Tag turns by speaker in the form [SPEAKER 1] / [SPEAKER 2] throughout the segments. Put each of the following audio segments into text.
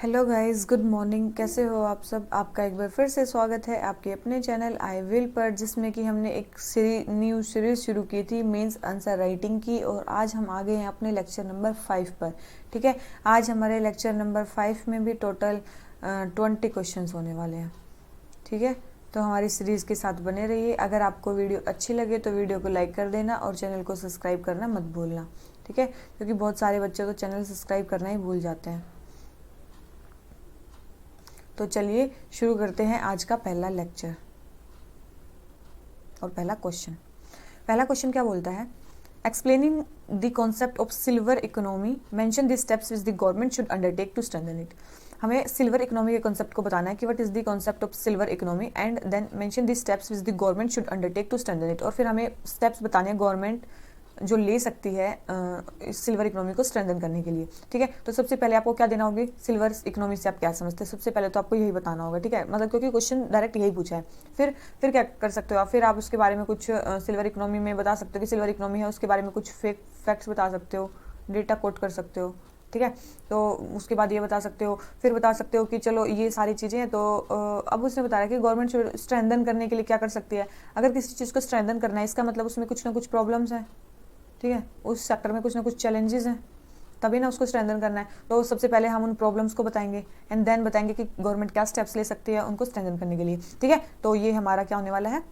[SPEAKER 1] Hello guys, good morning. कैसे हो आप सब? आपका एक बार फिर से स्वागत है आपके अपने चैनल आई विल पर, जिसमें कि हमने एक न्यू सीरीज शुरू की थी मेंस आंसर राइटिंग की। और आज हम आ गए हैं अपने लेक्चर नंबर 5 पर। ठीक है, आज हमारे लेक्चर नंबर 5 में भी टोटल 20 क्वेश्चंस होने वाले हैं। ठीक है, तो हमारी सीरीज़ के साथ बने रहिए। अगर आपको वीडियो अच्छी लगे तो वीडियो को लाइक कर देना और चैनल को सब्सक्राइब करना मत भूलना। ठीक है, क्योंकि बहुत सारे बच्चे तो चैनल सब्सक्राइब करना ही भूल जाते हैं। तो चलिए शुरू करते हैं आज का पहला लेक्चर और पहला क्वेश्चन। पहला क्वेश्चन क्या बोलता है? Explaining the concept of silver economy, mention the steps which the government should undertake to strengthen it. हमें सिल्वर इकोनॉमी के कॉन्सेप्ट को बताना है कि what is the concept of silver economy and then mention the steps which the government should undertake to strengthen it. और फिर हमें steps बताने हैं गवर्नमेंट जो ले सकती है इस सिल्वर इकोनॉमी को स्ट्रेंथन करने के लिए। ठीक है, तो सबसे पहले आपको क्या देना होगी, सिल्वर इकोनॉमी से आप क्या समझते हैं, सबसे पहले तो आपको यही बताना होगा। ठीक है, मतलब क्योंकि क्वेश्चन डायरेक्ट यही पूछा है। फिर क्या कर सकते हो आप? फिर आप उसके बारे में कुछ सिल्वर इकोनॉमी में बता सकते हो कि सिल्वर इकोनॉमी है, उसके बारे में कुछ फैक्ट्स बता सकते हो, डेटा कोट कर सकते हो। ठीक है, तो उसके बाद ये बता सकते हो, फिर बता सकते हो कि चलो ये सारी चीज़ें हैं। तो अब उसने बताया कि गवर्नमेंट स्ट्रेंथन करने के लिए क्या कर सकती है। अगर किसी चीज़ को स्ट्रेंथन करना है, इसका मतलब उसमें कुछ ना कुछ प्रॉब्लम्स हैं। ठीक है, उस सेक्टर में कुछ ना कुछ चैलेंजेस हैं, तभी ना उसको स्ट्रेंथन करना है। तो सबसे पहले हम उन प्रॉब्लम्स को बताएंगे एंड देन बताएंगे कि गवर्नमेंट क्या स्टेप्स ले सकती है उनको स्ट्रेंथन करने के लिए। ठीक है, तो ये हमारा क्या होने वाला है,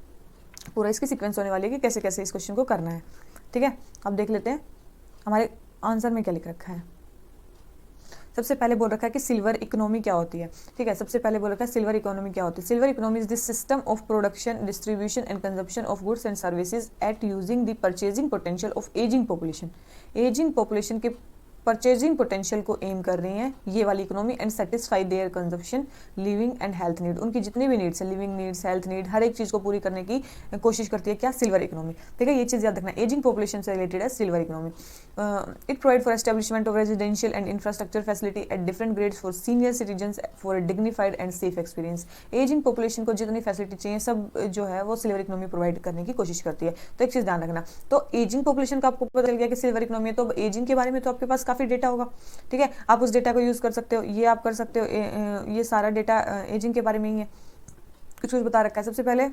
[SPEAKER 1] पूरा इसकी सीक्वेंस होने वाली है कि कैसे कैसे इस क्वेश्चन को करना है। ठीक है, अब देख लेते हैं हमारे आंसर में क्या लिख रखा है। सबसे पहले बोल रखा है कि सिल्वर इकोनॉमी क्या होती है। ठीक है, सबसे पहले बोल रखा है सिल्वर इकोनॉमी क्या होती है। Silver economy is the system of production, distribution and consumption of goods and services at using the purchasing potential of ageing population. Ageing population के परचेजिंग पोटेंशियल को एम कर रही है ये वाली economy and satisfy their consumption, living and health need. उनकी जितनी भी नीड्स है, लिविंग नीड्स, हेल्थ नीड, हर एक चीज़ को पूरी करने की कोशिश करती है क्या, सिल्वर इकोनॉमी। ठीक है, ये चीज़ याद रखना, एजिंग पॉपुलेशन से रिलेटेड है silver economy. It provide for establishment of residential and infrastructure facility at different grades for senior citizen for dignified and safe experience. Ageing population को जितनी फैसिलिटी चाहिए सब जो है वो सिल्वर इकोनॉमी प्रोवाइड करने की कोशिश करती है। तो एक चीज़ ध्यान रखना, तो एजिंग पॉपुलेशन का आपको पता चल गया कि सिल्वर इकोनॉमी है, तो एजिंग के बारे में तो आपके पास काफ़ी डेटा होगा। ठीक है, आप उस डेटा को यूज़ कर सकते हो, ये आप कर सकते हो। ये सारा डेटा एजिंग के बारे में ही है, कुछ बता रखा है। सबसे पहले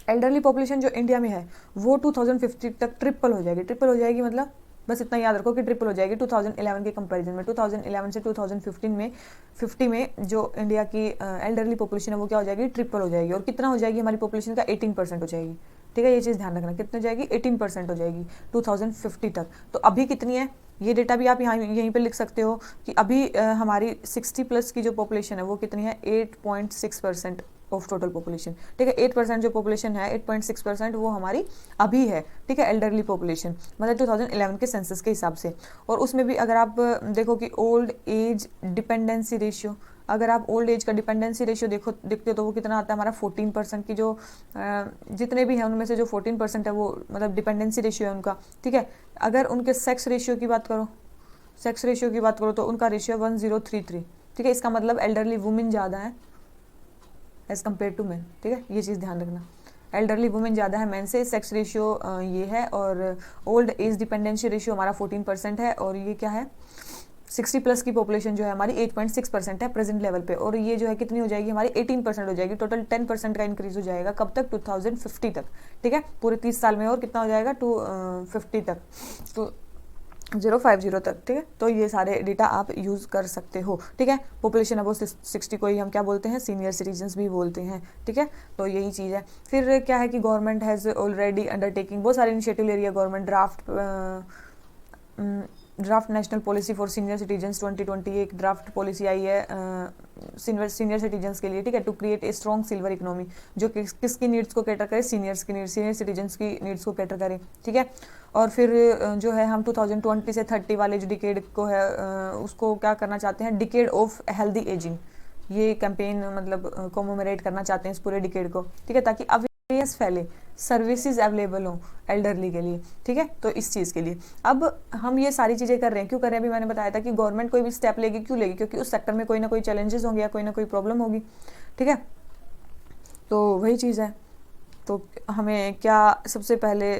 [SPEAKER 1] एल्डरली पॉपुलेशन जो इंडिया में है वो 2050 तक ट्रिपल हो जाएगी। ट्रिपल हो जाएगी मतलब बस इतना याद रखो कि ट्रिपल हो जाएगी 2011 के कंपैरिजन में। 2011 से 2015 में 50 में जो इंडिया की एल्डरली पॉपुलेशन है वो क्या हो जाएगी, ट्रिपल हो जाएगी। और कितना हो जाएगी हमारी पॉपुलेशन का, 18% हो जाएगी। ठीक है, ये चीज़ ध्यान रखना, कितनी हो जाएगी, 18% हो जाएगी 2050 तक। तो अभी कितनी है ये डेटा भी आप यहाँ यहीं पे लिख सकते हो कि अभी हमारी 60 प्लस की जो पॉपुलेशन है वो कितनी है, 8.6% ऑफ टोटल पॉपुलेशन। ठीक है, 8% जो पॉपुलेशन है, 8.6% वो हमारी अभी है। ठीक है, एल्डरली पॉपुलेशन मतलब 2011 के सेंसस के हिसाब से। और उसमें भी अगर आप देखो कि ओल्ड एज डिपेंडेंसी रेशियो, अगर आप ओल्ड एज का डिपेंडेंसी रेशियो देखते हो तो वो कितना आता है हमारा 14% की। जो जितने भी हैं उनमें से जो 14% है वो मतलब डिपेंडेंसी रेशियो है उनका। ठीक है, अगर उनके सेक्स रेशियो की बात करो, सेक्स रेशियो की बात करो तो उनका रेशियो 1033। ठीक है, इसका मतलब एल्डरली वुमेन ज़्यादा है एज़ कम्पेयर टू मैन। ठीक है, ये चीज़ ध्यान रखना, एल्डरली वुमेन ज़्यादा है मैन से, सेक्स रेशियो ये है। और ओल्ड एज डिपेंडेंसी रेशियो हमारा 14% है। और ये क्या है, 60 प्लस की पॉपुलेशन जो है हमारी 8.6% है प्रेजेंट लेवल पे। और ये जो है कितनी हो जाएगी हमारी, 18% हो जाएगी। टोटल 10% का इंक्रीज हो जाएगा, कब तक, 2050 तक। ठीक है, पूरे 30 साल में और कितना हो जाएगा, 250 तक, तो 050 तक। ठीक है, तो ये सारे डेटा आप यूज़ कर सकते हो। ठीक है, पॉपुलेशन अबो 60 को ही हम क्या बोलते हैं, सीनियर सिटीजन्स भी बोलते हैं। ठीक है, तो यही चीज़ है। फिर क्या है कि गवर्नमेंट हैज़ ऑलरेडी अंडरटेकिंग, बहुत सारे इनिशिएटिव ले रही है government. Draft national policy for senior citizens 2020 एक ड्राफ्ट पॉलिसी आई है सीनियर सिटीजन्स के लिए। ठीक है, to create a strong silver economy जो किसकी नीड्स को कैटर करे, सीनियर्स की नीड्स, सीनियर सिटीजन्स की नीड्स को कैटर करे। ठीक है, और फिर जो है हम 2020 से 30 वाले जो डिकेड को है उसको क्या करना चाहते हैं, डिकेड ऑफ हेल्दी एजिंग। ये कैंपेन मतलब कॉमोमरेट करना चाहते हैं इस पूरे डिकेड को। ठीक है, ताकि अवेयरनेस फैले, सर्विसेज अवेलेबल हो एल्डरली के लिए। ठीक है, तो इस चीज़ के लिए अब हम ये सारी चीज़ें कर रहे हैं। क्यों कर रहे हैं, अभी मैंने बताया था कि गवर्नमेंट कोई भी स्टेप लेगी, क्यों लेगी, क्योंकि उस सेक्टर में कोई ना कोई चैलेंजेस होंगे या कोई ना कोई प्रॉब्लम होगी। ठीक है, तो वही चीज़ है। तो हमें क्या सबसे पहले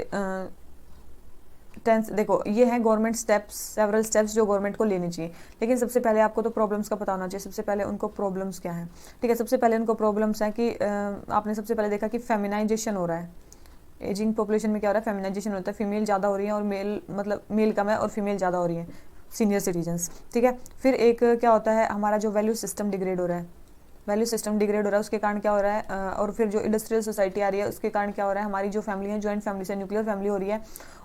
[SPEAKER 1] देखो ये है गवर्नमेंट स्टेप्स, सेवरल स्टेप्स जो गवर्नमेंट को लेनी चाहिए, लेकिन सबसे पहले आपको तो प्रॉब्लम्स का पता होना चाहिए। सबसे पहले उनको प्रॉब्लम्स क्या है, ठीक है। सबसे पहले उनको प्रॉब्लम्स हैं कि आपने सबसे पहले देखा कि फेमिनाइजेशन हो रहा है, एजिंग पॉपुलेशन में क्या हो रहा है, फेमिनाइजेशन होता है, फीमेल ज़्यादा हो रही है और मेल मतलब मेल कम है और फीमेल ज़्यादा हो रही है, सीनियर सिटीजन्स, ठीक है। फिर एक क्या होता है, हमारा जो वैल्यू सिस्टम डिग्रेड हो रहा है, वैल्यू सिस्टम डिग्रेड हो रहा है, उसके कारण क्या हो रहा है, और फिर जो इंडस्ट्रियल सोसाइटी आ रही है उसके कारण क्या हो रहा है, हमारी जो फैमिली है जॉइंट फैमिली से न्यूक्लियर फैमिली हो रही है,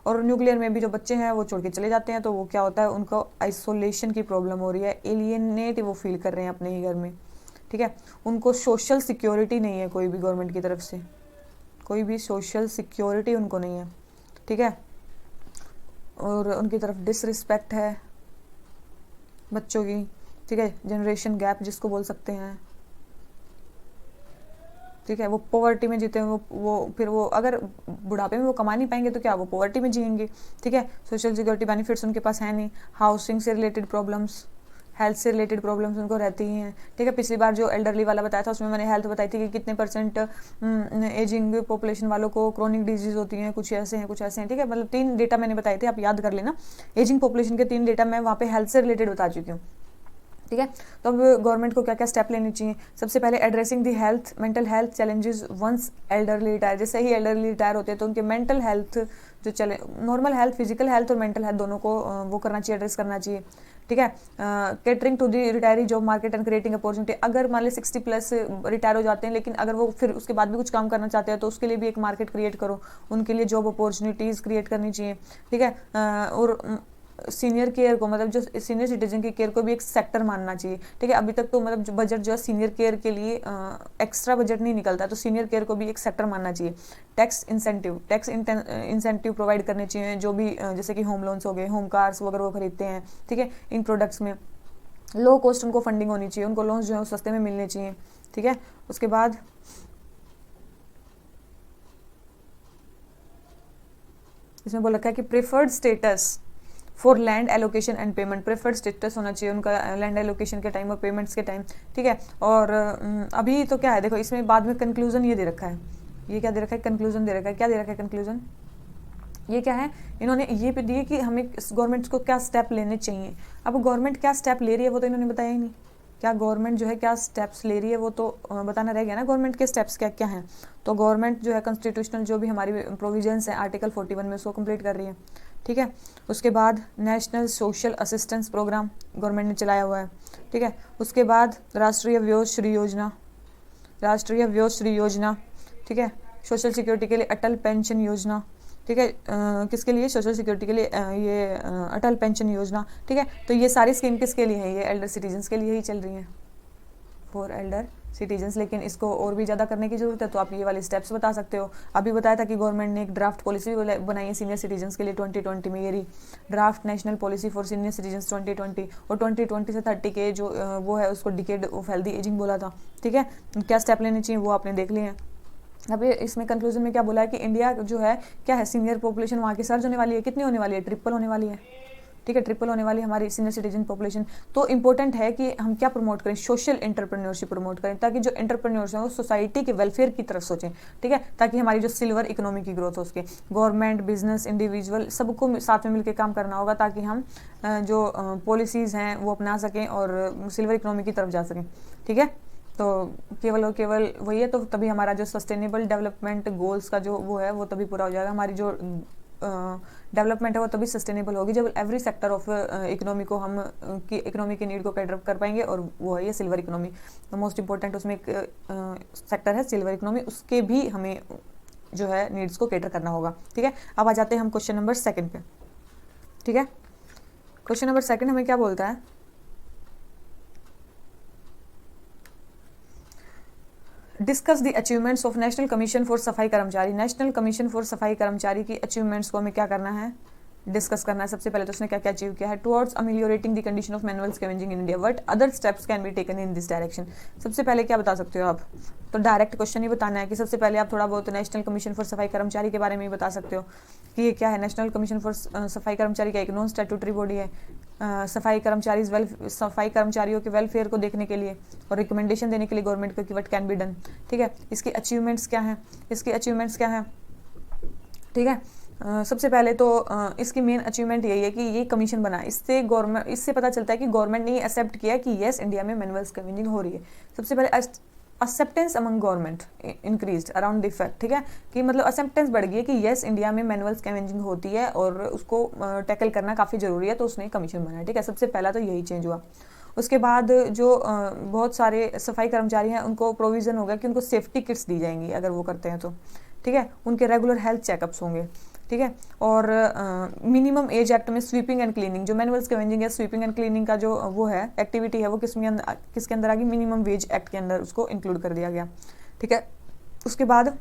[SPEAKER 1] और न्यूक्लियर में भी जो बच्चे हैं वो छोड़ के चले जाते हैं, तो वो क्या होता है, उनको आइसोलेशन की प्रॉब्लम हो रही है, एलियनेट वो फील कर रहे हैं अपने ही घर में, ठीक है। उनको सोशल सिक्योरिटी नहीं है कोई भी गवर्नमेंट की तरफ से, कोई भी सोशल सिक्योरिटी उनको नहीं है, ठीक है। और उनकी तरफ डिसरिस्पेक्ट है बच्चों की, ठीक है, जनरेशन गैप जिसको बोल सकते हैं, ठीक है। वो पॉवर्टी में जीते हैं, वो फिर वो अगर बुढ़ापे में वो कमा नहीं पाएंगे तो क्या वो पॉवर्टी में जिएंगे, ठीक है। सोशल सिक्योरिटी बेनिफिट्स उनके पास है नहीं, हाउसिंग से रिलेटेड प्रॉब्लम्स, हेल्थ से रिलेटेड प्रॉब्लम्स उनको रहती ही हैं, ठीक है। पिछली बार जो एल्डरली वाला बताया था उसमें मैंने हेल्थ बताई थी कि कितने परसेंट एजिंग पॉपुलेशन वालों को क्रोनिक डिजीज होती हैं, कुछ ऐसे हैं कुछ ऐसे हैं, ठीक है। मतलब 3 डेटा मैंने बताए थे, आप याद कर लेना। एजिंग पॉपुलेशन के 3 डेटा मैं वहाँ पे हेल्थ से रिलेटेड बता चुकी हूँ, ठीक है। तो अब गवर्नमेंट को क्या क्या स्टेप लेने चाहिए, सबसे पहले addressing the health mental health challenges once elderly retire, जैसे ही एल्डरली रिटायर होते हैं तो उनके मेंटल हेल्थ जो चले, नॉर्मल हेल्थ, फिजिकल हेल्थ और मेंटल हेल्थ दोनों को वो करना चाहिए, एड्रेस करना चाहिए, ठीक है। Catering to the retiree job market and creating opportunity, अगर मान ली 60+ रिटायर हो जाते हैं लेकिन अगर वो फिर उसके बाद भी कुछ काम करना चाहते हैं तो उसके लिए भी एक मार्केट क्रिएट करो, उनके लिए जॉब अपॉर्चुनिटीज़ क्रिएट करनी चाहिए, ठीक है। और सीनियर केयर को, मतलब जो सीनियर सिटीजन की केयर को भी एक सेक्टर मानना चाहिए, ठीक है। अभी तक तो मतलब जो बजट जो है सीनियर केयर के लिए एक्स्ट्रा बजट नहीं निकलता, तो सीनियर केयर को भी एक सेक्टर मानना चाहिए। टैक्स इंसेंटिव प्रोवाइड करने चाहिए, जो भी जैसे कि होम लोन्स हो गए, होम कार्स वगैरह वो खरीदते हैं, ठीक है। इन प्रोडक्ट्स में लो कॉस्ट उनको फंडिंग होनी चाहिए, उनको लोन्स जो है सस्ते में मिलने चाहिए, ठीक है। उसके बाद इसमें बोल रखा है कि preferred status for land allocation and payment, preferred status होना चाहिए उनका लैंड एलोकेशन के टाइम और पेमेंट्स के टाइम, ठीक है। और अभी तो क्या है, देखो इसमें बाद में कंक्लूजन ये दे रखा है, ये क्या दे रखा है, कंक्लूजन दे रखा है, क्या दे रखा है कंक्लूजन, ये क्या है, इन्होंने ये भी दिए कि हमें गवर्नमेंट को क्या स्टेप लेने चाहिए। अब गवर्नमेंट क्या स्टेप ले रही है वो तो इन्होंने बताया ही नहीं, क्या गवर्नमेंट जो है क्या स्टेप्स ले रही है वो तो बताना रह गया ना, गवर्नमेंट के स्टेप्स क्या क्या हैं। तो गवर्नमेंट जो है कॉन्स्टिट्यूशनल जो भी हमारी प्रोविजंस हैं आर्टिकल 41 में उसको कंप्लीट कर रही है, ठीक है। उसके बाद national social assistance programme government ने चलाया हुआ है, ठीक है। उसके बाद राष्ट्रीय व्योश्री योजना, राष्ट्रीय व्योश्री योजना, ठीक है। सोशल सिक्योरिटी के लिए अटल पेंशन योजना, ठीक है। किसके लिए, सोशल सिक्योरिटी के लिए ये अटल पेंशन योजना, ठीक है। तो ये सारी स्कीम किसके लिए है, ये एल्डर सिटीजन्स के लिए ही चल रही हैं, फॉर एल्डर सिटीजन्स। लेकिन इसको और भी ज़्यादा करने की जरूरत है, तो आप ये वाले स्टेप्स बता सकते हो। अभी बताया था कि गवर्नमेंट ने एक ड्राफ्ट पॉलिसी बनाई है सीनियर सिटीजन्स के लिए 2020 में, ये रही draft national policy for senior citizens 2020, और 2020 से 30 के जो वो है उसको डिकेड ऑफ हेल्दी एजिंग बोला था, ठीक है। क्या स्टेप लेने चाहिए वो आपने देख लिए हैं। अब इसमें कंक्लूजन में क्या बोला है कि इंडिया जो है क्या है, सीनियर पॉपुलेशन वहाँ की सर्ज होने वाली है, कितनी होने वाली है, ट्रिपल होने वाली है, ठीक है। ट्रिपल होने वाली हमारी सीनियर सिटीजन पॉपुलेशन। तो इंपॉर्टेंट है कि हम क्या प्रमोट करें, सोशल एंटरप्रेन्योरशिप प्रमोट करें, ताकि जो एंटरप्रेन्योर्स हैं वो सोसाइटी के वेलफेयर की तरफ सोचें, ठीक है। ताकि हमारी जो सिल्वर इकोनॉमी की ग्रोथ हो उसके, गवर्नमेंट, बिजनेस, इंडिविजुअल सबको साथ में मिलकर काम करना होगा, ताकि हम जो पॉलिसीज़ हैं वो अपना सकें और सिल्वर इकोनॉमी की तरफ जा सकें, ठीक है। तो केवल और केवल वही है, तो तभी हमारा जो सस्टेनेबल डेवलपमेंट गोल्स का जो वो है वो तभी पूरा हो जाएगा। हमारी जो डेवलपमेंट है वो तभी सस्टेनेबल होगी जब एवरी सेक्टर ऑफ इकोनॉमी को हम इकोनॉमी की नीड को कैटर कर पाएंगे, और वो है ये सिल्वर इकोनॉमी। तो मोस्ट इंपॉर्टेंट उसमें एक सेक्टर है सिल्वर इकोनॉमी, उसके भी हमें जो है नीड्स को कैटर करना होगा, ठीक है। अब आ जाते हैं हम क्वेश्चन नंबर 2 पे, ठीक है। क्वेश्चन नंबर 2 हमें क्या बोलता है, discuss the achievements of national commission for सफाई कर्मचारी। नेशनल कमीशन फॉर सफाई कर्मचारी की अचीवमेंट्स को हमें क्या करना है, डिस्कस करना है। सबसे पहले तो उसने क्या क्या अचीव किया है, towards ameliorating the condition of manual scavenging in India, what other steps can be taken in this direction. सबसे पहले क्या बता सकते हो आप, तो डायरेक्ट क्वेश्चन ही बताना है कि सबसे पहले आप थोड़ा बहुत नेशनल कमीशन फॉर सफाई कर्मचारी के बारे में ही बता सकते हो कि ये क्या है। नेशनल कमीशन फॉर सफाई कर्मचारी का एक नॉन स्टैट्यूटरी बॉडी है, सफाई कर्मचारियों के वेलफेयर को देखने के लिए और रिकमेंडेशन देने के लिए गवर्नमेंट को कि व्हाट कैन बी डन, ठीक है। इसकी अचीवमेंट्स क्या हैं, इसकी अचीवमेंट्स क्या हैं, ठीक है। सबसे पहले तो इसकी मेन अचीवमेंट यही है कि ये कमीशन बना, इससे पता चलता है कि गवर्नमेंट ने एक्सेप्ट किया कि येस इंडिया में मैनुअल स्कैवेंजिंग हो रही है। सबसे पहले acceptance among government increased around the fact, ठीक है, कि मतलब एक्सेप्टेंस बढ़ गई है कि येस इंडिया में मैनुअल स्कैवेंजिंग होती है और उसको टैकल करना काफ़ी ज़रूरी है, तो उसने कमीशन बनाया, ठीक है। सबसे पहला तो यही चेंज हुआ। उसके बाद जो बहुत सारे सफाई कर्मचारी हैं उनको प्रोविज़न होगा कि उनको सेफ्टी किट्स दी जाएंगी अगर वो करते हैं तो, ठीक है। उनके रेगुलर हेल्थ चेकअप्स होंगे, ठीक है। और मिनिमम एज एक्ट में स्वीपिंग एंड क्लीनिंग, जो मैनुअल स्कैवेंजिंग है, स्वीपिंग एंड क्लीनिंग का जो वो है एक्टिविटी है, वो किसके अंदर आ गई, मिनिमम वेज एक्ट के अंदर उसको इंक्लूड कर दिया गया, ठीक है। उसके बाद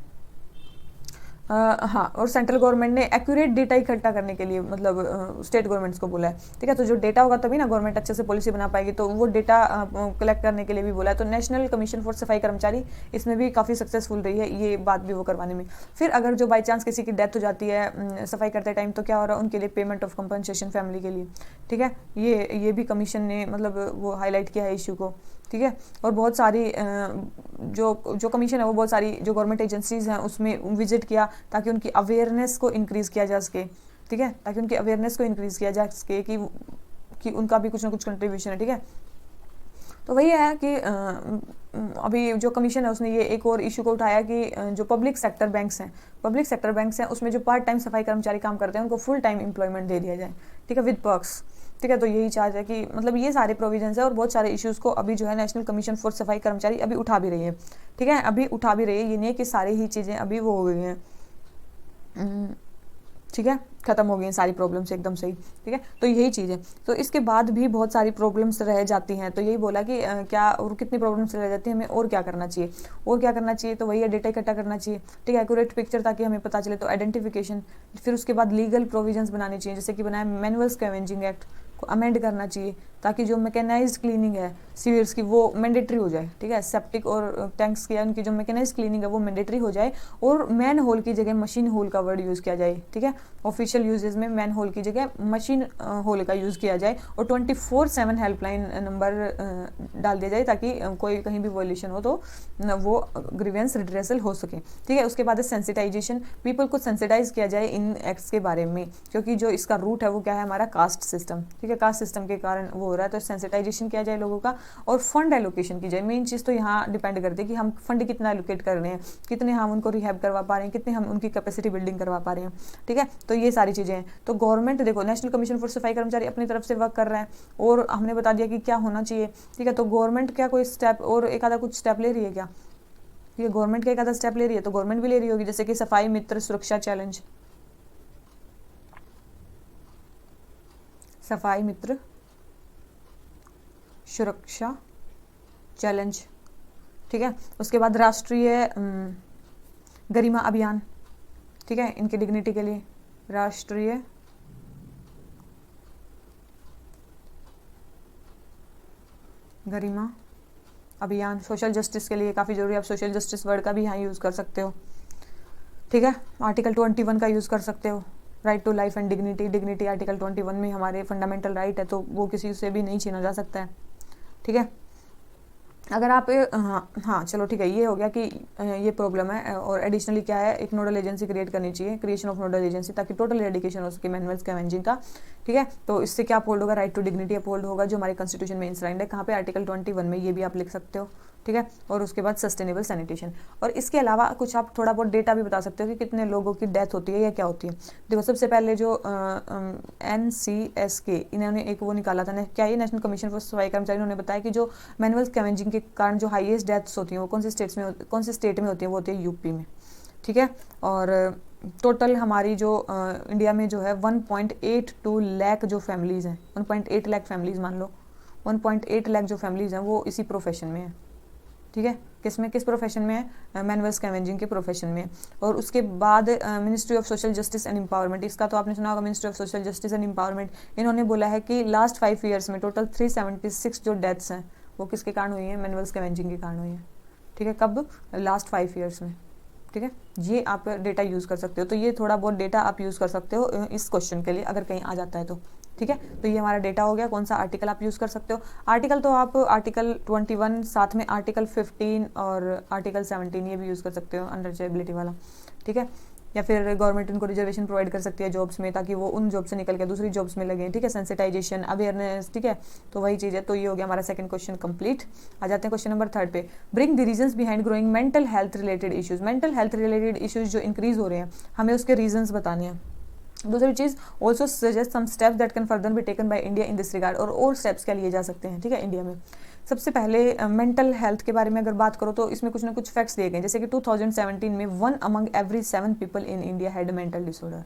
[SPEAKER 1] हाँ, और सेंट्रल गवर्नमेंट ने एक्यूरेट डेटा इकट्ठा करने के लिए मतलब स्टेट गवर्नमेंट्स को बोला है, ठीक है। तो जो डेटा होगा तभी ना गवर्नमेंट अच्छे से पॉलिसी बना पाएगी, तो वो डेटा कलेक्ट करने के लिए भी बोला है। तो नेशनल कमीशन फॉर सफाई कर्मचारी इसमें भी काफ़ी सक्सेसफुल रही है, ये बात भी वो करवाने में। फिर अगर जो बाई चांस किसी की डेथ हो जाती है सफाई करते टाइम, तो क्या हो रहा है, उनके लिए पेमेंट ऑफ कंपनसेशन फैमिली के लिए, ठीक है। ये भी कमीशन ने मतलब वो हाईलाइट किया है इशू को, ठीक है। और बहुत सारी जो कमीशन है वो बहुत सारी जो गवर्नमेंट एजेंसीज हैं उसमें विजिट किया ताकि उनकी अवेयरनेस को इंक्रीज़ किया जा सके, ठीक है, ताकि उनकी अवेयरनेस को इंक्रीज़ किया जा सके कि उनका भी कुछ ना कुछ कंट्रीब्यूशन है, ठीक है। तो वही है कि अभी जो कमीशन है उसने ये एक और इशू को उठाया कि जो पब्लिक सेक्टर बैंक्स हैं उसमें जो पार्ट टाइम सफाई कर्मचारी काम करते हैं उनको फुल टाइम एम्प्लॉयमेंट दे दिया जाए, ठीक है, विद पर्क्स, ठीक है। तो यही चार्ज है कि मतलब ये सारे प्रोविजंस है और बहुत सारे इश्यूज़ को अभी जो है नेशनल कमीशन फॉर सफाई कर्मचारी अभी उठा भी रही है, ठीक है, अभी उठा भी रही है। ये नहीं है कि सारी ही चीज़ें अभी वो हो गई हैं, ठीक है, खत्म हो गई हैं सारी प्रॉब्लम्स एकदम सही, ठीक है। तो यही चीज़ है। तो इसके बाद भी बहुत सारी प्रॉब्लम्स रह जाती हैं, तो यही बोला कि क्या और कितनी प्रॉब्लम्स रह जाती हैं, हमें और क्या करना चाहिए, तो वही है डेटा इकट्ठा करना चाहिए, ठीक है, एक्यूरेट पिक्चर ताकि हमें पता चले, तो आइडेंटिफिकेशन। फिर उसके बाद लीगल प्रोविजंस बनाने चाहिए, जैसे कि बनाया मैनुअल स्कैवेंजिंग एक्ट को अमेंड करना चाहिए ताकि जो मैकेनाइज्ड क्लीनिंग है सीवर्स की वो मैंडेटरी हो जाए, ठीक है। सेप्टिक और टैंक्स की उनकी जो मैकेनाइज्ड क्लीनिंग है वो मैंडेटरी हो जाए और मैन होल की जगह मशीन होल का वर्ड यूज़ किया जाए, ठीक है। ऑफिशियल यूजेस में मैन होल की जगह मशीन होल का यूज़ किया जाए और 24/7 हेल्पलाइन नंबर डाल दिया जाए ताकि कोई कहीं भी वॉयलेशन हो तो वो ग्रीवेंस रिड्रेसल हो सके, ठीक है। उसके बाद सेंसिटाइजेशन, पीपल को सेंसिटाइज किया जाए इन एक्ट्स के बारे में, क्योंकि जो इसका रूट है वो क्या है, हमारा कास्ट सिस्टम, ठीक है, कास्ट सिस्टम के कारण वो हो रहा है। तो सेंसिटाइजेशन किया जाए लोगों का और फंड एलोकेशन की जाए। मेन चीज़ तो यहाँ डिपेंड करती है कि हम फंड कितना एलोकेट कर रहे हैं, कितने हम उनको रिहैब करवा पा रहे हैं, कितने हम उनकी कैपेसिटी बिल्डिंग करवा पा रहे हैं, ठीक है। तो ये सारी चीज़ें हैं। तो गवर्नमेंट देखो नेशनल कमीशन फॉर सफाई कर्मचारी अपनी तरफ से वर्क कर रहा है और हमने बता दिया कि क्या होना चाहिए, ठीक है। तो गवर्नमेंट क्या कोई स्टेप और एक आधा कुछ स्टेप ले रही है क्या, ये गवर्नमेंट का एक आधा स्टेप ले रही है, तो गवर्नमेंट भी ले रही होगी, जैसे कि सफाई मित्र सुरक्षा चैलेंज, सफाई मित्र सुरक्षा चैलेंज, ठीक है। उसके बाद राष्ट्रीय गरिमा अभियान, ठीक है, इनकी डिग्निटी के लिए राष्ट्रीय गरिमा अभियान, सोशल जस्टिस के लिए काफ़ी जरूरी है। आप सोशल जस्टिस वर्ड का भी यहाँ यूज़ कर सकते हो, ठीक है। आर्टिकल 21 का यूज़ कर सकते हो, right to life and dignity article 21 में हमारे फंडामेंटल राइट है, तो वो किसी से भी नहीं छीना जा सकता है, ठीक है। अगर आप हाँ चलो ठीक है, ये हो गया कि ये प्रॉब्लम है। और एडिशनली क्या है, एक नोडल एजेंसी क्रिएट करनी चाहिए, क्रिएशन ऑफ नोडल एजेंसी, ताकि टोटल एडिकेशन हो सके मैनुअल स्कैवेंजिंग का, ठीक है। तो इससे क्या अपहोल्ड होगा, राइट टू डिग्निटी अपहोल्ड होगा, जो हमारे कॉन्स्टिट्यूशन में इंश्राइंड है, कहाँ पे, आर्टिकल 21 में, ये भी आप लिख सकते हो, ठीक है। और उसके बाद सस्टेनेबल सैनिटेशन, और इसके अलावा कुछ आप थोड़ा बहुत डेटा भी बता सकते हो कि कितने लोगों की डेथ होती है या क्या होती है। देखो सबसे पहले जो NCSK इन्होंने एक वो निकाला था, क्या ये नेशनल कमीशन फॉर सफाई कर्मचारी, उन्होंने बताया कि जो मैनुअल स्कैवेंजिंग के कारण जो हाईएस्ट डेथ्स होती हैं वो कौन से स्टेट में होती है, वो होती है यूपी में, ठीक है। और टोटल हमारी जो इंडिया में जो है 1.82 लाख जो फैमिलीज़ हैं, 1.8 लाख फैमिलीज़ मान लो, 1.8 लाख जो फैमिलीज़ हैं वो इसी प्रोफेशन में है, ठीक है। किस प्रोफेशन में है, मैनुअल स्कैवेंजिंग के प्रोफेशन में। और उसके बाद ministry of social justice and empowerment, इसका तो आपने सुना होगा, ministry of social justice and empowerment, इन्होंने बोला है कि लास्ट 5 ईयर्स में टोटल 376 जो डेथ्स हैं वो किसके कारण हुई हैं, मैनुअल स्कैवेंजिंग के कारण हुई हैं, ठीक है। कब, लास्ट 5 ईयर्स में, ठीक है। ये आप डेटा यूज़ कर सकते हो, तो ये थोड़ा बहुत डेटा आप यूज़ कर सकते हो इस क्वेश्चन के लिए अगर कहीं आ जाता है तो, ठीक है। तो ये हमारा डेटा हो गया। कौन सा आर्टिकल आप यूज़ कर सकते हो, आर्टिकल तो आप आर्टिकल 21 साथ में आर्टिकल 15 और आर्टिकल 17 ये भी यूज़ कर सकते हो, अनटचेबिलिटी वाला, ठीक है। या फिर गवर्नमेंट उनको रिजर्वेशन प्रोवाइड कर सकती है जॉब्स में, ताकि वो उन जॉब से निकल के दूसरी जॉब्स में लगे, ठीक है, सेंसिटाइजेशन, अवेयरनेस, ठीक है, तो वही चीज़ है। तो ये हो गया हमारा सेकंड क्वेश्चन कंप्लीट। आ जाते हैं क्वेश्चन नंबर 3 पे। Bring the reasons behind growing mental health related issues. Mental health related issues जो इंक्रीज हो रहे हैं, हमें उसके रीजंस बताने हैं। दूसरी चीज़, also suggest some steps that can further be taken by India in this regard, और स्टेप्स क्या लिए जा सकते हैं, ठीक है, इंडिया में। सबसे पहले मेंटल हेल्थ के बारे में अगर बात करो तो इसमें कुछ ना कुछ फैक्ट्स दिए गए, जैसे कि 2017 में 1 among every 7 people in India had mental disorder.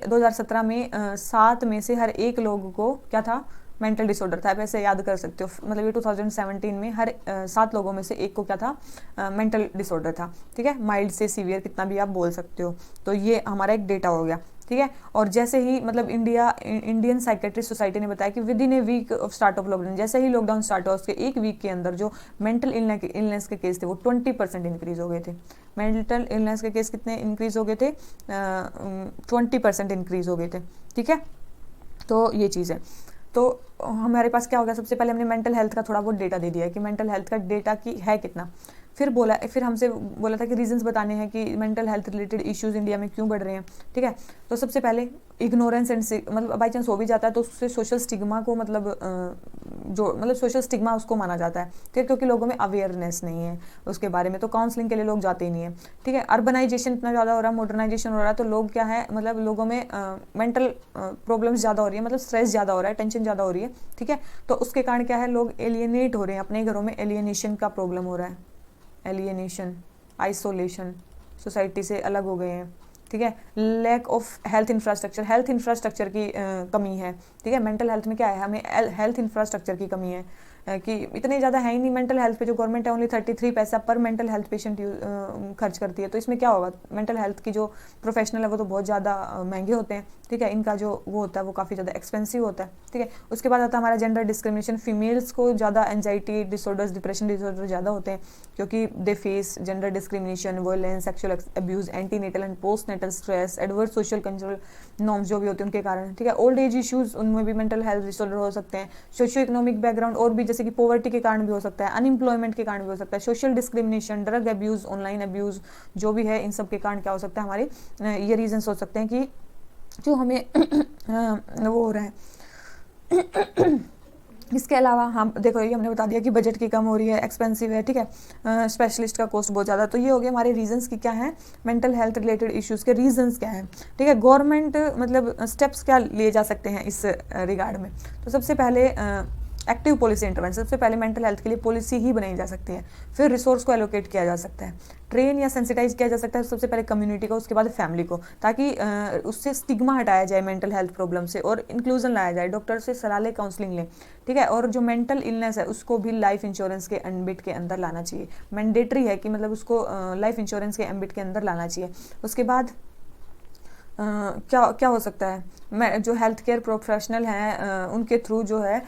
[SPEAKER 1] 2017 में 7 में से हर एक लोग को क्या था, मेंटल डिसऑर्डर था। आप ऐसे याद कर सकते हो, मतलब ये 2017 में हर 7 लोगों में से एक को क्या था, मेंटल डिसऑर्डर था, ठीक है, माइल्ड से सीवियर कितना भी आप बोल सकते हो। तो ये हमारा एक डेटा हो गया, ठीक है। और जैसे ही मतलब इंडियन साइकेट्रिस्ट सोसाइटी ने बताया कि within a week of start of lockdown, जैसे ही लॉकडाउन स्टार्ट हुआ उसके एक वीक के अंदर जो मेंटल इलनेस के केस थे वो 20% इंक्रीज हो गए थे। मेंटल इलनेस के केस कितने इंक्रीज हो गए थे, 20% इंक्रीज हो गए थे, ठीक है। तो ये चीज़ है। तो हमारे पास क्या हो गया, सबसे पहले हमने मेंटल हेल्थ का थोड़ा बहुत डेटा दे दिया है कि मेंटल हेल्थ का डेटा की है कितना। फिर हमसे बोला था कि रीजंस बताने हैं कि mental health related issues India में क्यों बढ़ रहे हैं, ठीक है। तो सबसे पहले इग्नोरेंस एंड मतलब बाई चांस हो भी जाता है तो उससे सोशल स्टिग्मा को मतलब सोशल स्टिग्मा उसको माना जाता है, ठीक है, क्योंकि लोगों में अवेयरनेस नहीं है उसके बारे में, तो काउंसलिंग के लिए लोग जाते ही नहीं है, ठीक है। अर्बनाइजेशन इतना ज़्यादा हो रहा है, मॉडर्नाइजेशन हो रहा है, तो लोग क्या है, मतलब लोगों में मेंटल प्रॉब्लम्स ज़्यादा हो रही है, मतलब स्ट्रेस ज़्यादा हो रहा है, टेंशन ज़्यादा हो रही है, ठीक है। तो उसके कारण क्या है, लोग एलियनेट हो रहे हैं, अपने घरों में एलियनेशन का प्रॉब्लम हो रहा है, एलियनेशन, आइसोलेशन, सोसाइटी से अलग हो गए हैं, ठीक है। लैक ऑफ हेल्थ इंफ्रास्ट्रक्चर की कमी है, ठीक है। मेंटल हेल्थ में क्या है, हमें हेल्थ इंफ्रास्ट्रक्चर की कमी है कि इतने ज़्यादा है ही नहीं मेंटल हेल्थ पे, जो गवर्नमेंट है ओनली 33 पैसा पर मेंटल हेल्थ पेशेंट खर्च करती है। तो इसमें क्या होगा, मेंटल हेल्थ की जो प्रोफेशनल है वो तो बहुत ज़्यादा महंगे होते हैं, ठीक है, इनका जो वो होता है वो काफ़ी ज़्यादा एक्सपेंसिव होता है, ठीक है। उसके बाद आता है हमारा जेंडर डिस्क्रिमिनेशन। फीमेल्स को ज़्यादा एंजाइटी डिसऑर्डर्स, डिप्रेशन डिसऑर्डर ज़्यादा होते हैं क्योंकि they face gender discrimination, violence, sexual abuse, antenatal and postnatal stress, adverse social control norms जो भी होते हैं उनके कारण, ठीक है। ओल्ड एज इश्यूज़, उनमें भी मेंटल हेल्थ डिसऑर्डर हो सकते हैं। सोशियो इकोनॉमिक बैकग्राउंड और भी, जैसे कि पॉवर्टी के कारण भी हो सकता है, अनएम्प्लॉयमेंट के कारण भी हो सकता है, social discrimination, drug abuse, online abuse जो भी है, इन सब के कारण क्या हो सकता है, हमारे ये रीजंस हो सकते हैं कि जो हमें वो हो रहा है। इसके अलावा हम देखो, ये हमने बता दिया कि बजट की कम हो रही है, एक्सपेंसिव है, ठीक है, स्पेशलिस्ट का कॉस्ट बहुत ज़्यादा। तो ये हो गया हमारे रीजंस की क्या है, मेंटल हेल्थ रिलेटेड इश्यूज़ के रीजंस क्या है, ठीक है। गवर्नमेंट मतलब स्टेप्स क्या लिए जा सकते हैं इस रिगार्ड में। तो सबसे पहले एक्टिव पॉलिसी इंटरवेंशन, सबसे पहले मेंटल हेल्थ के लिए पॉलिसी ही बनाई जा सकती है। फिर रिसोर्स को एलोकेट किया जा सकता है, ट्रेन या सेंसिटाइज किया जा सकता है सबसे पहले कम्युनिटी को, उसके बाद फैमिली को, ताकि उससे स्टिग्मा हटाया जाए मेंटल हेल्थ प्रॉब्लम से, और इंक्लूजन लाया जाए, डॉक्टर से सलाह ले, काउंसलिंग लें, ठीक है। और जो मेंटल इलनेस है उसको भी लाइफ इंश्योरेंस के एम्बिट के अंदर लाना चाहिए, मैंडेटरी है कि मतलब उसको लाइफ इंश्योरेंस के एम्बिट के अंदर लाना चाहिए। उसके बाद क्या क्या हो सकता है, जो हेल्थ केयर प्रोफेशनल हैं उनके थ्रू जो है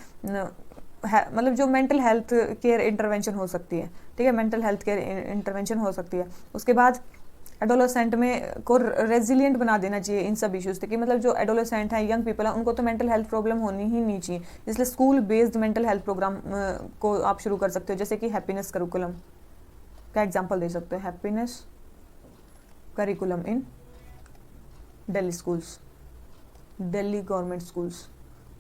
[SPEAKER 1] मतलब जो मेंटल हेल्थ केयर इंटरवेंशन हो सकती है, ठीक है, मेंटल हेल्थ केयर इंटरवेंशन हो सकती है। उसके बाद एडोलेसेंट में को रेजिलिएंट बना देना चाहिए इन सब इश्यूज़ से, कि मतलब जो एडोलेसेंट हैं, यंग पीपल हैं, उनको तो मेंटल हेल्थ प्रॉब्लम होनी ही नहीं चाहिए, इसलिए school based mental health programme को आप शुरू कर सकते हो, जैसे कि हैप्पीनेस करिकुलम का एग्जांपल दे सकते हो, happiness curriculum in Delhi schools, Delhi government schools,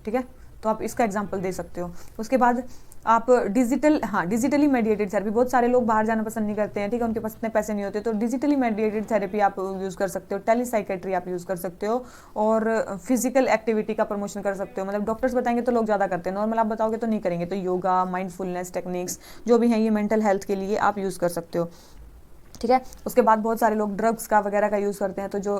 [SPEAKER 1] ठीक है। तो आप इसका एग्जांपल दे सकते हो। उसके बाद आप डिजिटली मेडिएटेड थेरेपी, बहुत सारे लोग बाहर जाना पसंद नहीं करते हैं, ठीक है, उनके पास इतने पैसे नहीं होते, तो डिजिटली मेडिएटेड थेरेपी आप यूज़ कर सकते हो, टेलीसाइकेट्री आप यूज़ कर सकते हो, और फिजिकल एक्टिविटी का प्रमोशन कर सकते हो। मतलब डॉक्टर्स बताएंगे तो लोग ज़्यादा करते हैं, नॉर्मल आप बताओगे तो नहीं करेंगे, तो योगा, माइंडफुलनेस टेक्निक्स जो भी हैं ये मेंटल हेल्थ के लिए आप यूज़ कर सकते हो, ठीक है। उसके बाद बहुत सारे लोग ड्रग्स का वगैरह का यूज़ करते हैं, तो जो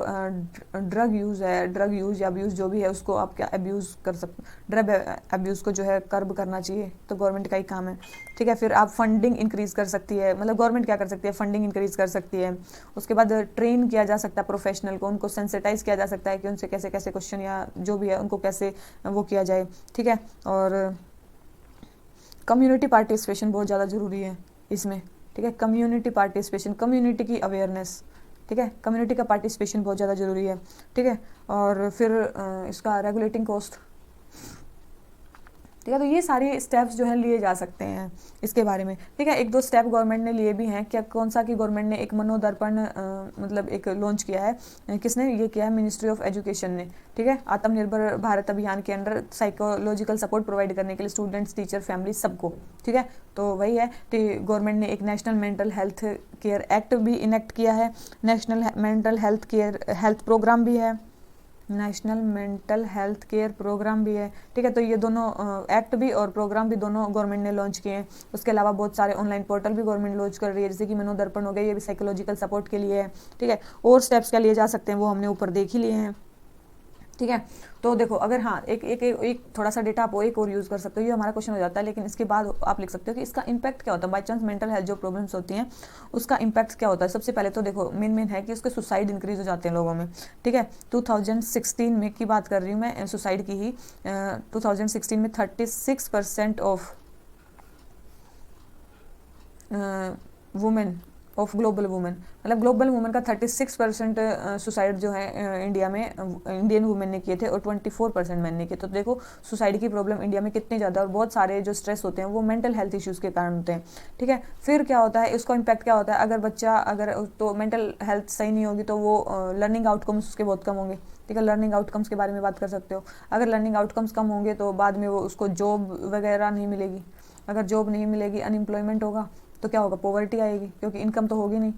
[SPEAKER 1] ड्रग यूज़ या अब्यूज़ जो भी है उसको आप क्या अब्यूज़ कर सकते, ड्रग अब्यूज़ को जो है कर्ब करना चाहिए, तो गवर्नमेंट का ही काम है, ठीक है। फिर आप फंडिंग इंक्रीज़ कर सकती है, मतलब गवर्नमेंट क्या कर सकती है, फंडिंग इंक्रीज़ कर सकती है। उसके बाद ट्रेन किया जा सकता है प्रोफेशनल को, उनको सेंसिटाइज किया जा सकता है कि उनसे कैसे कैसे क्वेश्चन या जो भी है उनको कैसे वो किया जाए, ठीक है। और कम्युनिटी पार्टिसिपेशन बहुत ज़्यादा ज़रूरी है इसमें, ठीक है, कम्युनिटी पार्टिसिपेशन, कम्युनिटी की अवेयरनेस, ठीक है, कम्युनिटी का पार्टिसिपेशन बहुत ज़्यादा ज़रूरी है, ठीक है। और फिर इसका रेगुलेटिंग कॉस्ट, ठीक है। तो ये सारे स्टेप्स जो है लिए जा सकते हैं इसके बारे में, ठीक है। एक दो स्टेप गवर्नमेंट ने लिए भी हैं, क्या कौन सा कि गवर्नमेंट ने एक मनोदर्पण मतलब एक लॉन्च किया है, किसने ये किया है, मिनिस्ट्री ऑफ एजुकेशन ने, ठीक है। आत्मनिर्भर भारत अभियान के अंडर साइकोलॉजिकल सपोर्ट प्रोवाइड करने के लिए स्टूडेंट्स, टीचर, फैमिली सबको, ठीक है। तो वही है कि गवर्नमेंट ने एक national mental health care act भी इनेक्ट किया है, national mental health care health programme भी है, national mental health care programme भी है, ठीक है। तो ये दोनों एक्ट भी और प्रोग्राम भी दोनों गवर्नमेंट ने लॉन्च किए हैं। उसके अलावा बहुत सारे ऑनलाइन पोर्टल भी गवर्नमेंट लॉन्च कर रही है, जैसे कि मनोदर्पण हो गया, ये भी साइकोलॉजिकल सपोर्ट के लिए है, ठीक है। और स्टेप्स क्या लिए जा सकते हैं वो हमने ऊपर देख ही लिए हैं, ठीक है। तो देखो अगर हाँ एक थोड़ा सा डेटा आप एक और यूज़ कर सकते हो, ये हमारा क्वेश्चन हो जाता है, लेकिन इसके बाद आप लिख सकते हो कि इसका इम्पैक्ट क्या होता है, बाई चांस मेंटल हेल्थ जो प्रॉब्लम्स होती हैं उसका इम्पैक्ट क्या होता है। सबसे पहले तो देखो मेन है कि उसके सुसाइड इंक्रीज हो जाते हैं लोगों में, ठीक है। 2016 में की बात कर रही हूँ मैं, सुसाइड की ही, 2016 में 36% of women of global women, मतलब ग्लोबल वुमेन का 36% सुसाइड जो है इंडिया में इंडियन वुमेन ने किए थे और 24% मैन ने किए। तो देखो सुसाइड की प्रॉब्लम इंडिया में कितनी ज़्यादा, और बहुत सारे जो स्ट्रेस होते हैं वो मेंटल हेल्थ इश्यूज़ के कारण होते हैं, ठीक है। फिर क्या होता है, इसका इम्पैक्ट क्या होता है, अगर बच्चा अगर तो मेंटल हेल्थ सही नहीं होगी तो वो लर्निंग आउटकम्स उसके बहुत कम होंगे, ठीक है। लर्निंग आउटकम्स के बारे में बात कर सकते हो, अगर लर्निंग आउटकम्स कम होंगे तो बाद में वो उसको जॉब वगैरह नहीं मिलेगी, अगर जॉब नहीं मिलेगी अनएम्प्लॉयमेंट होगा तो क्या होगा, पॉवर्टी आएगी, क्योंकि इनकम तो होगी नहीं,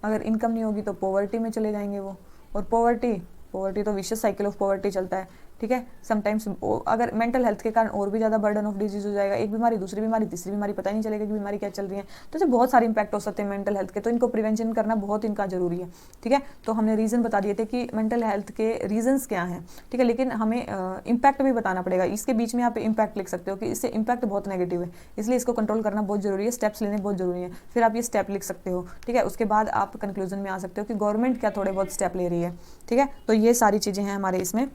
[SPEAKER 1] अगर इनकम नहीं होगी तो पॉवर्टी में चले जाएंगे वो, और पॉवर्टी तो विशियस साइकिल ऑफ पॉवर्टी चलता है, ठीक है। समटाइम्स अगर मेंटल हेल्थ के कारण और भी ज़्यादा बर्डन ऑफ डिजीज हो जाएगा, एक बीमारी दूसरी बीमारी तीसरी बीमारी, पता ही नहीं चलेगा कि बीमारी क्या चल रही है। तो ऐसे बहुत सारे इंपैक्ट हो सकते हैं मेंटल हेल्थ के, तो इनको प्रिवेंशन करना बहुत इनका जरूरी है, ठीक है। तो हमने रीज़न बता दिए थे कि मेंटल हेल्थ के रीजंस क्या हैं, ठीक है, लेकिन हमें इम्पैक्ट भी बताना पड़ेगा। इसके बीच में आप इम्पैक्ट लिख सकते हो कि इससे इम्पैक्ट बहुत नेगेटिव है, इसलिए इसको कंट्रोल करना बहुत जरूरी है, स्टेप्स लेने बहुत जरूरी है। फिर आप ये स्टेप लिख सकते हो, ठीक है। उसके बाद आप कंक्लूजन में आ सकते हो कि गवर्नमेंट क्या थोड़े बहुत स्टेप ले रही है, ठीक है। तो ये सारी चीज़ें हैं हमारे इसमें।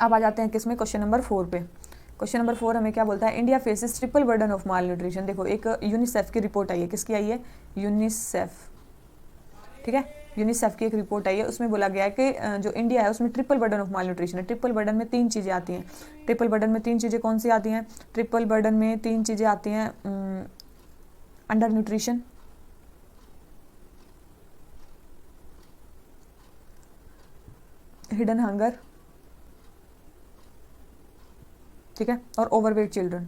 [SPEAKER 1] अब आ जाते हैं किसमें, क्वेश्चन नंबर 4 पे। क्वेश्चन नंबर 4 हमें क्या बोलता है, India faces triple burden of mall nutrition. देखो एक यूनिसेफ की रिपोर्ट आई है, किसकी आई है, यूनिसेफ, ठीक है। यूनिसेफ की एक रिपोर्ट आई है, उसमें बोला गया है कि जो इंडिया है उसमें triple burden of mall nutrition है। ट्रिपल बर्डन में 3 चीज़ें आती हैं, ट्रिपल बर्डन में 3 चीज़ें कौन सी आती हैं, ट्रिपल बर्डन में 3 चीज़ें आती हैं, अंडर न्यूट्रिशन, हिडन हंगर, ठीक है, और ओवरवेट चिल्ड्रन,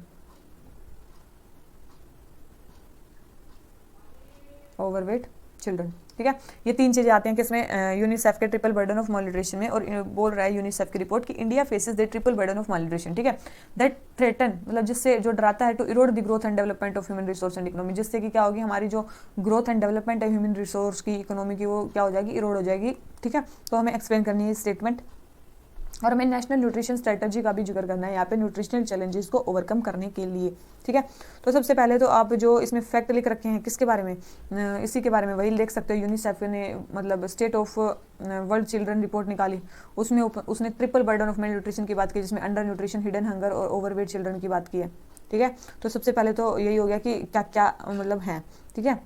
[SPEAKER 1] ओवरवेट चिल्ड्रन, ठीक है। ये 3 चीज़ें आती हैं किसमें, यूनिसेफ के ट्रिपल बर्डन ऑफ मालन्यूट्रिशन में। और बोल रहा है यूनिसेफ की रिपोर्ट कि India faces the triple burden of malnutrition, ठीक है, दैट थ्रेटन, मतलब जिससे जो डराता है, to erode the growth and development of human resource and economy, जिससे कि क्या होगी, हमारी जो ग्रोथ एंड डेवलपमेंट है ह्यूमन रिसोर्स की, इकोनॉमी की, वो क्या हो जाएगी, इरोड हो जाएगी, ठीक है। तो हमें एक्सप्लेन करनी है स्टेटमेंट, और हमें नेशनल न्यूट्रिशन स्ट्रेटजी का भी जिक्र करना है यहाँ पे न्यूट्रिशनल चैलेंजेस को ओवरकम करने के लिए, ठीक है। तो सबसे पहले तो आप जो इसमें फैक्ट लिख रखे हैं किसके बारे में, इसी के बारे में, वही लिख सकते हो। यूनिसेफ ने मतलब state of world children report निकाली, उसमें उसने triple burden of male nutrition की बात की, जिसमें अंडर न्यूट्रिशन, हिडन हंगर और ओवरवेट चिल्ड्रन की बात की है, ठीक है। तो सबसे पहले तो यही हो गया कि क्या क्या मतलब है, ठीक है,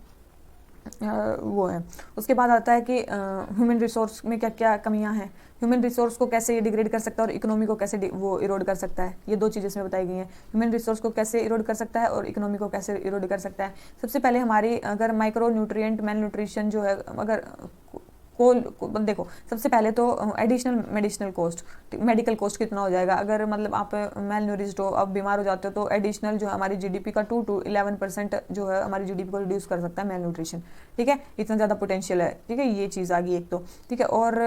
[SPEAKER 1] वो है। उसके बाद आता है कि ह्यूमन रिसोर्स में क्या क्या कमियां हैं, ह्यूमन रिसोर्स को कैसे ये डिग्रेड कर सकता है और इकोनॉमी को कैसे वो इरोड कर सकता है। ये 2 चीज़ें इसमें बताई गई हैं, ह्यूमन रिसोर्स को कैसे इरोड कर सकता है और इकोनॉमी को कैसे इरोड कर सकता है। सबसे पहले हमारी अगर माइक्रो न्यूट्रिएंट मेल न्यूट्रिशन जो है, अगर देखो सबसे पहले तो additional medicinal cost, medical cost कितना हो जाएगा, अगर मतलब आप मेल न्यूरिश्ड हो, आप बीमार हो जाते हो, तो एडिशनल जो है हमारी जीडीपी का 2 to 11% जो है हमारी जीडीपी को रिड्यूस कर सकता है मेल न्यूट्रिशन, ठीक है। इतना ज़्यादा पोटेंशियल है, ठीक है, ये चीज़ आ गई एक तो, ठीक है। और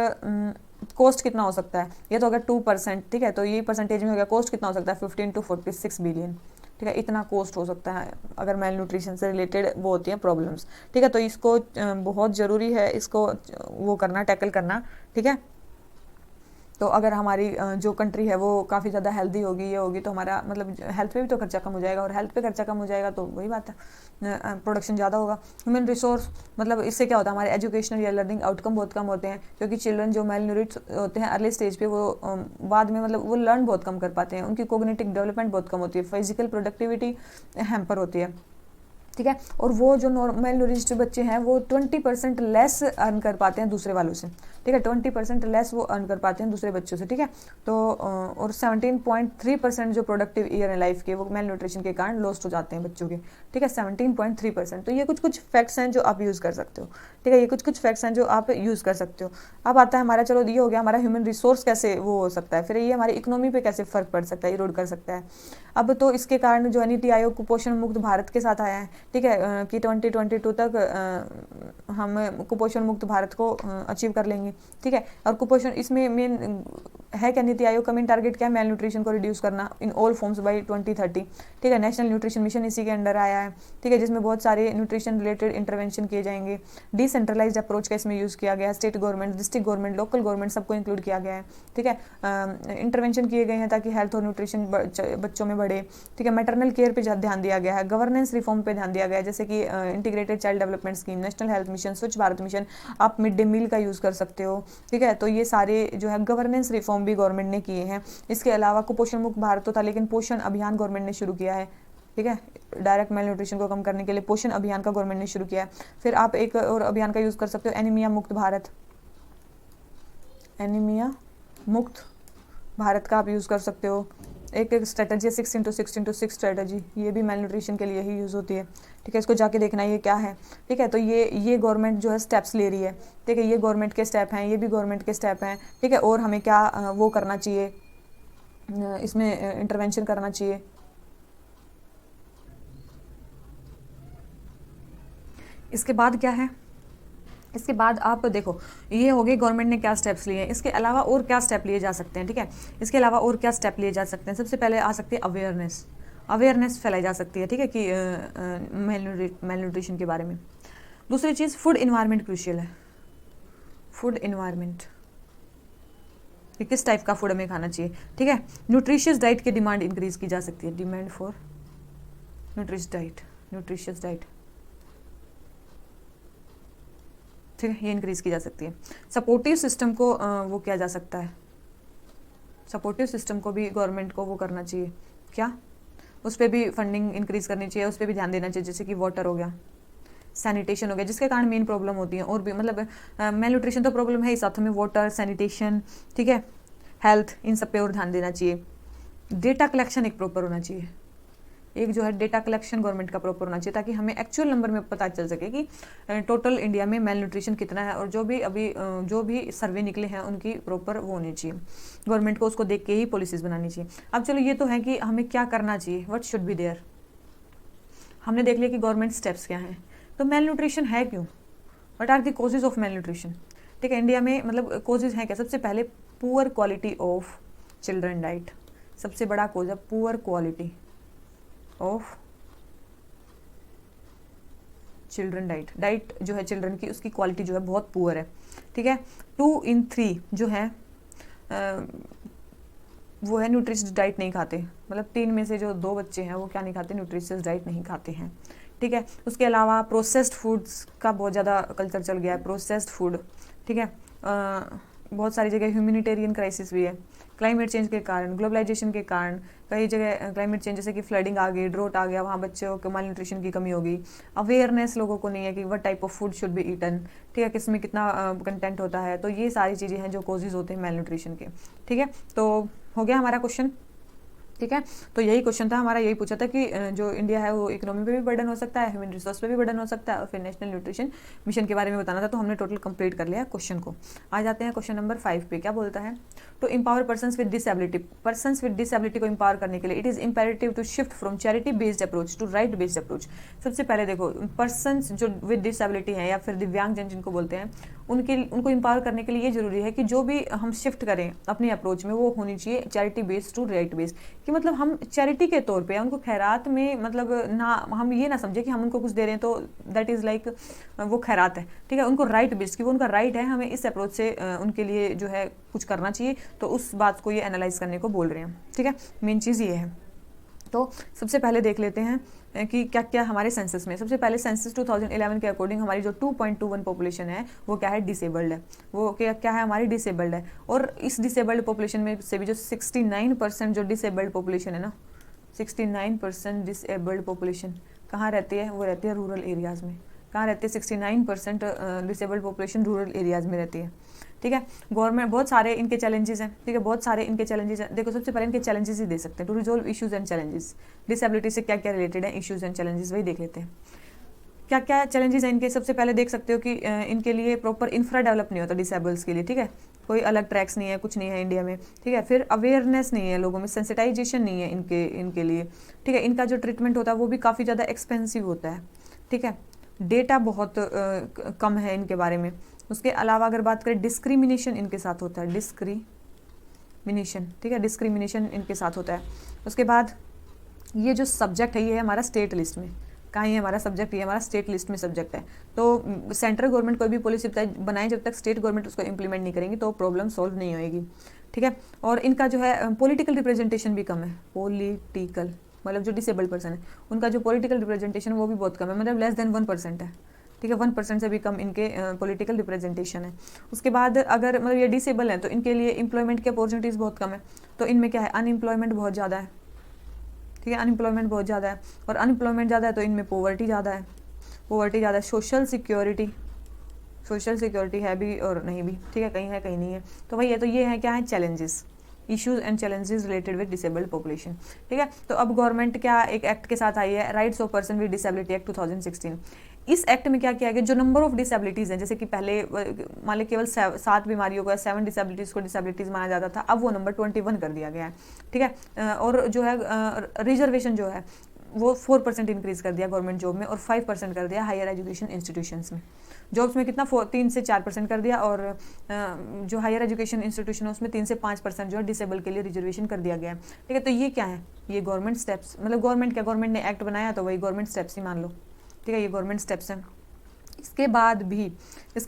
[SPEAKER 1] कॉस्ट कितना हो सकता है, ये तो अगर 2%, ठीक है, तो ये परसेंटेज में हो गया, कॉस्ट कितना हो सकता है 15 to 46 बिलियन, ठीक है, इतना कॉस्ट हो सकता है अगर मेल न्यूट्रिशन से रिलेटेड वो होती हैं प्रॉब्लम्स, ठीक है। तो इसको बहुत ज़रूरी है इसको वो करना, टैकल करना, ठीक है। तो अगर हमारी जो कंट्री है वो काफ़ी ज़्यादा हेल्दी होगी, ये होगी, तो हमारा मतलब हेल्थ पे भी तो खर्चा कम हो जाएगा, और हेल्थ पे खर्चा कम हो जाएगा तो वही बात है, प्रोडक्शन ज़्यादा होगा। ह्यूमन रिसोर्स मतलब इससे क्या होता है, हमारे एजुकेशनल या लर्निंग आउटकम बहुत कम होते हैं, क्योंकि चिल्ड्रन जो मेल न्यूरिश होते हैं अर्ली स्टेज पे, वो बाद में मतलब वो लर्न बहुत कम कर पाते हैं, उनकी कोग्निटिव डेवलपमेंट बहुत कम होती है, फिजिकल प्रोडक्टिविटी हैम्पर होती है, ठीक है। और वो जो मेल नूरिश्ड बच्चे हैं वो 20% लेस अर्न कर पाते हैं दूसरे वालों से, ठीक है, 20% लेस वो अर्न कर पाते हैं दूसरे बच्चों से, ठीक है। तो और 17.3% जो प्रोडक्टिव ईयर है लाइफ के वो मेल न्यूट्रिशन के कारण लॉस्ट हो जाते हैं बच्चों के, ठीक है, 17.3%। तो ये कुछ फैक्ट्स हैं जो आप यूज़ कर सकते हो, ठीक है, ये कुछ फैक्ट्स हैं जो आप यूज़ कर सकते हो। अब आता है हमारा, चलो ये हो गया हमारा ह्यूमन रिसोर्स कैसे वो हो सकता है, फिर ये हमारी इकोनॉमी पे कैसे फ़र्क पड़ सकता है, इरोड कर सकता है। अब तो इसके कारण जो नीति आयोग कुपोषण मुक्त भारत के साथ आया है, ठीक है, कि 2022 तक हम कुपोषण मुक्त भारत को अचीव कर लेंगे, ठीक है। और कुपोषण इसमें मेन है क्या, नीति आयोग का मेन टारगेट क्या है, मेल न्यूट्रिशन को रिड्यूस करना इन ऑल फॉर्म्स बाय 2030, ठीक है। नेशनल न्यूट्रिशन मिशन इसी के अंडर आया है, ठीक है, जिसमें बहुत सारे न्यूट्रिशन रिलेटेड इंटरवेंशन किए जाएंगे। डिसेंट्रलाइज्ड अप्रोच का इसमें यूज़ किया गया है, state government, district government, local government सबको इंक्लूड किया गया है, ठीक है। इंटरवेंशन किए गए हैं ताकि हेल्थ और न्यूट्रिशन बच्चों में बढ़े, ठीक है। मैटरनल केयर पे ध्यान दिया गया है, गवर्नेंस रिफॉर्म पे ध्यान दिया गया है, जैसे कि integrated child development scheme, national health mission, स्वच्छ भारत मिशन, आप मिड डे मील का यूज़ कर सकते हो, ठीक है। तो ये सारे जो है गवर्नेंस रिफॉर्म भी गवर्नमेंट ने किए हैं। इसके अलावा कुपोषण मुक्त भारत तो था, लेकिन पोषण अभियान गवर्नमेंट ने शुरू किया है, ठीक है, डायरेक्ट मेल न्यूट्रिशन को कम करने के लिए पोषण अभियान का गवर्नमेंट ने शुरू किया है। फिर आप एक और अभियान का यूज़ कर सकते हो, एनीमिया मुक्त भारत, एनीमिया मुक्त भारत का आप यूज़ कर सकते हो। एक स्ट्रेटजी 6x6x6 स्ट्रेटजी, ये भी मेल न्यूट्रिशन के लिए ही यूज़ होती है, ठीक है। इसको जाके देखना ये क्या है, ठीक है। तो ये गवर्नमेंट जो है स्टेप्स ले रही है, ठीक है, ये गवर्नमेंट के स्टेप हैं, ये भी गवर्नमेंट के स्टेप हैं, ठीक है। और हमें क्या वो करना चाहिए, इसमें इंटरवेंशन करना चाहिए। इसके बाद क्या है, इसके बाद आप देखो ये हो गई गवर्नमेंट ने क्या स्टेप्स लिए हैं, इसके अलावा और क्या स्टेप लिए जा सकते हैं, ठीक है। इसके अलावा और क्या स्टेप लिए जा सकते हैं, सबसे पहले आ सकती है अवेयरनेस फैलाई जा सकती है, ठीक है, कि मेल न्यूट्रिशन के बारे में। दूसरी चीज़ फूड इन्वायरमेंट क्रूशियल है, फूड इन्वायरमेंट, किस टाइप का फूड हमें खाना चाहिए, ठीक है। न्यूट्रिशियस डाइट की डिमांड इंक्रीज की जा सकती है, डिमांड फॉर न्यूट्रिशियस डाइट, ठीक है, ये इंक्रीज की जा सकती है। सपोर्टिव सिस्टम को वो किया जा सकता है, सपोर्टिव सिस्टम को भी गवर्नमेंट को वो करना चाहिए, क्या उस पर भी फंडिंग इंक्रीज करनी चाहिए, उस पर भी ध्यान देना चाहिए, जैसे कि वाटर हो गया, सैनिटेशन हो गया, जिसके कारण मेन प्रॉब्लम होती है। और भी मतलब मेल न्यूट्रिशन तो प्रॉब्लम है ही, साथ में वाटर, सैनिटेशन, ठीक है, हेल्थ, इन सब पे और ध्यान देना चाहिए। डेटा कलेक्शन एक प्रॉपर होना चाहिए, एक जो है डेटा कलेक्शन गवर्नमेंट का प्रॉपर होना चाहिए, ताकि हमें एक्चुअल नंबर में पता चल सके कि टोटल इंडिया में मेल न्यूट्रिशन कितना है, और जो भी सर्वे निकले हैं उनकी प्रॉपर वो होनी चाहिए, गवर्नमेंट को उसको देख के ही पॉलिसीज बनानी चाहिए। अब चलो ये तो है कि हमें क्या करना चाहिए, व्हाट शुड बी देयर, हमने देख लिया कि गवर्नमेंट स्टेप्स क्या हैं। तो मेल न्यूट्रिशन है क्यों, what are the causes of malnutrition, ठीक है। इंडिया में मतलब कॉजेज हैं क्या, सबसे पहले poor quality of children diet, सबसे बड़ा कॉज है poor quality of children diet जो है चिल्ड्रन की, उसकी क्वालिटी जो है बहुत पुअर है, ठीक है। 2 in 3 जो है वो है न्यूट्रिशियस डाइट नहीं खाते, मतलब 3 में से जो 2 बच्चे हैं वो क्या नहीं खाते, न्यूट्रिशियस डाइट नहीं खाते हैं, ठीक है। उसके अलावा प्रोसेस्ड फूड्स का बहुत ज़्यादा कल्चर चल गया है, प्रोसेस्ड फूड, ठीक है। बहुत सारी जगह ह्यूमैनिटेरियन क्राइसिस भी है, क्लाइमेट चेंज के कारण, ग्लोबलाइजेशन के कारण, कई जगह क्लाइमेट चेंज जैसे कि फ्लडिंग आ गई, ड्रोट आ गया, वहाँ बच्चों को माल न्यूट्रिशन की कमी हो गई। अवेयरनेस लोगों को नहीं है कि what type of food should be eaten, ठीक है, किसमें कितना कंटेंट होता है। तो ये सारी चीज़ें हैं जो कॉजेज होते हैं मेल न्यूट्रिशन के, ठीक है। तो हो गया हमारा क्वेश्चन, ठीक है। तो यही क्वेश्चन था हमारा, यही पूछा था कि जो इंडिया है वो इकोनॉमी पे भी बर्डन हो सकता है, ह्यूमन रिसोर्स पे भी बर्डन हो सकता है, और फिर नेशनल न्यूट्रिशन मिशन के बारे में बताना था। तो हमने टोटल कंप्लीट कर लिया क्वेश्चन को। आ जाते हैं क्वेश्चन नंबर 5 पे, क्या बोलता है, to empower persons with disability को एम्पावर करने के लिए it is imperative to shift from charity based approach to right based approach. सबसे पहले देखो पर्सन्स जो विद डिसेबिलिटी हैं या फिर दिव्यांगजन जिनको बोलते हैं, उनको एम्पावर करने के लिए ये जरूरी है कि जो भी हम शिफ्ट करें अपने अप्रोच में वो होनी चाहिए charity based to right based, कि मतलब हम चैरिटी के तौर पे उनको खैरात में, मतलब ना हम ये ना समझे कि हम उनको कुछ दे रहे हैं तो दैट इज़ लाइक वो खैरात है, ठीक है। उनको राइट बेस्ड, कि वो उनका राइट है, हमें इस अप्रोच से उनके लिए जो है कुछ करना चाहिए, तो उस बात को ये एनालाइज करने को बोल रहे हैं, ठीक है। मेन चीज़ ये है। तो सबसे पहले देख लेते हैं कि क्या क्या हमारे सेंसस में। सबसे पहले सेंसस 2011 के अकॉर्डिंग हमारी जो 2.21 पॉपुलेशन है वो क्या है, डिसेबल्ड है, वो क्या है हमारी डिसेबल्ड है। और इस डिसेबल्ड पॉपुलेशन में से भी जो 69% जो डिसेबल्ड पॉपुलेशन है ना, 69% डिसेबल्ड पॉपुलेशन, कहाँ रहती है? वो रहती है रूरल एरियाज़ में। कहाँ रहती है? 69% डिसेबल्ड पॉपुलेशन रूरल एरियाज़ में रहती है। ठीक है, गवर्नमेंट बहुत सारे इनके चैलेंजेस हैं। ठीक है, बहुत सारे इनके चैलेंजेस हैं। देखो, सबसे पहले इनके चैलेंजेस ही दे सकते हैं। To resolve issues and challenges, disability से क्या क्या रिलेटेड है इश्यूज एंड चैलेंजेस, वही देख लेते हैं। क्या क्या चैलेंजेस हैं इनके? सबसे पहले देख सकते हो कि इनके लिए प्रॉपर इंफ्रा डेवलप नहीं होता डिसेबल्स के लिए। ठीक है, कोई अलग ट्रैक्स नहीं है, कुछ नहीं है इंडिया में। ठीक है, फिर अवेयरनेस नहीं है लोगों में, सेंसिटाइजेशन नहीं है इनके लिए। ठीक है, इनका जो ट्रीटमेंट होता है वो भी काफ़ी ज़्यादा एक्सपेंसिव होता है। ठीक है, डेटा बहुत कम है इनके बारे में। उसके अलावा अगर बात करें, डिस्क्रिमिनेशन इनके साथ होता है, डिस्क्रिमिनेशन। ठीक है, डिस्क्रिमिनेशन इनके साथ होता है। उसके बाद ये जो सब्जेक्ट है ये है हमारा स्टेट लिस्ट में। कहाँ ये हमारा सब्जेक्ट? ये हमारा स्टेट लिस्ट में सब्जेक्ट है। तो सेंट्रल गवर्नमेंट कोई भी पॉलिसी बनाए, जब तक स्टेट गवर्नमेंट उसको इम्प्लीमेंट नहीं करेंगी तो प्रॉब्लम सॉल्व नहीं होएगी। ठीक है, और इनका जो है पॉलिटिकल रिप्रेजेंटेशन भी कम है। पॉलिटिकल मतलब जो डिसेबल्ड पर्सन है उनका जो पॉलिटिकल रिप्रेजेंटेशन वो भी बहुत कम है, मतलब लेस देन 1% है। ठीक है, 1% से भी कम इनके पॉलिटिकल रिप्रेजेंटेशन है। उसके बाद अगर मतलब ये डिसेबल हैं तो इनके लिए एम्प्लॉयमेंट की अपॉर्चुनिटीज़ बहुत कम है। तो इनमें क्या है? अनएम्प्लॉयमेंट बहुत ज़्यादा है। ठीक है, अनएम्प्लॉयमेंट बहुत ज़्यादा है, और अनएम्प्लॉयमेंट ज़्यादा है तो इनमें पॉवर्टी ज़्यादा है। पॉवर्टी ज़्यादा है। सोशल सिक्योरिटी है भी और नहीं भी। ठीक है, कहीं है कहीं नहीं है। तो भाई ये तो ये है क्या है? Challenges, issues and challenges related with disabled population. ठीक है, तो अब गवर्नमेंट क्या एक एक्ट के साथ आई है, rights of person with disability act 2016। इस एक्ट में क्या किया गया? जो नंबर ऑफ डिसेबिलिटीज़ हैं, जैसे कि पहले मान ली केवल 7 बीमारियों को या 7 डिसेबिलिटीज़ को डिसेबिलिटीज़ माना जाता था, अब वो नंबर 21 कर दिया गया है। ठीक है, और जो है रिजर्वेशन जो है वो 4% इंक्रीज़ कर दिया गवर्नमेंट जॉब में, और 5% कर दिया हायर एजुकेशन इंस्टीट्यूशंस में। जॉब्स में कितना 3 से 4% कर दिया, और जो हायर एजुकेशन इंस्टीट्यूशन है उसमें 3 से 5% जो है डिसेबल के लिए रिजर्वेशन कर दिया गया है। ठीक है, तो ये क्या है? ये गवर्नमेंट स्टेप्स, मतलब गवर्नमेंट ने एक्ट बनाया तो वही गवर्नमेंट स्टेप्स ही मान लो। ठीक है, ये गवर्नमेंट स्टेप्स हैं। इसके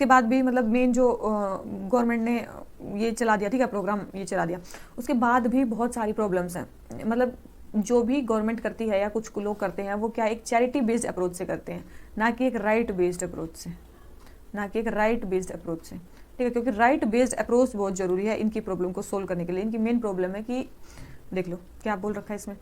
[SPEAKER 1] बाद भी मतलब मेन जो गवर्नमेंट ने ये चला दिया, ठीक है, प्रोग्राम ये चला दिया, उसके बाद भी बहुत सारी प्रॉब्लम्स हैं। मतलब जो भी गवर्नमेंट करती है या कुछ लोग करते हैं वो क्या एक चैरिटी बेस्ड अप्रोच से करते हैं, ना कि एक राइट बेस्ड अप्रोच से। ठीक है, क्योंकि राइट बेस्ड अप्रोच बहुत ज़रूरी है इनकी प्रॉब्लम को सोल्व करने के लिए। इनकी मेन प्रॉब्लम है कि देख लो क्या बोल रखा है इसमें,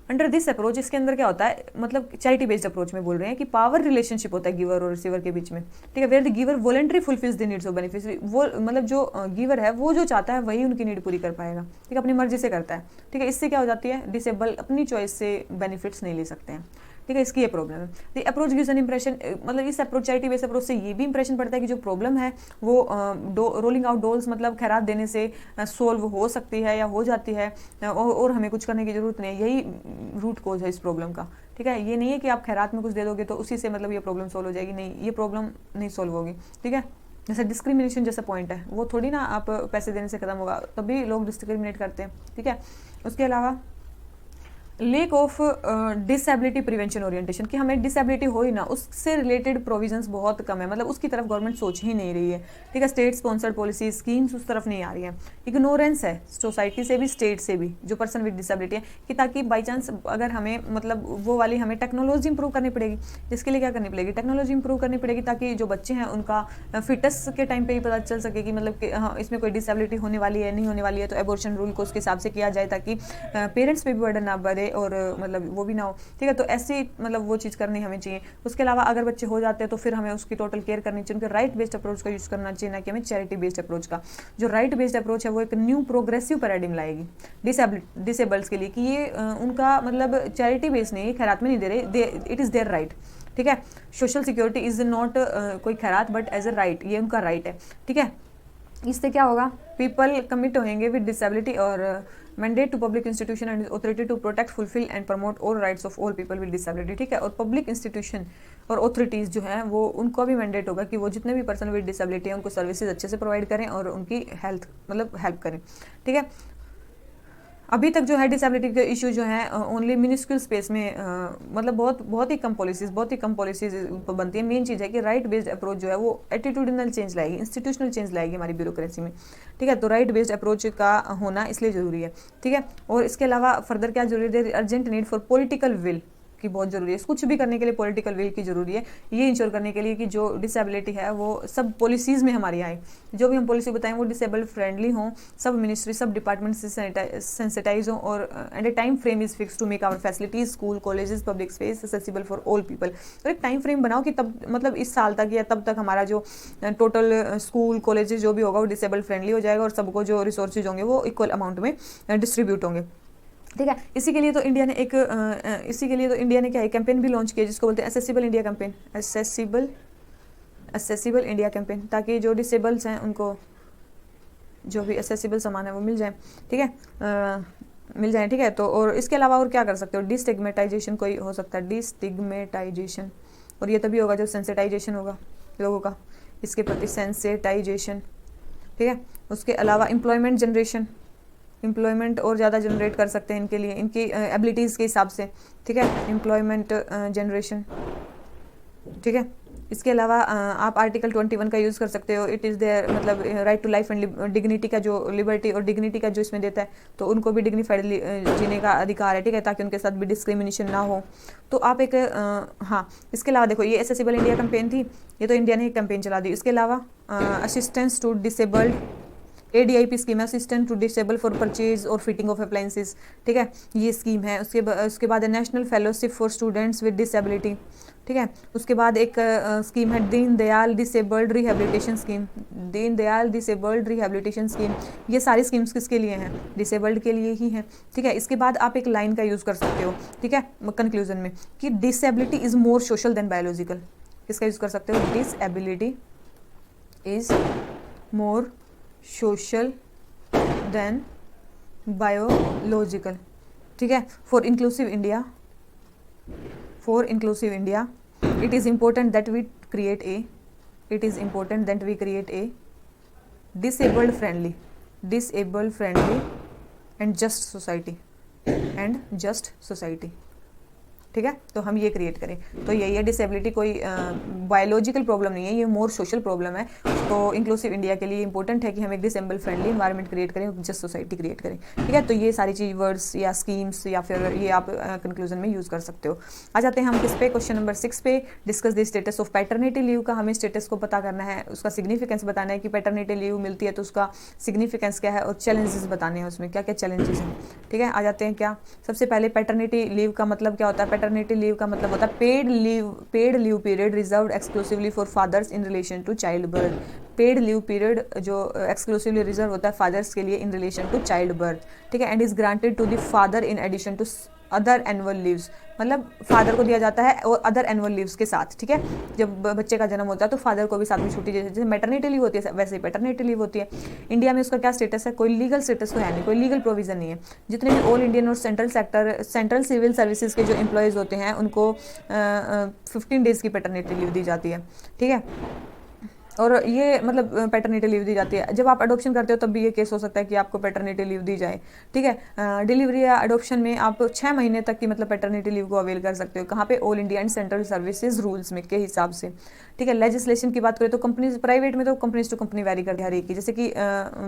[SPEAKER 1] अंडर दिस अप्रोच, इसके अंदर क्या होता है, मतलब चैरिटी बेस्ड अप्रोच में बोल रहे हैं कि पावर रिलेशनशिप होता है गिवर और रिसीवर के बीच में। ठीक है, where the giver voluntary fulfils the needs of beneficiary. वो मतलब जो गिवर है वो जो चाहता है वही उनकी नीड पूरी कर पाएगा। ठीक है, अपनी मर्जी से करता है। ठीक है, इससे क्या हो जाती है? डिसेबल अपनी चॉइस से बेनिफिट्स नहीं ले सकते हैं। ठीक है, इसकी ये प्रॉब्लम है। The approach gives an impression, मतलब इस अप्रोच चैरिटी बेस्ड अप्रोच से ये भी इंप्रेशन पड़ता है कि जो प्रॉब्लम है वो रोलिंग आउट डोल्स मतलब खैरात देने से सोल्व हो सकती है या हो जाती है, और हमें कुछ करने की जरूरत नहीं है। यही रूट कोज है इस प्रॉब्लम का। ठीक है, ये नहीं है कि आप खैरात में कुछ दे दोगे तो उसी से मतलब ये प्रॉब्लम सोल्व हो जाएगी, नहीं, ये प्रॉब्लम नहीं सोल्व होगी। ठीक है, जैसे डिस्क्रिमिनेशन जैसा पॉइंट है वो थोड़ी ना आप पैसे देने से खत्म होगा, तभी लोग डिस्क्रिमिनेट करते हैं। ठीक है, उसके अलावा lake of disability prevention orientation, कि हमें डिसेबिलिटी हो ही ना उससे रिलेटेड प्रोविजंस बहुत कम है, मतलब उसकी तरफ गवर्नमेंट सोच ही नहीं रही है। ठीक है, स्टेट स्पॉन्सर्ड पॉलिसी स्कीम्स उस तरफ नहीं आ रही है। इग्नोरेंस है सोसाइटी से भी, स्टेट से भी, जो पर्सन विद डिसेबिलिटी है, कि ताकि बाई चांस अगर हमें मतलब वो वाली हमें टेक्नोलॉजी इंप्रूव करनी पड़ेगी, जिसके लिए क्या करनी पड़ेगी? टेक्नोलॉजी इंप्रूव करनी पड़ेगी, ताकि जो बच्चे हैं उनका फिटस के टाइम पे ही पता चल सके कि मतलब कि हाँ इसमें कोई डिसेबिलिटी होने वाली है नहीं होने वाली है, तो एबॉर्शन रूल को उसके हिसाब से किया जाए ताकि पेरेंट्स पे भी बर्डन ना बढ़े और मतलब वो भी ना हो। ठीक है, तो ऐसी मतलब वो चीज़ करनी हमें चाहिए। उसके अलावा अगर बच्चे हो जाते हैं तो फिर हमें उसकी टोटल केयर करनी चाहिए, उनके राइट बेस्ड अप्रोच का यूज़ करना चाहिए, ना कि हमें चैरिटी बेस्ड अप्रोच का। जो राइट बेस्ड अप्रोच है वो एक न्यू प्रोग्रेसिव पैराडिम लाएगी डिसेबल्स के लिए, कि ये उनका मतलब चैरिटी बेस्ड नहीं, खैरात में नहीं दे रहे, इट इज़ देयर राइट। ठीक है, सोशल सिक्योरिटी इज़ नॉट कोई खैरात बट एज ए राइट, ये उनका राइट है। ठीक है, इससे क्या होगा? पीपल कमिट होंगे विद डिसेबिलिटी और mandate to public institution and authority to protect, fulfil and promote all rights of all people with disability. ठीक है, और पब्लिक इंस्टीट्यूशन और ऑथोरिटीज़ जो हैं वो उनको भी मैंडेट होगा कि वो जितने भी पर्सन विद डिसेबिलिटी हैं उनको सर्विसेज अच्छे से प्रोवाइड करें और उनकी हेल्थ मतलब हेल्प करें। ठीक है, अभी तक जो है डिसेबिलिटी के इशू जो है ओनली मिनिस्क्यूल स्पेस में मतलब बहुत ही कम पॉलिसीज बनती है। मेन चीज़ है कि राइट बेस्ड अप्रोच जो है वो एटीट्यूडिनल चेंज लाएगी, इंस्टीट्यूशनल चेंज लाएगी हमारी ब्यूरोक्रेसी में। ठीक है, तो राइट बेस्ड अप्रोच का होना इसलिए ज़रूरी है। ठीक है, और इसके अलावा फर्दर क्या जरूरी है? Urgent need for political will की बहुत ज़रूरी है, कुछ भी करने के लिए पॉलिटिकल विल की ज़रूरी है, ये इंश्योर करने के लिए कि जो डिसेबिलिटी है वो सब पॉलिसीज़ में हमारी आए, जो भी हम पॉलिसी बताएं वो डिसेबल फ्रेंडली हों, सब मिनिस्ट्री सब डिपार्टमेंट से सेंसिटाइज हों, और and a time frame is fix to make our facilities school colleges public space accessible for all people. तो एक टाइम फ्रेम बनाओ कि तब मतलब इस साल तक या तब तक हमारा जो टोटल स्कूल कॉलेजेस जो भी होगा वो डिसेबल फ्रेंडली हो जाएगा और सबको जो रिसोर्सेज होंगे वो इक्वल अमाउंट में डिस्ट्रीब्यूट होंगे। ठीक है, इसी के लिए तो इंडिया ने क्या है कैंपेन भी लॉन्च किया जिसको बोलते हैं accessible India campaign, accessible India campaign, ताकि जो डिसेबल्स हैं उनको जो भी एक्सेसिबल सामान है वो मिल जाए। ठीक है, मिल जाए। ठीक है, तो और इसके अलावा और क्या कर सकते हो, डिस्टिग्मेटाइजेशन कोई हो सकता है, डिस्टिग्मेटाइजेशन, और ये तभी होगा जब सेंसिटाइजेशन होगा लोगों का इसके प्रति, सेंसिटाइजेशन। ठीक है, उसके अलावा एम्प्लॉयमेंट जनरेशन, एम्प्लॉयमेंट और ज़्यादा जनरेट कर सकते हैं इनके लिए, इनकी एबिलिटीज़ के हिसाब से। ठीक है, एम्प्लॉयमेंट जनरेशन। ठीक है, इसके अलावा आप आर्टिकल 21 का यूज़ कर सकते हो, इट इज़ देयर मतलब right to life and dignity का जो लिबर्टी और डिग्निटी का जो इसमें देता है, तो उनको भी डिग्निफाइडली जीने का अधिकार है। ठीक है, ताकि उनके साथ भी डिस्क्रिमिनेशन ना हो। तो आप एक हाँ, इसके अलावा देखो ये एक्सेसिबल इंडिया कैंपेन थी, ये तो इंडिया ने एक कैंपेन चला दी। इसके अलावा assistance to disabled, ADIP scheme है, assistant to disable for purchase और फिटिंग ऑफ अप्लाइंसेस। ठीक है, ये स्कीम है। उसके बाद national fellowship for students with disability. ठीक है, उसके बाद एक स्कीम है Deen Dayal disabled rehabilitation scheme, Deen Dayal disabled rehabilitation scheme. ये सारी स्कीम्स किसके लिए हैं, डिसेबल्ड के लिए ही हैं। ठीक है, इसके बाद आप एक लाइन का यूज़ कर सकते हो, ठीक है, कंक्लूजन में, कि disability is more social than biological. किसका यूज़ कर सकते हो, disability is more social than biological. ठीक है, for inclusive India, it is important that we create a disabled friendly and just society। ठीक है, तो हम ये क्रिएट करें, तो ये डिसेबिलिटी कोई बायोलॉजिकल प्रॉब्लम नहीं है, ये मोर सोशल प्रॉब्लम है। तो इंक्लूसिव इंडिया के लिए इंपॉर्टेंट है कि हम एक डिसेबल फ्रेंडली इन्वायरमेंट क्रिएट करें, जस्ट सोसाइटी क्रिएट करें। ठीक है, तो ये सारी चीज वर्ड्स या स्कीम्स या फिर ये आप कंक्लूजन में यूज़ कर सकते हो। आ जाते हैं हम किस पे, क्वेश्चन नंबर 6 पे, discuss the status of paternity leave का। हमें स्टेटस को पता करना है, उसका सिग्निफिकेंस बताना है कि पैटर्निटी लीव मिलती है तो उसका सिग्निफिकेंस क्या है, और चैलेंजेस बताने हैं उसमें क्या क्या चैलेंजेस हैं। ठीक है, आ जाते हैं क्या, सबसे पहले पैटर्निटी लीव का मतलब क्या होता है। पैटर्निटी लीव का मतलब होता है paid leave period reserved exclusively for fathers in relation to child birth. Paid leave period जो एक्सक्लूसिवली रिजर्व होता है फादर्स के लिए in relation to child birth. ठीक है, and is granted to the father in addition to other annual leaves, मतलब father को दिया जाता है और अदर एनुअल लीव्स के साथ। ठीक है, जब बच्चे का जन्म होता है तो फादर को भी साथ में छुट्टी, जैसे मैटरनिटी लीव होती है वैसे ही पैटर्निटी लीव होती है। इंडिया में उसका क्या स्टेटस है, कोई लीगल स्टेटस तो है नहीं, कोई लीगल प्रोविजन नहीं है। जितने भी ऑल इंडियन और सेंट्रल सिविल सर्विसेज के जो एम्प्लॉयज़ होते हैं उनको 15 डेज़ की पैटर्निटी लीव दी जाती है। ठीक है, और ये मतलब पैटर्निटी लीव दी जाती है। जब आप अडॉप्शन करते हो तब भी ये केस हो सकता है कि आपको पैटर्निटी लीव दी जाए। ठीक है, डिलीवरी या अडॉप्शन में आप 6 महीने तक की मतलब पैटर्निटी लीव को अवेल कर सकते हो। कहाँ पे, all India and central services rules में के हिसाब से। ठीक है, लेजिस्लेशन की बात करें तो कंपनीज, प्राइवेट में तो कंपनीज टू कंपनी वेरी करती है हर एक की, जैसे कि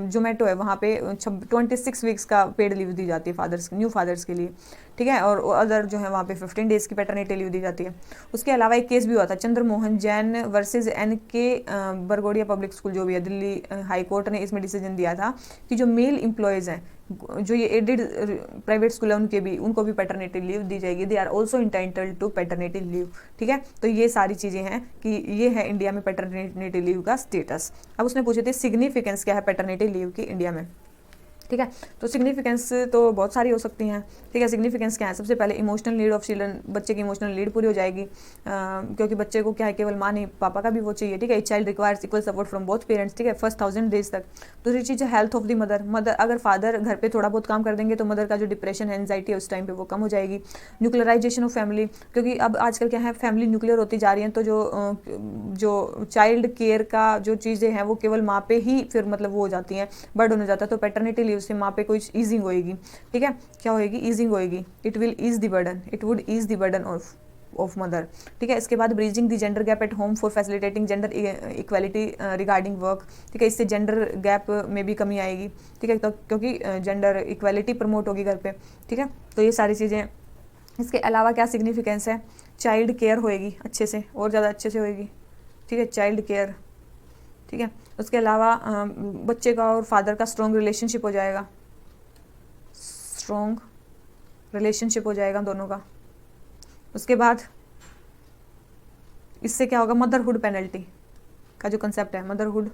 [SPEAKER 1] जोमेटो है, वहाँ पे 26 वीक्स का पेड लीव दी जाती है फादर्स, न्यू फादर्स के लिए। ठीक है, और अदर जो है वहाँ पे 15 डेज़ की पैटर्निटी लीव दी जाती है। उसके अलावा एक केस भी हुआ था, Chandramohan Jain versus NK Bargodia public school जो भी है, दिल्ली हाई कोर्ट ने इसमें डिसीजन दिया था कि जो मेल एम्प्लॉयज़ हैं, जो ये एडेड प्राइवेट स्कूल है, उनको भी पैटर्निटी लीव दी जाएगी। They are also entitled to paternity leave. ठीक है, तो ये सारी चीज़ें हैं कि ये है इंडिया में पैटर्निटी लीव का स्टेटस। अब उसने पूछे थे सिग्निफिकेंस क्या है पैटर्निटी लीव की इंडिया में। ठीक है, तो सिग्निफिकेंस तो बहुत सारी हो सकती हैं। ठीक है, सिग्निफिकेंस क्या है, सबसे पहले इमोशनल नीड ऑफ चिल्ड्रन, बच्चे की इमोशनल नीड पूरी हो जाएगी, क्योंकि बच्चे को क्या है, केवल माँ नहीं पापा का भी वो चाहिए। ठीक है, child requires equal support from both parents. ठीक है, फर्स्ट 1000 डेज तक। दूसरी चीज़ है हेल्थ ऑफ द मदर, अगर फादर घर पे थोड़ा बहुत काम कर देंगे तो मदर का जो डिप्रेशन है, एंजाइटी है, उस टाइम पे वो कम हो जाएगी। न्यूक्लियराइजेशन ऑफ फैमिली, क्योंकि अब आजकल क्या है, फैमिली न्यूक्लियर होती जा रही है, तो जो चाइल्ड केयर का जो चीज़ें हैं वो केवल माँ पे ही फिर मतलब वो हो जाती हैं, बर्डन हो जाता है। तो पैटर्निटी लीव से माँ पे कोई ईजिंग होएगी। ठीक है, क्या होएगी, ईजिंग होएगी, it would ease the burden of mother. ठीक है, इसके बाद bridging the gender gap at home for facilitating gender equality regarding work. ठीक है, इससे जेंडर गैप में भी कमी आएगी। ठीक है, तो क्योंकि जेंडर इक्वालिटी प्रमोट होगी घर पे। ठीक है, तो ये सारी चीज़ें इसके अलावा क्या सिग्निफिकेंस है, चाइल्ड केयर होएगी अच्छे से, और ज़्यादा अच्छे से होएगी, ठीक है, चाइल्ड केयर, ठीक है। उसके अलावा बच्चे का और फादर का स्ट्रॉन्ग रिलेशनशिप हो जाएगा, स्ट्रॉन्ग रिलेशनशिप हो जाएगा दोनों का। उसके बाद इससे क्या होगा, मदरहुड पेनल्टी का जो कंसेप्ट है, मदरहुड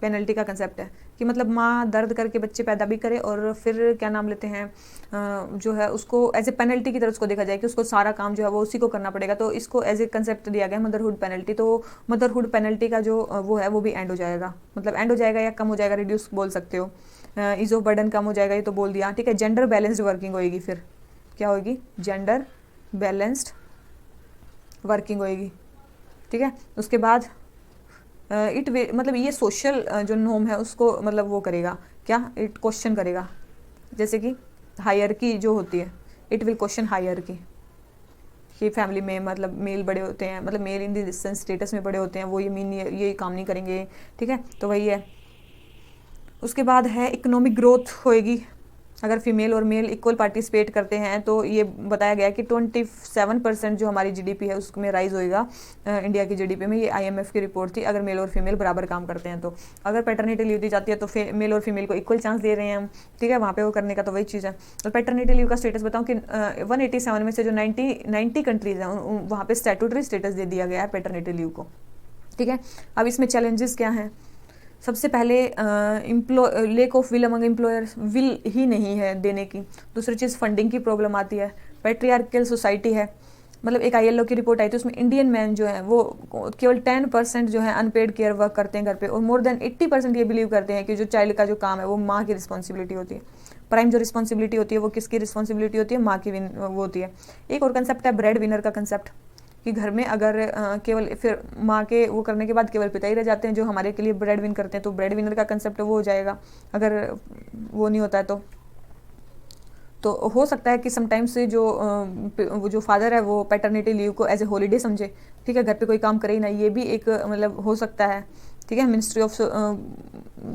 [SPEAKER 1] पेनल्टी का कंसेप्ट है कि मतलब माँ दर्द करके बच्चे पैदा भी करे और फिर क्या नाम लेते हैं जो है उसको एज ए पेनल्टी की तरह उसको देखा जाए कि उसको सारा काम जो है वो उसी को करना पड़ेगा, तो इसको एज ए कंसेप्ट दिया गया मदरहुड पेनल्टी। तो मदरहुड पेनल्टी का जो वो है वो भी एंड हो जाएगा, मतलब एंड हो जाएगा या कम हो जाएगा, रिड्यूस बोल सकते हो, ईज ऑफ बर्डन कम हो जाएगा, ये तो बोल दिया, ठीक है। जेंडर बैलेंस्ड वर्किंग होएगी, फिर क्या होगी, जेंडर बैलेंस्ड वर्किंग होएगी, ठीक है। उसके बाद इट मतलब ये सोशल जो नॉर्म है उसको मतलब वो करेगा क्या, इट क्वेश्चन करेगा, जैसे कि हायरकी जो होती है, इट विल क्वेश्चन हायरकी कि फैमिली में मतलब मेल बड़े होते हैं, मतलब male in the sense status में बड़े होते हैं, वो ये मीन ये काम नहीं करेंगे, ठीक है, तो वही है। उसके बाद है इकोनॉमिक ग्रोथ होएगी, अगर फीमेल और मेल इक्वल पार्टिसिपेट करते हैं तो ये बताया गया कि 27% जो हमारी जीडीपी है उसमें राइज होएगा इंडिया की जीडीपी में, ये आईएमएफ की रिपोर्ट थी, अगर मेल और फीमेल बराबर काम करते हैं तो। अगर पैटर्निटी लीव दी जाती है तो मेल और फीमेल को इक्वल चांस दे रहे हैं हम, ठीक है, वहाँ पे वो करने का, तो वही चीज़ है। और पैटर्निटी लीव का स्टेटस बताऊँ कि 187 में से जो 90 कंट्रीज़ हैं वहाँ पे स्टैट्यूटरी स्टेटस दे दिया गया है पैटर्निटी लीव को, ठीक है। अब इसमें चैलेंजेस क्या हैं, सबसे पहले lake of will among employers, will he नहीं है देने की। दूसरी चीज़ फंडिंग की प्रॉब्लम आती है, पैट्रियार्कल सोसाइटी है, मतलब एक आईएलओ की रिपोर्ट आई थी उसमें इंडियन मैन जो है वो केवल 10% जो है अनपेड केयर वर्क करते हैं घर पे, और मोर देन 80% ये बिलीव करते हैं कि जो चाइल्ड का जो काम है वो माँ की रिस्पॉन्सिबिलिटी होती है। प्राइम जो रिस्पॉन्सिबिलिटी होती है वो किसकी रिस्पॉन्सिबिलिटी होती है, माँ की वो होती है। एक और कंसेप्ट है ब्रेड विनर का कंसेप्ट, कि घर में अगर केवल फिर माँ के वो करने के बाद केवल पिता ही रह जाते हैं जो हमारे के लिए ब्रेड विन करते हैं, तो ब्रेड विनर का कंसेप्ट वो हो जाएगा अगर वो नहीं होता है तो हो सकता है कि समटाइम्स से वो जो फादर है वो पैटर्निटी लीव को एज ए हॉलीडे समझे, ठीक है, घर पे कोई काम करे ही ना, ये भी एक मतलब हो सकता है, ठीक है। मिनिस्ट्री ऑफ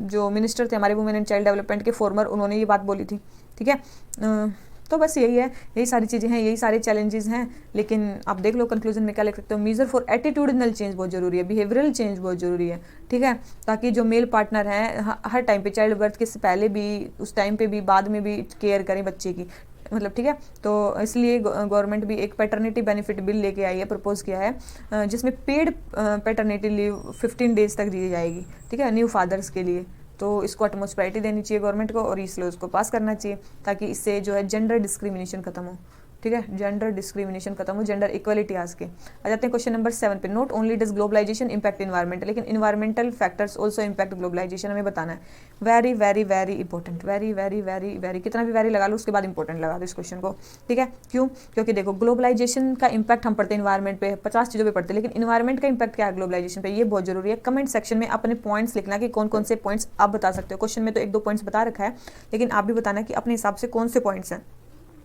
[SPEAKER 1] जो मिनिस्टर थे हमारे वुमेन एंड चाइल्ड डेवलपमेंट के फॉर्मर, उन्होंने ये बात बोली थी, ठीक है। तो बस यही है, यही सारी चीज़ें हैं, यही सारे चैलेंजेस हैं, लेकिन आप देख लो कंक्लूजन में क्या लिख सकते हो, मीजर फॉर एटीट्यूडनल चेंज बहुत जरूरी है, बिहेवियरल चेंज बहुत जरूरी है, ठीक है, ताकि जो मेल पार्टनर हैं हर टाइम पे, चाइल्ड बर्थ के से पहले भी, उस टाइम पे भी, बाद में भी केयर करें बच्चे की, मतलब, ठीक है। तो इसलिए गवर्नमेंट भी एक पैटर्निटी बेनिफिट बिल लेके आई है, प्रपोज किया है, जिसमें पेड पैटर्निटी लीव 15 डेज तक दी जाएगी, ठीक है, न्यू फादर्स के लिए। तो इसको अटमोस्ट प्रायोरिटी देनी चाहिए गवर्नमेंट को, और इसलिए उसको पास करना चाहिए ताकि इससे जो है जेंडर डिस्क्रिमिनेशन खत्म हो, ठीक है, जेंडर डिस्क्रिमिनेशन खत्म हो, जेंडर इक्वलिटी आ सके। आ जाते हैं क्वेश्चन नंबर 7 पे। Not only does globalisation impact environment, लेकिन environmental factors also impact globalisation, हमें बताना है। Very very very important, very very very very, कितना भी वेरी लगा लो उसके बाद इंपॉर्टेंट लगा दो इस क्वेश्चन को, ठीक है। क्यों, क्योंकि देखो ग्लोबलाइजेशन का इंपैक्ट हम पढ़ते हैं इन्वायरमेंट पे, 50 चीज़ों पे पढ़ते हैं, लेकिन इन्वायरमेंट का इंपैक्ट क्या है ग्लोबलाइजेशन पे, ये बहुत जरूरी है। कमेंट सेक्शन में अपने पॉइंट्स लिखना कि कौन कौन से पॉइंट्स आप बता सकते हो। क्वेश्चन में तो 1-2 पॉइंट्स बता रखा है, लेकिन आप भी बताना कि अपने हिसाब से कौन से पॉइंट्स हैं,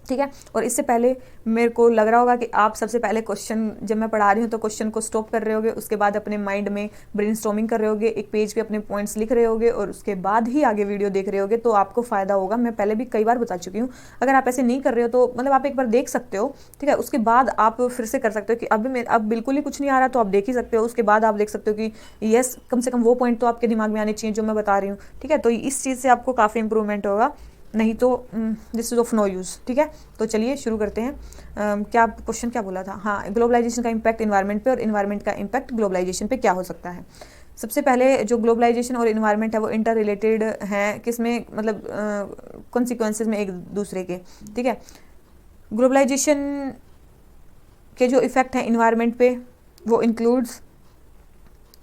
[SPEAKER 1] ठीक है। और इससे पहले मेरे को लग रहा होगा कि आप सबसे पहले क्वेश्चन जब मैं पढ़ा रही हूँ तो क्वेश्चन को स्टॉप कर रहे होगे, उसके बाद अपने माइंड में ब्रेनस्टॉर्मिंग कर रहे होगे, एक पेज पे अपने पॉइंट्स लिख रहे होगे, और उसके बाद ही आगे वीडियो देख रहे होगे, तो आपको फ़ायदा होगा। मैं पहले भी कई बार बता चुकी हूँ, अगर आप ऐसे नहीं कर रहे हो तो मतलब आप एक बार देख सकते हो, ठीक है, उसके बाद आप फिर से कर सकते हो कि अब बिल्कुल ही कुछ नहीं आ रहा तो आप देख ही सकते हो, उसके बाद आप देख सकते हो कि यस कम से कम वो पॉइंट तो आपके दिमाग में आने चाहिए जो मैं बता रही हूँ, ठीक है। तो इस चीज़ से आपको काफ़ी इंप्रूवमेंट होगा, नहीं तो this is of no use, ठीक है। तो चलिए शुरू करते हैं। क्या क्वेश्चन क्या बोला था, हाँ, ग्लोबलाइजेशन का इंपैक्ट इन्वायरमेंट पे और इन्वायरमेंट का इंपैक्ट ग्लोबलाइजेशन पे क्या हो सकता है। सबसे पहले जो ग्लोबलाइजेशन और इन्वायरमेंट है वो इंटर रिलेटेड हैं, किसमें, मतलब कॉन्सिक्वेंसेज में एक दूसरे के, ठीक है। ग्लोबलाइजेशन के जो इफेक्ट हैं इन्वायरमेंट पे वो इंक्लूड्स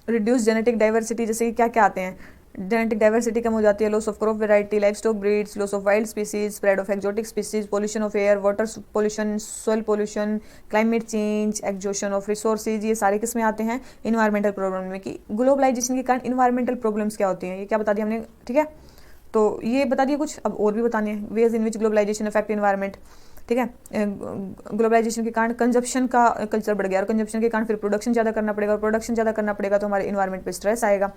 [SPEAKER 1] रिड्यूस जेनेटिक डाइवर्सिटी, जैसे कि क्या क्या आते हैं, जेनेटिक डाइवर्सिटी कम हो जाती है, loss of crop variety, life stock breeds, loss of wild species, spread of exotic species, pollution of air, water pollution, soil pollution, climate change, exhaustion of resources, ये सारे किस में आते हैं, इन्वायरमेंटल प्रॉब्लम में। कि ग्लोबलाइजेशन के कारण इन्वायरमेंटल प्रॉब्लम्स क्या होती हैं, ये क्या बता दिया हमने, ठीक है। तो ये बता दिया कुछ, अब और भी बताने हैं ways in which globalisation affect environment, ठीक है। ग्लोबलाइजेशन के कारण कंजप्शन का कल्चर बढ़ गया और कंजप्शन के कारण फिर प्रोडक्शन ज़्यादा करना पड़ेगा और प्रोडक्शन ज़्यादा करना पड़ेगा तो हमारे इन्वायरमेंट पे स्ट्रेस आएगा।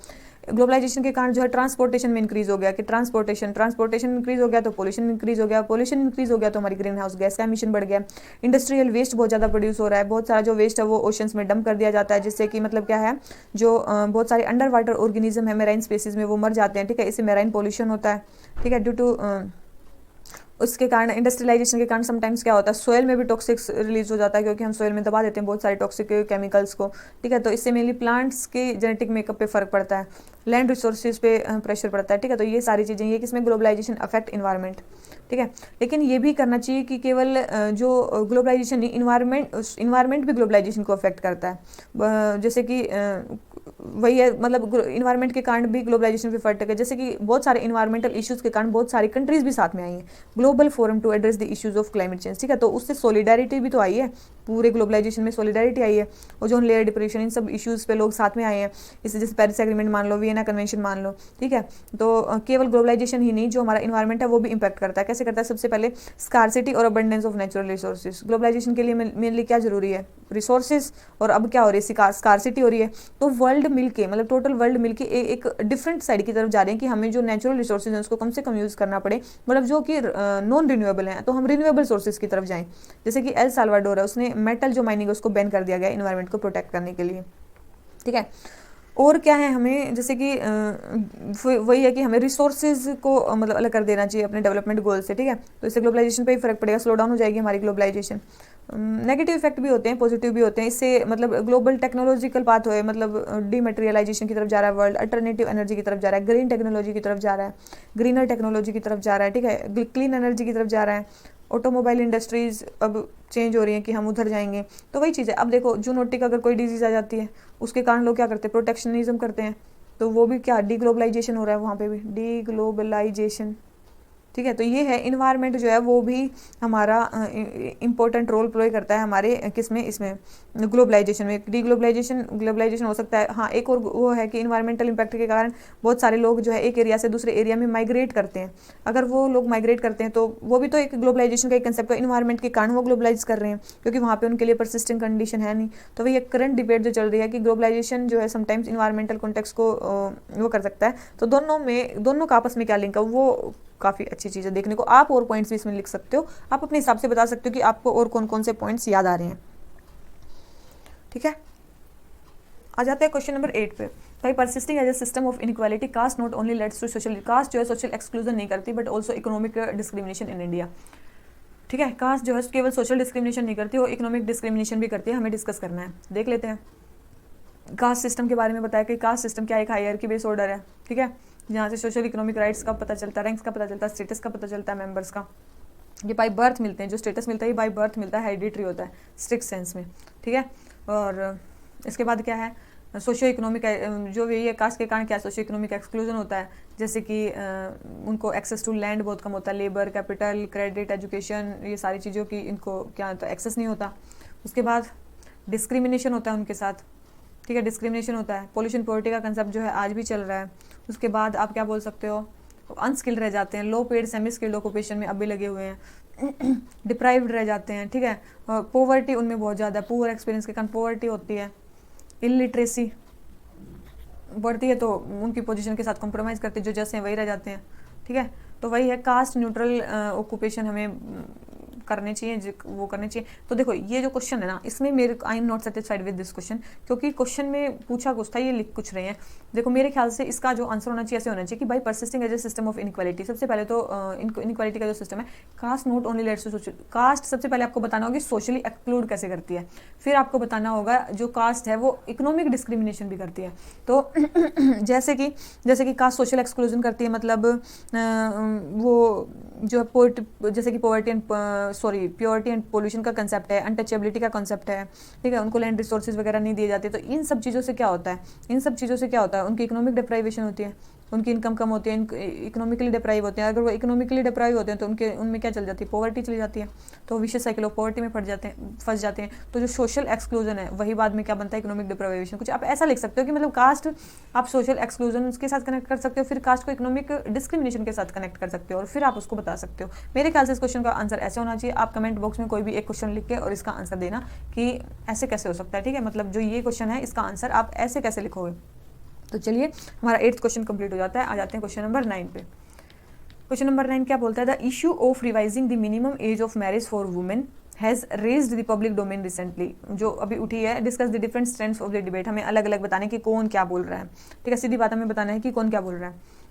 [SPEAKER 1] ग्लोबलाइजेशन के कारण जो है ट्रांसपोर्टेशन में इंक्रीज हो गया कि ट्रांसपोर्टेशन इंक्रीज हो गया तो पोल्यूशन इंक्रीज हो गया, पोल्यूशन इंक्रीज हो गया तो हमारी ग्रीन हाउस गैस का एमिशन बढ़ गया। इंडस्ट्रियल वेस्ट बहुत ज़्यादा प्रोड्यूस हो रहा है, बहुत सारा जो वेस्ट है वो ओशंस में डंप कर दिया जाता है, जिससे कि मतलब क्या है, जो बहुत सारे अंडर वाटर ऑर्गेनिज्म है मेराइन स्पेसीज में वो मर जाते हैं। ठीक है, इससे मेराइन पोल्यूशन होता है। ठीक है, ड्यू टू उसके कारण इंडस्ट्रियलाइजेशन के कारण समटाइम्स क्या होता है, सोयल में भी टॉक्सिक्स रिलीज हो जाता है, क्योंकि हम सोयल में दबा देते हैं बहुत सारे टॉक्सिक केमिकल्स को। ठीक है, तो इससे मेनली प्लांट्स के जेनेटिक मेकअप पे फर्क पड़ता है, लैंड रिसोर्सेज पे प्रेशर पड़ता है। ठीक है, तो ये सारी चीज़ें, ये किसमें ग्लोबलाइजेशन अफेक्ट इन्वायरमेंट। ठीक है, लेकिन ये भी करना चाहिए कि केवल जो ग्लोबलाइजेशन नहीं, इन्वायरमेंट भी ग्लोबलाइजेशन को अफेक्ट करता है। जैसे कि वही है, मतलब इन्वायरमेंट के कारण भी ग्लोबलाइजेशन पे फर्क है। जैसे कि बहुत सारे इन्वायरमेंटल इश्यूज के कारण बहुत सारी कंट्रीज भी साथ में आई हैं, global forum to address the issues of climate change. ठीक है, तो उससे सोलिडारिटी भी तो आई है, पूरे ग्लोबलाइजेशन में सोलिडारिटी आई है, ओजोन लेयर, डिप्रेशन, इन सब इश्यूज पे लोग साथ में आए हैं। इससे जैसे पेरिस एग्रीमेंट मान लो, वियना कन्वेंशन मान लो। ठीक है, तो केवल ग्लोबलाइजेशन ही नहीं, जो हमारा इन्वायरमेंट है वो भी इंपैक्ट करता है। कैसे करता है? सबसे पहले स्कार्सिटी और abundance of natural resources. Globalisation के लिए मेनली क्या जरूरी है? रिसोर्सेज। और अब क्या हो रही है? स्कार्सिटी हो रही है। तो वर्ल्ड मिलके, मतलब टोटल वर्ल्ड मिलके एक डिफरेंट साइड की तरफ जा रहे हैं कि हमें जो नेचुरल रिसोर्सेज हैं उसको कम से कम यूज करना पड़े, मतलब जो कि नॉन रिन्यूएबल हैं, तो हम रिन्यूएबल सोर्सेज की तरफ जाएं। जैसे कि एल साल्वाडोर है, उसने मेटल जो माइनिंग है उसको बैन कर दिया गया इन्वायरमेंट को प्रोटेक्ट करने के लिए। ठीक है, और क्या है, हमें जैसे कि वही है कि हमें रिसोर्सेज को मतलब अलग कर देना चाहिए अपने डेवलपमेंट गोल से। ठीक है, तो इससे ग्लोबलाइजेशन पे ही फर्क पड़ेगा, स्लो डाउन हो जाएगी हमारी ग्लोबलाइजेशन। नेगेटिव इफेक्ट भी होते हैं, पॉजिटिव भी होते हैं। इससे मतलब ग्लोबल टेक्नोलॉजिकल पाथ है, मतलब डीमेटेरियलाइजेशन की तरफ जा रहा है वर्ल्ड, अल्टरनेटिव एनर्जी की तरफ जा रहा है, ग्रीन टेक्नोलॉजी की तरफ जा रहा है, ग्रीनर टेक्नोलॉजी की तरफ जा रहा है। ठीक है, क्लीन एनर्जी की तरफ जा रहा है। ऑटोमोबाइल इंडस्ट्रीज अब चेंज हो रही है कि हम उधर जाएंगे, तो वही चीज़ है। अब देखो, जूनोटिक अगर कोई डिजीज़ आ जाती है, उसके कारण लोग क्या करते हैं? प्रोटेक्शनिज्म करते हैं, तो वो भी क्या, डीग्लोबलाइजेशन हो रहा है वहाँ पे भी, डीग्लोबलाइजेशन। ठीक है, तो ये है, इन्वायरमेंट जो है वो भी हमारा इंपॉर्टेंट रोल प्ले करता है हमारे किसमें, इसमें ग्लोबलाइजेशन में। ग्लोबलाइजेशन हो सकता है। हाँ, एक और वो है कि इन्वायरमेंटल इम्पैक्ट के कारण बहुत सारे लोग जो है एक एरिया से दूसरे एरिया में माइग्रेट करते हैं। अगर वो लोग माइग्रेट करते हैं तो वो भी तो एक ग्लोबलाइजेशन का एक कंसेप्ट है, इन्वायरमेंट के कारण वो ग्लोबलाइज कर रहे हैं, क्योंकि वहाँ पे उनके लिए परसिस्टेंट कंडीशन है नहीं। तो वही एक करंट डिबेट जो चल रही है कि ग्लोबलाइजेशन जो है समटाइम्स इन्वायरमेंटल कॉन्टेक्स्ट को वो कर सकता है। तो दोनों का आपस में क्या लिंक है, वो काफ़ी अच्छी चीज़ है देखने को। आप और पॉइंट्स भी इसमें लिख सकते हो, आप अपने हिसाब से बता सकते हो कि आपको और कौन कौन से पॉइंट्स याद आ रहे हैं। ठीक है, आ जाते हैं क्वेश्चन नंबर 8 पे। भाई, persisting as a system of inequality, caste not only leads to social, caste जो है सोशल एक्सक्लूजन नहीं करती but also economic discrimination in India. ठीक है, कास्ट जो है केवल सोशल डिस्क्रिमिनेशन नहीं करती, वो इकोनॉमिक डिस्क्रिमिनेशन भी करती है। हमें डिस्कस करना है, देख लेते हैं। कास्ट सिस्टम के बारे में बताया कि कास्ट सिस्टम क्या एक हायरार्की बेस्ड ऑर्डर है। ठीक है, जहाँ से सोशल इकोनॉमिक राइट्स का पता चलता है, रैंक्स का पता चलता है, स्टेटस का पता चलता है मेंबर्स का। ये बाय बर्थ मिलते हैं, जो स्टेटस मिलता है ये बाय बर्थ मिलता है, हेरिडिटरी होता है स्ट्रिक्ट सेंस में। ठीक है, और इसके बाद क्या है, सोशियो इकोनॉमिक, जो ये कास्ट के कारण क्या सोशियो इकोनॉमिक एक्सक्लूजन होता है, जैसे कि उनको एक्सेस टू लैंड बहुत कम होता है, लेबर, कैपिटल, क्रेडिट, एजुकेशन, ये सारी चीज़ों की इनको क्या होता है, एक्सेस नहीं होता। उसके बाद डिस्क्रिमिनेशन होता है उनके साथ। ठीक है, डिस्क्रिमिनेशन होता है। पॉल्यूशन पॉवर्टी का कंसेप्ट जो है आज भी चल रहा है। उसके बाद आप क्या बोल सकते हो, अनस्किल्ड रह जाते हैं, लो पेड सेमी स्किल्ड ऑक्यूपेशन में अब भी लगे हुए हैं, डिप्राइव्ड रह जाते हैं। ठीक है, पॉवर्टी उनमें बहुत ज़्यादा, पुअर एक्सपीरियंस के कारण पॉवर्टी होती है, इलिटरेसी बढ़ती है, तो उनकी पोजीशन के साथ कॉम्प्रोमाइज़ करते हैं, जो जैसे हैं वही रह जाते हैं। ठीक है, तो वही है, कास्ट न्यूट्रल ऑक्यूपेशन हमें करने चाहिए, वो करने चाहिए। तो देखो, ये जो क्वेश्चन है ना, इसमें मेरे I am not satisfied with this question, क्योंकि क्वेश्चन में पूछा कुछ था, ये लिख कुछ रहे हैं। देखो, मेरे ख्याल से इसका जो आंसर होना चाहिए ऐसे होना चाहिए कि भाई persisting as a system of inequality. सबसे पहले तो इनइक्वालिटी का जो सिस्टम है, caste not only leads to social, caste सबसे पहले आपको बताना होगा सोशली एक्सक्लूड कैसे करती है, फिर आपको बताना होगा जो कास्ट है वो इकोनॉमिक डिस्क्रिमिनेशन भी करती है। तो जैसे कि कास्ट सोशल एक्सक्लूजन करती है, मतलब वो जो जैसे कि प्योरिटी एंड पोल्यूशन का कंसेप्ट है, अनटचेबिलिटी का कंसेप्ट है। ठीक है, उनको लैंड रिसोर्सेज वगैरह नहीं दिए जाते, तो इन सब चीज़ों से क्या होता है, उनकी इकोनॉमिक डिप्राइवेशन होती है, उनकी इनकम कम होती है, इकोनॉमिकली डिप्राइव होते हैं। अगर वो इकोनॉमिकली डिप्राइव होते हैं तो उनमें क्या चल जाती है, पॉवर्टी चली जाती है, तो विशियस साइकिल ऑफ पॉवर्टी में फंस जाते हैं। तो जो सोशल एक्सक्लूजन है वही बाद में क्या बनता है, इकोनॉमिक डिप्राइवेशन। कुछ आप ऐसा लिख सकते हो कि मतलब कास्ट आप सोशल एक्सक्लूजन उसके साथ कनेक्ट कर सकते हो, फिर कास्ट को इकोनॉमिक डिस्क्रिमिनेशन के साथ कनेक्ट कर सकते हो और फिर आप उसको बता सकते हो। मेरे ख्याल से इस क्वेश्चन का आंसर ऐसे होना चाहिए। आप कमेंट बॉक्स में कोई भी एक क्वेश्चन लिख के और इसका आंसर देना कि ऐसे कैसे हो सकता है, ठीक है। मतलब जो ये क्वेश्चन है इसका आंसर आप ऐसे कैसे लिखोगे। तो चलिए हमारा 8th क्वेश्चन कंप्लीट हो जाता है। आ जाते हैं क्वेश्चन नंबर 9 पे। क्वेश्चन नंबर 9 क्या बोलता है, the issue of revising the minimum age of marriage for women has raised the public domain recently. जो अभी उठी है, discuss the different strands of the debate. हमें अलग अलग बताने कि कौन क्या बोल रहा है, ठीक है। सीधी बात हमें बताना है कि कौन क्या बोल रहा है।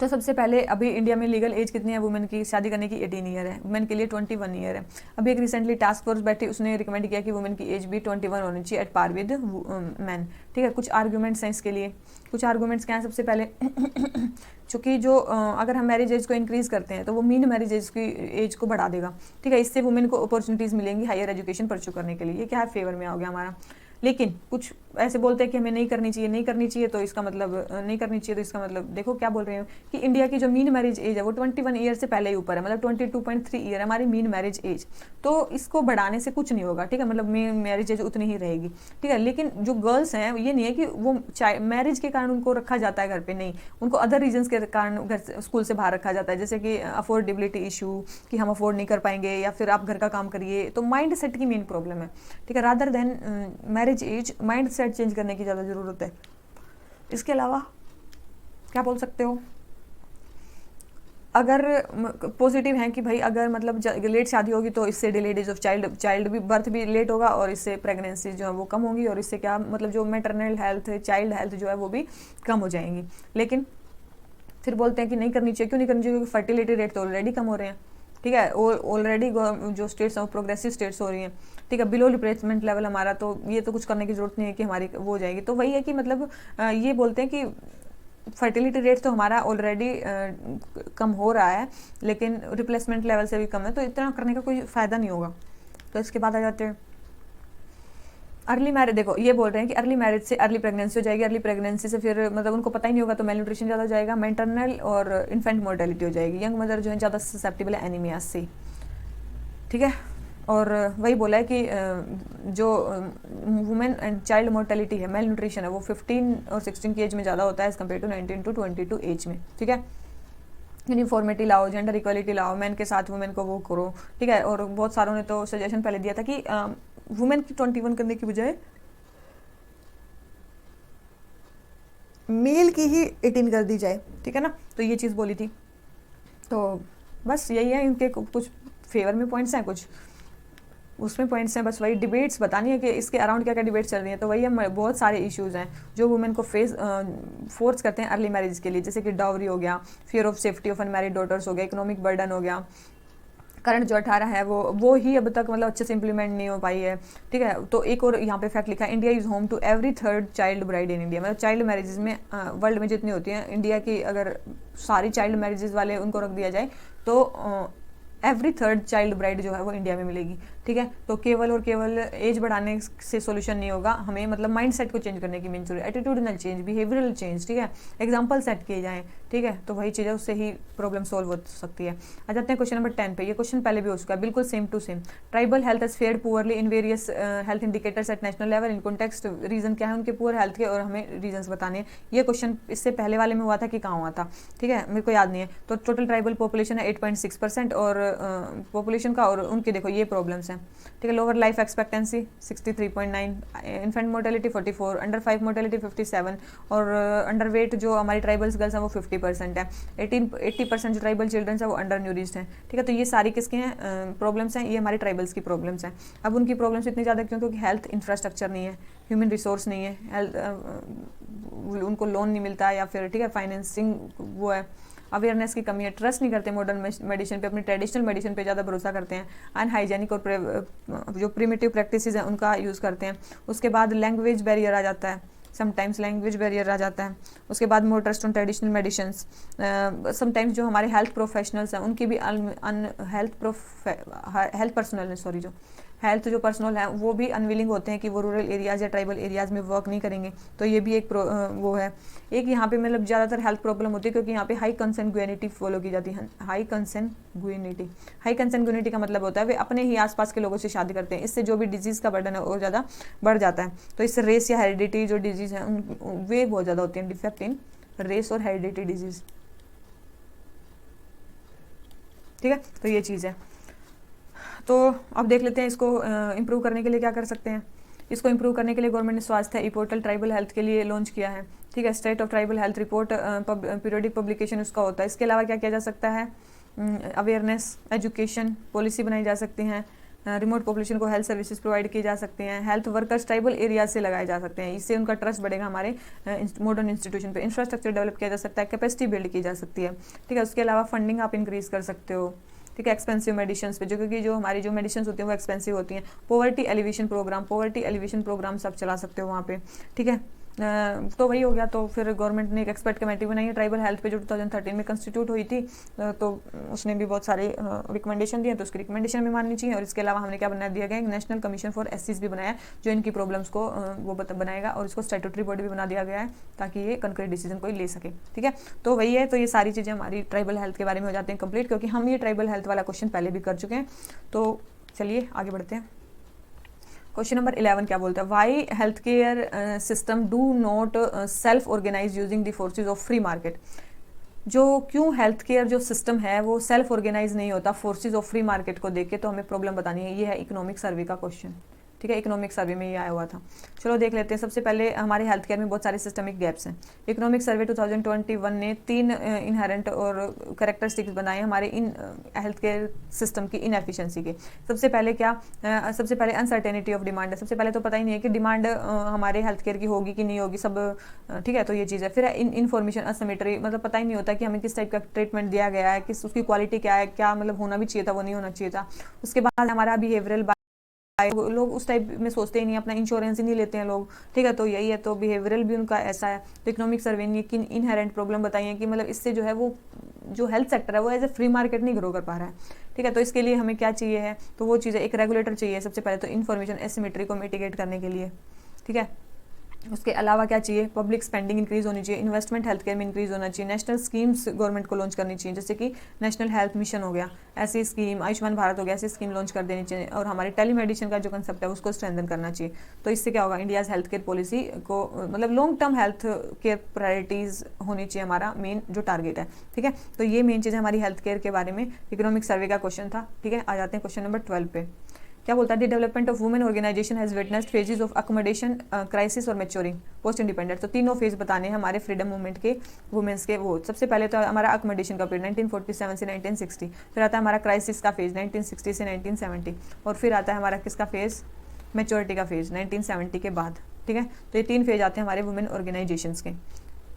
[SPEAKER 1] तो सबसे पहले अभी इंडिया में लीगल एज कितनी है वुमेन की शादी करने की, 18 ईयर है। वुमेन के लिए 21 ईयर है। अभी एक रिसेंटली टास्क फोर्स बैठी, उसने रिकमेंड किया कि वुमेन की एज भी 21 होनी चाहिए एट पार विद मैन, ठीक है। कुछ आर्ग्यूमेंट्स हैं इसके लिए। कुछ आर्ग्यूमेंट्स क्या हैं, सबसे पहले चूँकि जो अगर हम मैरिज एज को इंक्रीज़ करते हैं तो वो मीन मैरिज एज को बढ़ा देगा, ठीक है। इससे वुमेन को अपॉर्चुनिटीज़ मिलेंगी हायर एजुकेशन परस्यू करने के लिए। ये क्या है, फेवर में आ गया हमारा। लेकिन कुछ ऐसे बोलते हैं कि हमें नहीं करनी चाहिए, तो इसका मतलब नहीं करनी चाहिए, तो इसका मतलब देखो क्या बोल रहे हैं कि इंडिया की जो मीन मैरिज एज है वो 21 ईयर से पहले ही ऊपर है, मतलब 22.3 ईयर है हमारी मीन मैरिज एज। तो इसको बढ़ाने से कुछ नहीं होगा, ठीक है। मतलब मीन मैरिज एज उतनी ही रहेगी, ठीक है। लेकिन जो गर्ल्स हैं ये नहीं है कि वो मैरिज के कारण उनको रखा जाता है घर पे, नहीं, उनको अदर रीजन्स के कारण घर स्कूल से बाहर रखा जाता है, जैसे कि अफोर्डेबिलिटी इशू, कि हम अफोर्ड नहीं कर पाएंगे, या फिर आप घर का काम करिए। तो माइंड सेट की मेन प्रॉब्लम है, ठीक है। Rather than marriage age mindset change करने की ज़्यादा ज़रूरत है। इसके अलावा क्या बोल सकते हो, अगर पॉजिटिव है कि भाई अगर मतलब लेट शादी होगी तो इससे डिलेड एज ऑफ चाइल्ड भी बर्थ भी लेट होगा, और इससे प्रेगनेंसी जो है वो कम होगी, और इससे क्या मतलब जो मैटरनल हेल्थ है, चाइल्ड हेल्थ जो है वो भी कम हो जाएंगी। लेकिन फिर बोलते हैं कि नहीं करनी चाहिए। क्यों नहीं करनी चाहिए, क्योंकि फर्टिलिटी रेट तो ऑलरेडी कम हो रहे हैं, ठीक है। ऑलरेडी जो स्टेट्स हैं वो प्रोग्रेसिव स्टेट्स हो रही हैं, ठीक है। बिलो रिप्लेसमेंट लेवल हमारा, तो ये तो कुछ करने की जरूरत नहीं है कि हमारी वो हो जाएगी। तो वही है कि मतलब ये बोलते हैं कि फर्टिलिटी रेट तो हमारा ऑलरेडी कम हो रहा है, लेकिन रिप्लेसमेंट लेवल से भी कम है, तो इतना करने का कोई फ़ायदा नहीं होगा। तो इसके बाद आ जाते हैं अर्ली मैरिज। देखो ये बोल रहे हैं कि अर्ली मैरिज से अर्ली प्रेगनेंसी हो जाएगी, अर्ली प्रेगनेंसी से फिर मतलब उनको पता ही नहीं होगा तो मेलन्यूट्रिशन ज़्यादा हो जाएगा, मैटरनल और इन्फेंट मोर्टेलिटी हो जाएगी। यंग मदर जो है ज़्यादा ससेप्टेबल है एनीमिया से, ठीक है। और वही बोला है कि जो वुमेन एंड चाइल्ड मोर्टेलिटी है, मेल न्यूट्रिशन है, वो 15 और 16 की एज में ज़्यादा होता है as compared to 19 to 22 age में, ठीक है। यूनिफॉर्मिटी लाओ, जेंडर इक्वालिटी लाओ, मैन के साथ वुमेन को वो करो, ठीक है। और बहुत सारों ने तो सजेशन पहले दिया था कि वुमेन की 21 करने की बजाय मेल की ही 18 कर दी जाए, ठीक है ना। तो ये चीज़ बोली थी। तो बस यही है, इनके कुछ फेवर में पॉइंट्स हैं, कुछ उसमें पॉइंट्स हैं। बस वही डिबेट्स बतानी है कि इसके अराउंड क्या क्या डिबेट्स चल रही हैं। तो वही है, बहुत सारे इश्यूज़ हैं जो वुमेन को फोर्स करते हैं अर्ली मैरिज के लिए, जैसे कि डाउरी हो गया, fear of safety of unmarried daughters हो गया, इकोनॉमिक बर्डन हो गया। करंट जो 18 है वो ही अब तक मतलब अच्छे से इंप्लीमेंट नहीं हो पाई है, ठीक है। तो एक और यहाँ पे फैक्ट लिखा है, India is home to every third child bride in India. मतलब चाइल्ड मैरिजेज में वर्ल्ड में जितनी होती हैं, इंडिया की अगर सारी चाइल्ड मैरिजेज वाले उनको रख दिया जाए तो एवरी थर्ड चाइल्ड ब्राइड जो है वो इंडिया में मिलेगी, ठीक है। तो केवल और केवल एज बढ़ाने से सोल्यूशन नहीं होगा, हमें मतलब माइंड सेट को चेंज करने की मेन जरूरत है, एटीट्यूडनल चेंज, बिहेवियरल चेंज, ठीक है। एग्जाम्पल सेट किए जाएँ, ठीक है। तो वही चीज़ है, उससे ही प्रॉब्लम सॉल्व हो सकती है। आ जाते हैं क्वेश्चन नंबर 10 पे। ये क्वेश्चन पहले भी हो चुका है, बिल्कुल same to same. Tribal health has fared poorly in various health indicators at national level in context. Reason क्या है उनके पुअर हेल्थ के, और हमें रीजंस बताने हैं। ये क्वेश्चन इससे पहले वाले में हुआ था कि कहाँ हुआ था, ठीक है, मेरे को याद नहीं है। तो टोटल ट्राइबल पॉपुलेशन है 8.6% और पॉपुलेशन का, और उनके देखो ये प्रॉब्लम्स हैं, ठीक है। Lower life expectancy 63.9, infant mortality 44, under 5 mortality 57, और अंडर वेट जो हमारी ट्राइबल्स गर्ल्स हैं वो 50% है। 80% जो ट्राइबल चिल्ड्रंस हैं वो अंडर न्यूरिश्ड हैं, ठीक है। तो ये सारी किसके हैं प्रॉब्लम्स हैं, ये हमारी ट्राइबल्स की प्रॉब्लम्स हैं। अब उनकी प्रॉब्लम्स इतनी ज़्यादा क्यों, क्योंकि हेल्थ इंफ्रास्ट्रक्चर नहीं है, ह्यूमन रिसोर्स नहीं है, हेल्थ उनको लोन नहीं मिलता है, या फिर ठीक है फाइनेंसिंग वो है, अवेयरनेस की कमी है, ट्रस्ट नहीं करते मॉडर्न मेडिसिन पे, अपनी ट्रेडिशनल मेडिसिन पे ज़्यादा भरोसा करते हैं, अनहाइजेनिक और जो प्रिमिटिव प्रैक्टिसेस हैं उनका यूज़ करते हैं। उसके बाद लैंग्वेज बैरियर आ जाता है, समटाइम्स लैंग्वेज बैरियर आ जाता है। उसके बाद more trust on traditional medicines. Sometimes जो हमारे हेल्थ प्रोफेशनल्स हैं उनकी भी हेल्थ पर्सनल जो हेल्थ जो पर्सनल है वो भी अनविलिंग होते हैं कि वो रूरल एरियाज़ या ट्राइबल एरियाज़ में वर्क नहीं करेंगे, तो ये भी एक वो है। एक यहाँ पे मतलब ज़्यादातर हेल्थ प्रॉब्लम होती है क्योंकि यहाँ पे हाई कंसंग्युइनिटी फॉलो की जाती है। हाई कंसंग्युइनिटी का मतलब होता है वे अपने ही आसपास के लोगों से शादी करते हैं, इससे जो भी डिजीज़ का बर्डन है वो ज़्यादा बढ़ जाता है। तो इससे रेस या हेरिडिटी जो डिजीज़ है वे बहुत ज़्यादा होती हैं, डिफेक्ट इन रेस और हेरिडिटी डिजीज़। ठीक है, तो ये चीज़ है। तो अब देख लेते हैं इसको इम्प्रूव करने के लिए क्या कर सकते हैं। इसको इम्प्रूव करने के लिए गवर्नमेंट ने स्वास्थ्य ई पोर्टल ट्राइबल हेल्थ के लिए लॉन्च किया है। ठीक है, state of tribal health report periodic publication उसका होता है। इसके अलावा क्या किया जा सकता है, अवेयरनेस, एजुकेशन पॉलिसी बनाई जा सकती हैं, रिमोट पॉपुलेशन को हेल्थ सर्विसेज प्रोवाइड की जा सकती हैं, हेल्थ वर्कर्स ट्राइबल एरिया से लगाए जा सकते हैं, इससे उनका ट्रस्ट बढ़ेगा हमारे मॉडर्न इंस्टीट्यूशन पे। इंफ्रास्ट्रक्चर डेवलप किया जा सकता है, कैपेसिटी बिल्ड की जा सकती है। ठीक है, उसके अलावा फंडिंग आप इंक्रीज कर सकते हो। ठीक है, एक्सपेंसिव मेडिसिन पे, जो क्योंकि जो हमारी जो मेडिसिन होती हैं वो एक्सपेंसिव होती हैं। पॉवर्टी एलिवेशन प्रोग्राम सब चला सकते हो वहाँ पे। ठीक है, तो वही हो गया। तो फिर गवर्नमेंट ने एक एक्सपर्ट कमेटी बनाई है ट्राइबल हेल्थ पे जो 2013 में कंस्टिट्यूट हुई थी, तो उसने भी बहुत सारे रिकमेंडेशन दिए, तो उसकी रिकमेंडेशन भी माननी चाहिए। और इसके अलावा हमने क्या बना दिया गया, एक नेशनल कमीशन फॉर एससीज भी बनाया जो इनकी प्रॉब्लम्स को वो बनाएगा, और इसको स्टैट्यूटरी बॉडी भी बना दिया गया है ताकि ये कंक्रीट डिसीजन कोई ले सके। ठीक है, तो वही है। तो ये सारी चीज़ें हमारी ट्राइबल हेल्थ के बारे में हो जाती हैं कंप्लीट, क्योंकि हम ये ट्राइबल हेल्थ वाला क्वेश्चन पहले भी कर चुके हैं। तो चलिए आगे बढ़ते हैं। क्वेश्चन नंबर 11 क्या बोलता है, why health care system do not self organise using the forces of free market. जो क्यों हेल्थ केयर जो सिस्टम है वो सेल्फ ऑर्गेनाइज नहीं होता फोर्सेज ऑफ फ्री मार्केट को देख के, तो हमें प्रॉब्लम बतानी है। ये है इकोनॉमिक सर्वे का क्वेश्चन। ठीक है, इकोनॉमिक सर्वे में ये आया हुआ था। चलो देख लेते हैं। सबसे पहले हमारे हेल्थ केयर में बहुत सारे सिस्टमिक गैप्स हैं। इकोनॉमिक सर्वे 2021 ने 3 इनहेरेंट और कैरेक्टरिस्टिक्स बनाए हमारे इन हेल्थ केयर सिस्टम की इनएफिशिएंसी के। सबसे पहले अनसर्टेनिटी ऑफ डिमांड है। सबसे पहले तो पता ही नहीं है कि डिमांड हमारे हेल्थ केयर की होगी कि नहीं होगी सब। ठीक है, तो ये चीज़ है। फिर इन्फॉर्मेशन असिमेट्री, मतलब पता ही नहीं होता कि हमें किस टाइप का ट्रीटमेंट दिया गया है, किस उसकी क्वालिटी क्या है, क्या मतलब होना भी चाहिए था वो नहीं होना चाहिए था। उसके बाद हमारा बिहेवियरल, लोग उस टाइप में सोचते ही नहीं, अपना इंश्योरेंस ही नहीं लेते हैं लोग। ठीक है, तो यही है। तो बिहेवियरल भी उनका ऐसा है। तो इकोनॉमिक सर्वे ने किन इनहेरेंट प्रॉब्लम बताई है कि मतलब इससे जो है वो जो हेल्थ सेक्टर है वो एज ए फ्री मार्केट नहीं ग्रो कर पा रहा है। ठीक है, तो इसके लिए हमें क्या चाहिए है, तो वो चीज़ है, एक रेगुलेटर चाहिए सबसे पहले तो इन्फॉर्मेशन एसिमेट्री को मिटिगेट करने के लिए। ठीक है, उसके अलावा क्या चाहिए, पब्लिक स्पेंडिंग इंक्रीज होनी चाहिए, इन्वेस्टमेंट हेल्थ केयर में इंक्रीज होना चाहिए, नेशनल स्कीम्स गवर्नमेंट को लॉन्च करनी चाहिए, जैसे कि नेशनल हेल्थ मिशन हो गया, ऐसी स्कीम, आयुष्मान भारत हो गया, ऐसी स्कीम लॉन्च कर देनी चाहिए। और हमारे टेलीमेडिसिन का जो कंसेप्ट है उसको स्ट्रेंथन करना चाहिए। तो इससे क्या होगा, इंडियाज हेल्थ केयर पॉलिसी को मतलब long term health care priorities होनी चाहिए, हमारा मेन जो टारगेट है। ठीक है, तो ये मेन चीज़ है हमारी हेल्थ केयर के बारे में। इकोनॉमिक सर्वे का क्वेश्चन था। ठीक है, आ जाते हैं क्वेश्चन नंबर 12 पे। क्या बोलता है, the development of women organisation has witnessed phases of accommodation, crisis और मैच्योरिंग, पोस्ट इंडिपेंडेंट। तो तीनों फेज बताने हैं हमारे फ्रीडम मूवमेंट के वुमेन्स के। वो सबसे पहले तो हमारा अकोमोडेशन का पीरियड 1947 से 1960, फिर आता है हमारा क्राइसिस का फेज 1960 से 1970, और फिर आता है हमारा किसका फेज, मैच्योरिटी का फेज 1970 के बाद। ठीक है, तो ये 3 फेज आते हैं हमारे वुमेन ऑर्गेनाइजेशंस के।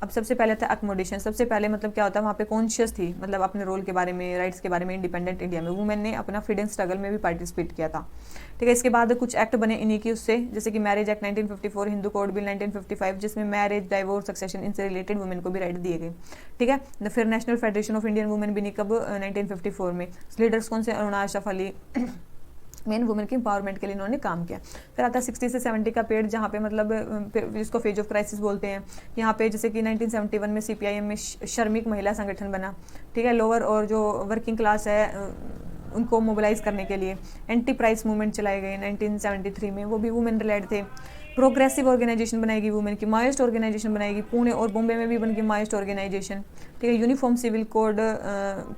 [SPEAKER 1] अब सबसे पहले था अकोमोडेशन। सबसे पहले मतलब क्या होता है, वहाँ पे कॉन्शियस थी, मतलब अपने रोल के बारे में, राइट्स के बारे में। इंडिपेंडेंट इंडिया में वुमेन ने अपना फ्रीडम स्ट्रगल में भी पार्टिसिपेट किया था। ठीक है, इसके बाद कुछ एक्ट बने इन्हीं की उससे, जैसे कि marriage act 1954, Hindu code bill 1955, जिसमें मैरिज, डाइवोर्स, सक्सेशन इनसे रिलेटेड वुमेन को भी राइट दिए गए। ठीक है, फिर national federation of Indian women बनी कब, 1954 में। लीडर्स कौन से, अरुणा अशरफ अली, मेन वुमेन की एम्पावरमेंट के लिए इन्होंने काम किया। फिर आता है 60 से 70 का पीरियड, जहाँ पे मतलब जिसको फेज ऑफ क्राइसिस बोलते हैं। यहाँ पे जैसे कि 1971 में CPIM में श्रमिक महिला संगठन बना। ठीक है, लोअर और जो वर्किंग क्लास है उनको मोबिलाइज करने के लिए एंटी प्राइस मूवमेंट चलाए गए 1973 में, वो भी वुमेन रिलेटेड थे। प्रोग्रेसिव ऑर्गेनाइजेशन बनाएगी वुमेन की, माओइस्ट ऑर्गेनाइजेशन बनाएगी, पुणे और बॉम्बे में भी बन गई माओइस्ट ऑर्गेनाइजेशन। ठीक है, यूनिफॉर्म सिविल कोड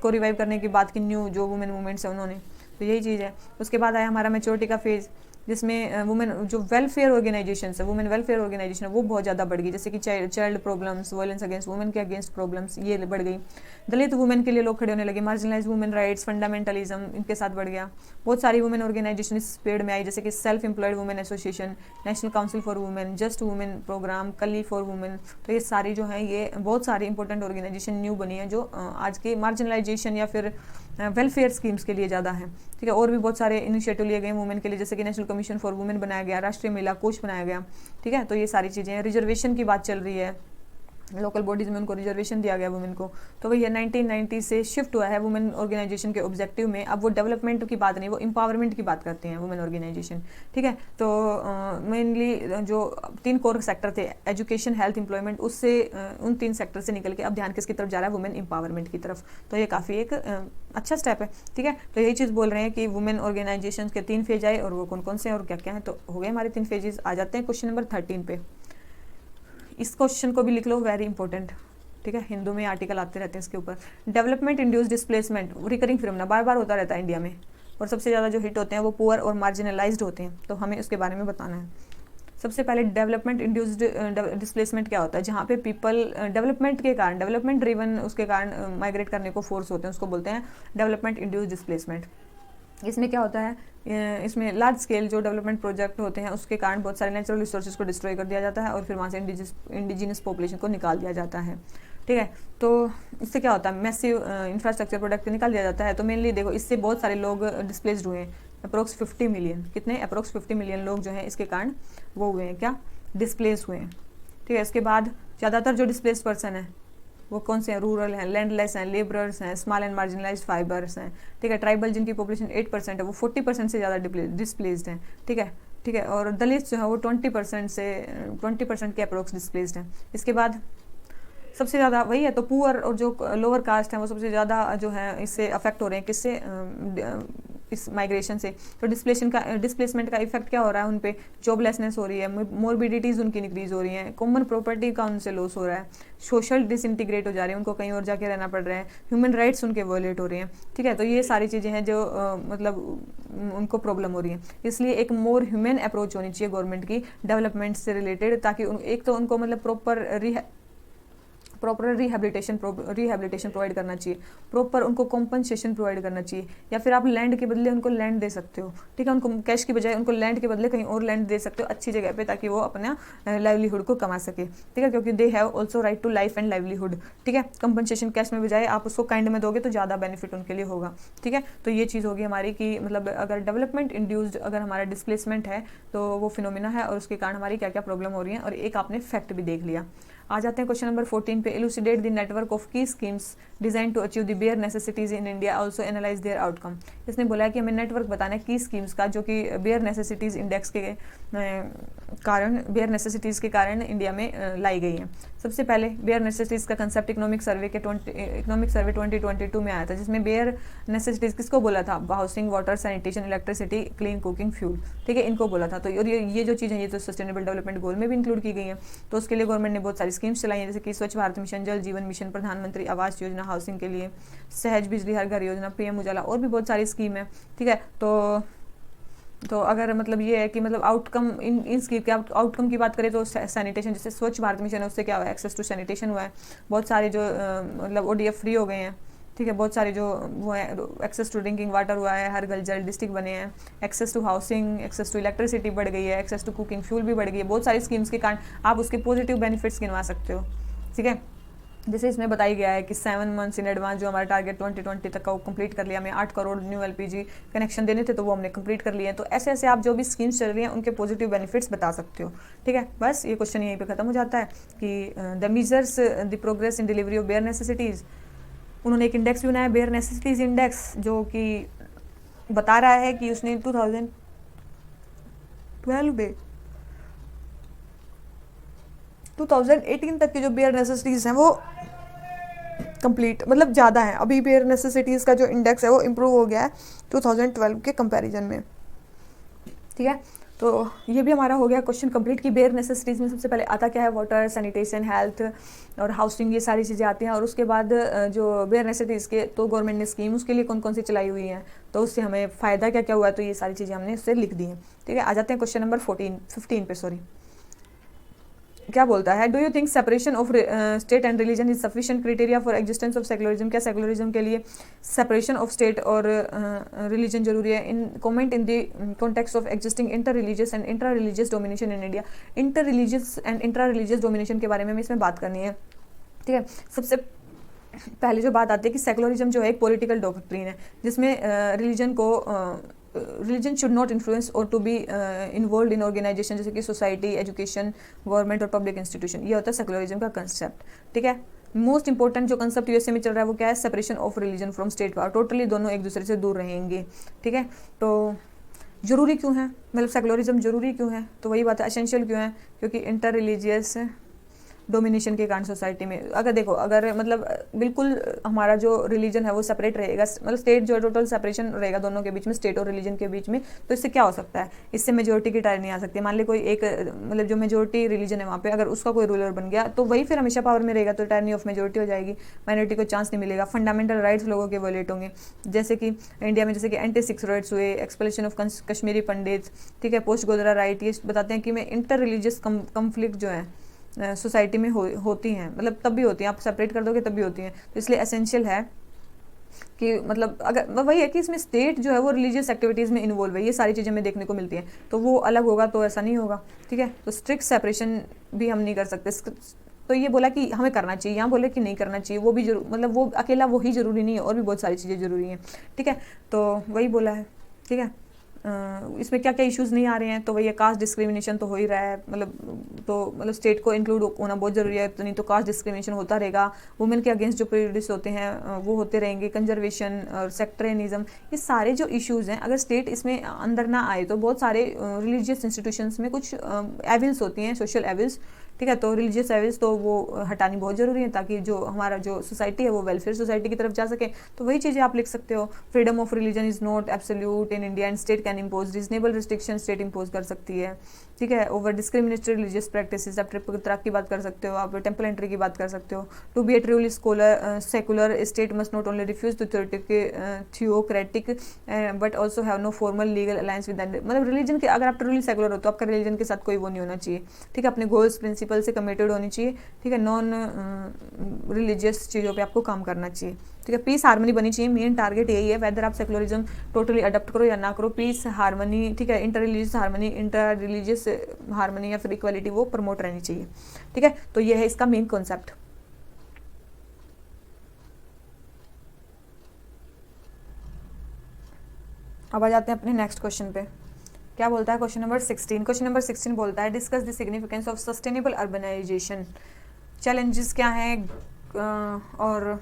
[SPEAKER 1] को रिवाइव करने की बात की न्यू जो वुमेन मूवमेंट्स है उन्होंने। तो यही चीज़ है। उसके बाद आया हमारा मैच्योरिटी का फेज, जिसमें वुमेन जो वेलफेयर ऑर्गेनाइजेशन है, वुमेन वेलफेयर ऑर्गेनाइजेशन है, वो बहुत ज़्यादा बढ़ गई, जैसे कि child problems, violence against women के अगेंस्ट प्रॉब्लम्स ये बढ़ गई। दलित वुमेन के लिए लोग खड़े होने लगे, मार्जिनलाइज वुमेन राइट्स, फंडामेंटलिज्म इनके साथ बढ़ गया। बहुत सारी वुमेन ऑर्गेनाइजेशन इस पीरियड में आई, जैसे कि self employed women association, national council for women, just women programme, Kali for women. तो ये सारी जो है ये बहुत सारी इंपॉर्टेंट ऑर्गेनाइजेशन न्यू बनी है, जो आज के मार्जिनलाइजेशन या फिर वेलफेयर स्कीम्स के लिए ज़्यादा है। ठीक है, और भी बहुत सारे इनिशिएटिव लिए गए वुमेन के लिए, जैसे कि नेशनल कमीशन फॉर वुमेन बनाया गया, राष्ट्रीय महिला कोष बनाया गया। ठीक है, तो ये सारी चीज़ें हैं। रिजर्वेशन की बात चल रही है, लोकल बॉडीज़ में उनको रिजर्वेशन दिया गया वुमेन को। तो वही 1990 से शिफ्ट हुआ है वुमेन ऑर्गेनाइजेशन के ऑब्जेक्टिव में। अब वो डेवलपमेंट की बात नहीं, वो एम्पावरमेंट की बात करते हैं वुमेन ऑर्गेनाइजेशन, ठीक है। तो मेनली जो 3 कोर सेक्टर थे, एजुकेशन, हेल्थ, एम्प्लॉयमेंट, उससे उन 3 सेक्टर से निकल के अब ध्यान किसकी तरफ जा रहा है, वुमेन एम्पावरमेंट की तरफ। तो ये काफ़ी एक अच्छा स्टेप है, ठीक है। तो यही चीज़ बोल रहे हैं कि वुमेन ऑर्गेनाइजेशन के 3 फेज आए और वो कौन कौन से और क्या क्या है। तो हो गए हमारे 3 फेजेस। आ जाते हैं क्वेश्चन नंबर 13 पे। इस क्वेश्चन को भी लिख लो, वेरी इंपॉर्टेंट, ठीक है। हिंदू में आर्टिकल आते रहते हैं इसके ऊपर। Development induced displacement, recurring phenomena, बार बार होता रहता है इंडिया में, और सबसे ज़्यादा जो हिट होते हैं वो पुअर और मार्जिनलाइज्ड होते हैं। तो हमें उसके बारे में बताना है। सबसे पहले डेवलपमेंट इंड्यूस्ड डिस्प्लेसमेंट क्या होता है, जहाँ पे पीपल डेवलपमेंट के कारण, डेवलपमेंट ड्रिवन उसके कारण माइग्रेट करने को फोर्स होते हैं, उसको बोलते हैं डेवलपमेंट इंड्यूस्ड डिस्प्लेसमेंट। इसमें क्या होता है, इसमें लार्ज स्केल जो डेवलपमेंट प्रोजेक्ट होते हैं उसके कारण बहुत सारे नेचुरल रिसोर्सेज को डिस्ट्रॉय कर दिया जाता है और फिर वहाँ से इंडिजिनस पॉपुलेशन को निकाल दिया जाता है, ठीक है। तो इससे क्या होता है, मैसिव इंफ्रास्ट्रक्चर प्रोडक्ट निकाल दिया जाता है। तो मेनली देखो इससे बहुत सारे लोग डिस्प्लेस्ड हुए हैं, अप्रोक्स 50 मिलियन, कितने, अप्रोक्स 50 मिलियन लोग जो हैं इसके कारण वो हुए हैं, क्या, डिस्प्लेस हुए हैं, ठीक है। इसके बाद ज़्यादातर जो डिस्प्लेस्ड पर्सन है वो कौन से हैं, रूरल हैं, लैंडलेस हैं, लेबरर्स हैं, स्मॉल एंड मार्जिनलाइज्ड फाइबर्स हैं, ठीक है। ट्राइबल जिनकी पॉपुलेशन 8% है वो 40% से ज़्यादा डिस्प्लेस्ड हैं, ठीक है, ठीक है। और दलित जो है वो 20% के अप्रोक्स डिस्प्लेस्ड हैं। इसके बाद सबसे ज़्यादा वही है, तो पुअर और जो लोअर कास्ट हैं वो सबसे ज़्यादा जो है इससे अफेक्ट हो रहे हैं, किससे, इस माइग्रेशन से। तो डिस्प्लेसमेंट का इफेक्ट क्या हो रहा है उन पे, जॉबलेसनेस हो रही है, मोरबिडिटीज़ उनकी इंक्रीज हो रही हैं, कॉमन प्रॉपर्टी का उनसे लॉस हो रहा है, सोशल डिसइंटीग्रेट हो जा रही है, उनको कहीं और जाके रहना पड़ रहा है, ह्यूमन राइट्स उनके वॉयलेट हो रही हैं, ठीक है। तो ये सारी चीज़ें हैं जो मतलब उनको प्रॉब्लम हो रही है। इसलिए एक मोर ह्यूमन अप्रोच होनी चाहिए गवर्नमेंट की डेवलपमेंट से रिलेटेड, ताकि एक तो उनको मतलब प्रॉपर रिहेबिलिटेशन प्रोवाइड करना चाहिए, प्रॉपर उनको कॉम्पनसेशन प्रोवाइड करना चाहिए, या फिर आप लैंड के बदले उनको लैंड दे सकते हो, ठीक है। उनको कैश की बजाय उनको लैंड के बदले कहीं और लैंड दे सकते हो अच्छी जगह पे, ताकि वो अपना लाइवलीहुड को कमा सके, ठीक है, क्योंकि they have also right to life and livelihood, ठीक है। कंपनसेशन कैश में बजाय आप उसको काइंड में दोगे तो ज़्यादा बेनिफिट उनके लिए होगा, ठीक है। तो ये चीज़ होगी हमारी कि मतलब अगर डेवलपमेंट इंड्यूस्ड अगर हमारा डिस्प्लेसमेंट है तो वो फिनोमिना है और उसके कारण हमारी क्या क्या प्रॉब्लम हो रही है, और एक आपने फैक्ट भी देख लिया। आ जाते हैं क्वेश्चन नंबर 14 पे। Elucidate the network of key schemes design to achieve the bare necessities in India, also analyse their outcome. इसने बोला है कि हमें नेटवर्क बताना है की स्कीम्स का जो कि बेयर नेसेसिटीज इंडेक्स के कारण, बेयर नेसेसिटीज के कारण इंडिया में लाई गई है। सबसे पहले बेयर नेसेसिटीज का कंसेप्ट इकोनॉमिक सर्वे 2022 में आया था, जिसमें बेयर नेसेसिटीज किसको बोला था, housing, water, sanitation, electricity, clean cooking, fuel, ठीक है, इनको बोला था। तो और ये जो चीज़ें ये तो सस्टेनेबल डेवलपमेंट गोल में भी इंक्लूड की गई हैं। तो उसके लिए गवर्नमेंट ने बहुत सारी स्कीम्स चलाई हैं, जैसे कि स्वच्छ भारत मिशन, जल जीवन मिशन, प्रधानमंत्री आवास योजना हाउसिंग के लिए, सहज बिजली हर घर योजना, पीएम उजाला, और भी बहुत सारी स्कीम है, ठीक है। तो अगर मतलब ये है कि मतलब आउटकम इन स्कीम के आउटकम की बात करें तो सैनिटेशन, जैसे स्वच्छ भारत मिशन है उससे क्या हुआ है, एक्सेस टू सैनिटेशन हुआ है, बहुत सारे जो मतलब ODF फ्री हो गए हैं, ठीक है, बहुत सारे जो वो है एक्सेस टू ड्रिंकिंग वाटर हुआ है, हर घर जल डिस्ट्रिक्ट बने हैं, access to housing, access to electricity बढ़ गई है, एक्सेस टू कुकिंग फ्यूल भी बढ़ गई है। बहुत सारी स्कीम्स के कारण आप उसके पॉजिटिव बेनिफिट्स गिनवा सकते हो, ठीक है। जैसे इसमें बताई गया है कि 7 मंथ्स इन एडवांस जो हमारा टारगेट 2020 तक का वो कंप्लीट कर लिया, हमें 8 करोड़ न्यू LPG कनेक्शन देने थे तो वो हमने कंप्लीट कर लिए हैं। तो ऐसे ऐसे आप जो भी स्कीम्स चल रही हैं उनके पॉजिटिव बेनिफिट्स बता सकते हो, ठीक है। बस ये क्वेश्चन यहीं पे खत्म हो जाता है कि the measures the progress in delivery of bare necessities. उन्होंने एक इंडेक्स भी बनाया, बेयर नेसेसिटीज़ इंडेक्स, जो कि बता रहा है कि उसने 2018 तक की जो बेयर नेसेसिटीज़ हैं वो कंप्लीट मतलब ज़्यादा है। अभी बेयर नेसेसिटीज़ का जो इंडेक्स है वो इम्प्रूव हो गया है 2012 के कंपैरिजन में, ठीक है। तो ये भी हमारा हो गया क्वेश्चन कंप्लीट कि बेयर नेसेसिटीज़ में सबसे पहले आता क्या है, वाटर, सैनिटेशन, हेल्थ और हाउसिंग, ये सारी चीज़ें आती हैं। और उसके बाद जो बेयर नेसेसिटीज़ के तो गवर्नमेंट ने स्कीम उसके लिए कौन कौन सी चलाई हुई हैं, तो उससे हमें फ़ायदा क्या क्या हुआ है, तो ये सारी चीज़ें हमने उससे लिख दी हैं, ठीक है। आ जाते हैं क्वेश्चन नंबर 15 पे, सॉरी। क्या बोलता है, do you think separation of state and religion is sufficient criteria for existence of secularism. क्या सेकुलरिज्म के लिए सेपरेशन ऑफ स्टेट और रिलीजन जरूरी है। In comment in the context of existing inter religious and intra religious domination in India. Inter religious and intra religious domination के बारे में हमें इसमें बात करनी है, ठीक है। सबसे पहले जो बात आती है कि सेकुलरिज्म जो है एक पॉलिटिकल डॉक्ट्रिन है जिसमें रिलीजन को रिलीजन शुड नॉट इन्फ्लुएंस और to be involve in organisation, जैसे कि सोसाइटी, एजुकेशन, गवर्नमेंट और पब्लिक इंस्टीट्यूशन। ये होता है सेकुलरिज्म का कंसेप्ट, ठीक है। मोस्ट इंपॉर्टेंट जो कंसेप्ट यूएसए में चल रहा है वो क्या है, separation of religion from state power. Totally दोनों एक दूसरे से दूर रहेंगे, ठीक है। तो जरूरी क्यों है, मतलब सेकुलरिज्म जरूरी क्यों है, तो वही बात है, एसेंशियल क्यों है, क्योंकि इंटर रिलीजियस डोमिनेशन के कारण सोसाइटी में, अगर देखो, अगर मतलब बिल्कुल हमारा जो रिलीजन है वो सेपरेट रहेगा, मतलब स्टेट जो टोटल सेपरेशन रहेगा दोनों के बीच में, स्टेट और रिलीजन के बीच में, तो इससे क्या हो सकता है, इससे मेजोरिटी की टायर नहीं आ सकती। मान ली कोई एक, मतलब जो मेजोरिटी रिलीजन है वहाँ पे, अगर उसका कोई रूलर बन गया तो वही फिर हमेशा पावर में रहेगा, तो टायरनी ऑफ मेजोरिटी हो जाएगी, माइनॉरिटी को चांस नहीं मिलेगा, फंडामेंटल राइट्स लोगों के वॉलेट होंगे। जैसे कि इंडिया में जैसे कि एंटी सिक्स राइट्स हुए, एक्सपेलेशन ऑफ कश्मीरी पंडित, ठीक है, पोस्ट गोधरा राइट, ये बताते हैं कि मैं इंटर रिलीजियस कन्फ्लिक्ट जो है सोसाइटी में होती हैं, मतलब तब भी होती हैं, आप सेपरेट कर दोगे तब भी होती हैं। तो इसलिए एसेंशियल है कि मतलब अगर वही है कि इसमें स्टेट जो है वो रिलीजियस एक्टिविटीज़ में इन्वॉल्व है, ये सारी चीज़ें हमें देखने को मिलती हैं, तो वो अलग होगा तो ऐसा नहीं होगा, ठीक है। तो स्ट्रिक्ट सेपरेशन भी हम नहीं कर सकते, तो ये बोला कि हमें करना चाहिए, यहाँ बोले कि नहीं करना चाहिए, वो भी जरूर, मतलब वो अकेला वो ही ज़रूरी नहीं है, और भी बहुत सारी चीज़ें ज़रूरी हैं, ठीक है। तो वही बोला है, ठीक है। इसमें क्या क्या इश्यूज़ नहीं आ रहे हैं, तो वही कास्ट डिस्क्रिमिनेशन तो हो ही रहा है, मतलब स्टेट को इंक्लूड होना बहुत ज़रूरी है, तो नहीं तो कास्ट डिस्क्रिमिनेशन होता रहेगा। वुमेन के अगेंस्ट जो प्रेजुडिस होते हैं वो होते रहेंगे, कंजर्वेशन और सेक्टरियनिज्म, ये सारे जो इश्यूज़ हैं, अगर स्टेट इसमें अंदर ना आए तो बहुत सारे रिलीजियस इंस्टीट्यूशंस में कुछ एविल्स होती हैं, सोशल एविल्स, ठीक है। तो रिलीजियस एविल्स तो वो हटानी बहुत ज़रूरी है, ताकि जो हमारा जो सोसाइटी है वो वेलफेयर सोसाइटी की तरफ जा सके। तो वही चीज़ें आप लिख सकते हो, freedom of religion is not absolute in India and state can impose reasonable restriction, state impose कर सकती है, ठीक है। ओवर डिस्क्रिमिनेटरी रिलीजियस प्रैक्टिसेस, आप ट्रिपल तलाक की बात कर सकते हो, आप टेम्पल एंट्री की बात कर सकते हो। To be a truly secular state must not only refuse theocratic but also have no formal legal alliance with, मतलब रिलीजन के, अगर आप ट्रूली सेकुलर हो तो आपका रिलीजन के साथ कोई वो नहीं होना चाहिए, ठीक है। अपने गोल्स प्रिंसिपल से कमिटेड होनी चाहिए, ठीक है। नॉन रिलीजियस चीज़ों पे आपको काम करना चाहिए, ठीक है। पीस हार्मनी बनी चाहिए, मेन टारगेट यही है, वेदर आप सेकुलरिज्म टोटली अडॉप्ट करो या ना करो, पीस हार्मनी, ठीक है, इंटर रिलीजियस हार्मनी या फिर इक्वालिटी वो प्रमोट रहनी चाहिए, ठीक है। तो ये है इसका मेन कॉन्सेप्ट। अब आ जाते हैं अपने नेक्स्ट क्वेश्चन पे। क्या बोलता है क्वेश्चन नंबर 16? क्वेश्चन नंबर 16 बोलता है discuss the significance of sustainable urbanisation, challenges क्या हैं और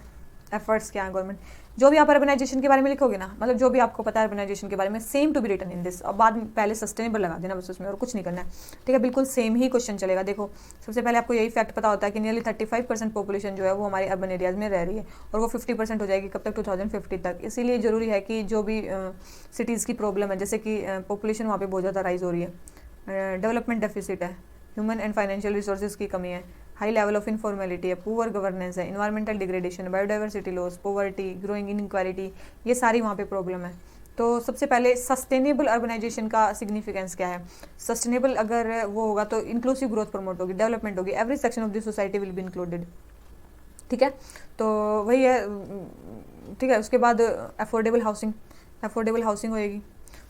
[SPEAKER 1] एफर्ट्स क्या हैं गवर्नमेंट। जो भी आप अर्बनाइजेशन के बारे में लिखोगे ना, मतलब जो भी आपको पता है अर्बनाइजेशन के बारे में, same to be written in this, और बाद में पहले सस्टेनेबल लगा देना बस उसमें, और कुछ नहीं करना है, ठीक है। बिल्कुल सेम ही क्वेश्चन चलेगा। देखो, सबसे पहले आपको यही फैक्ट पता होता है कि नियरली 35% पॉपुलेशन जो है वो हमारे अर्बन एरियाज में रह रही है, और वो 50% हो जाएगी कब तक, 2050 तक। इसीलिए ज़रूरी है कि जो भी सिटीज़ की प्रॉब्लम है, जैसे कि पॉपुलेशन वहाँ पर बहुत ज़्यादा राइज हो रही है, डेवलपमेंट डेफिसिट है, ह्यूमन एंड फाइनेंशियल रिसोर्सेज की कमी है, हाई लेवल ऑफ इनफॉर्मेलिटी है, पुअर गवर्नेंस है, environmental degradation, biodiversity loss, poverty, growing inequality, ये सारी वहाँ पे प्रॉब्लम है। तो सबसे पहले सस्टेनेबल अर्बनाइजेशन का सिग्निफिकेंस क्या है। सस्टेनेबल अगर वो होगा तो इंक्लूसिव ग्रोथ प्रमोट होगी, डेवलपमेंट होगी, every section of the society will be included, ठीक है। तो वही है, ठीक है। उसके बाद अफोर्डेबल हाउसिंग होएगी।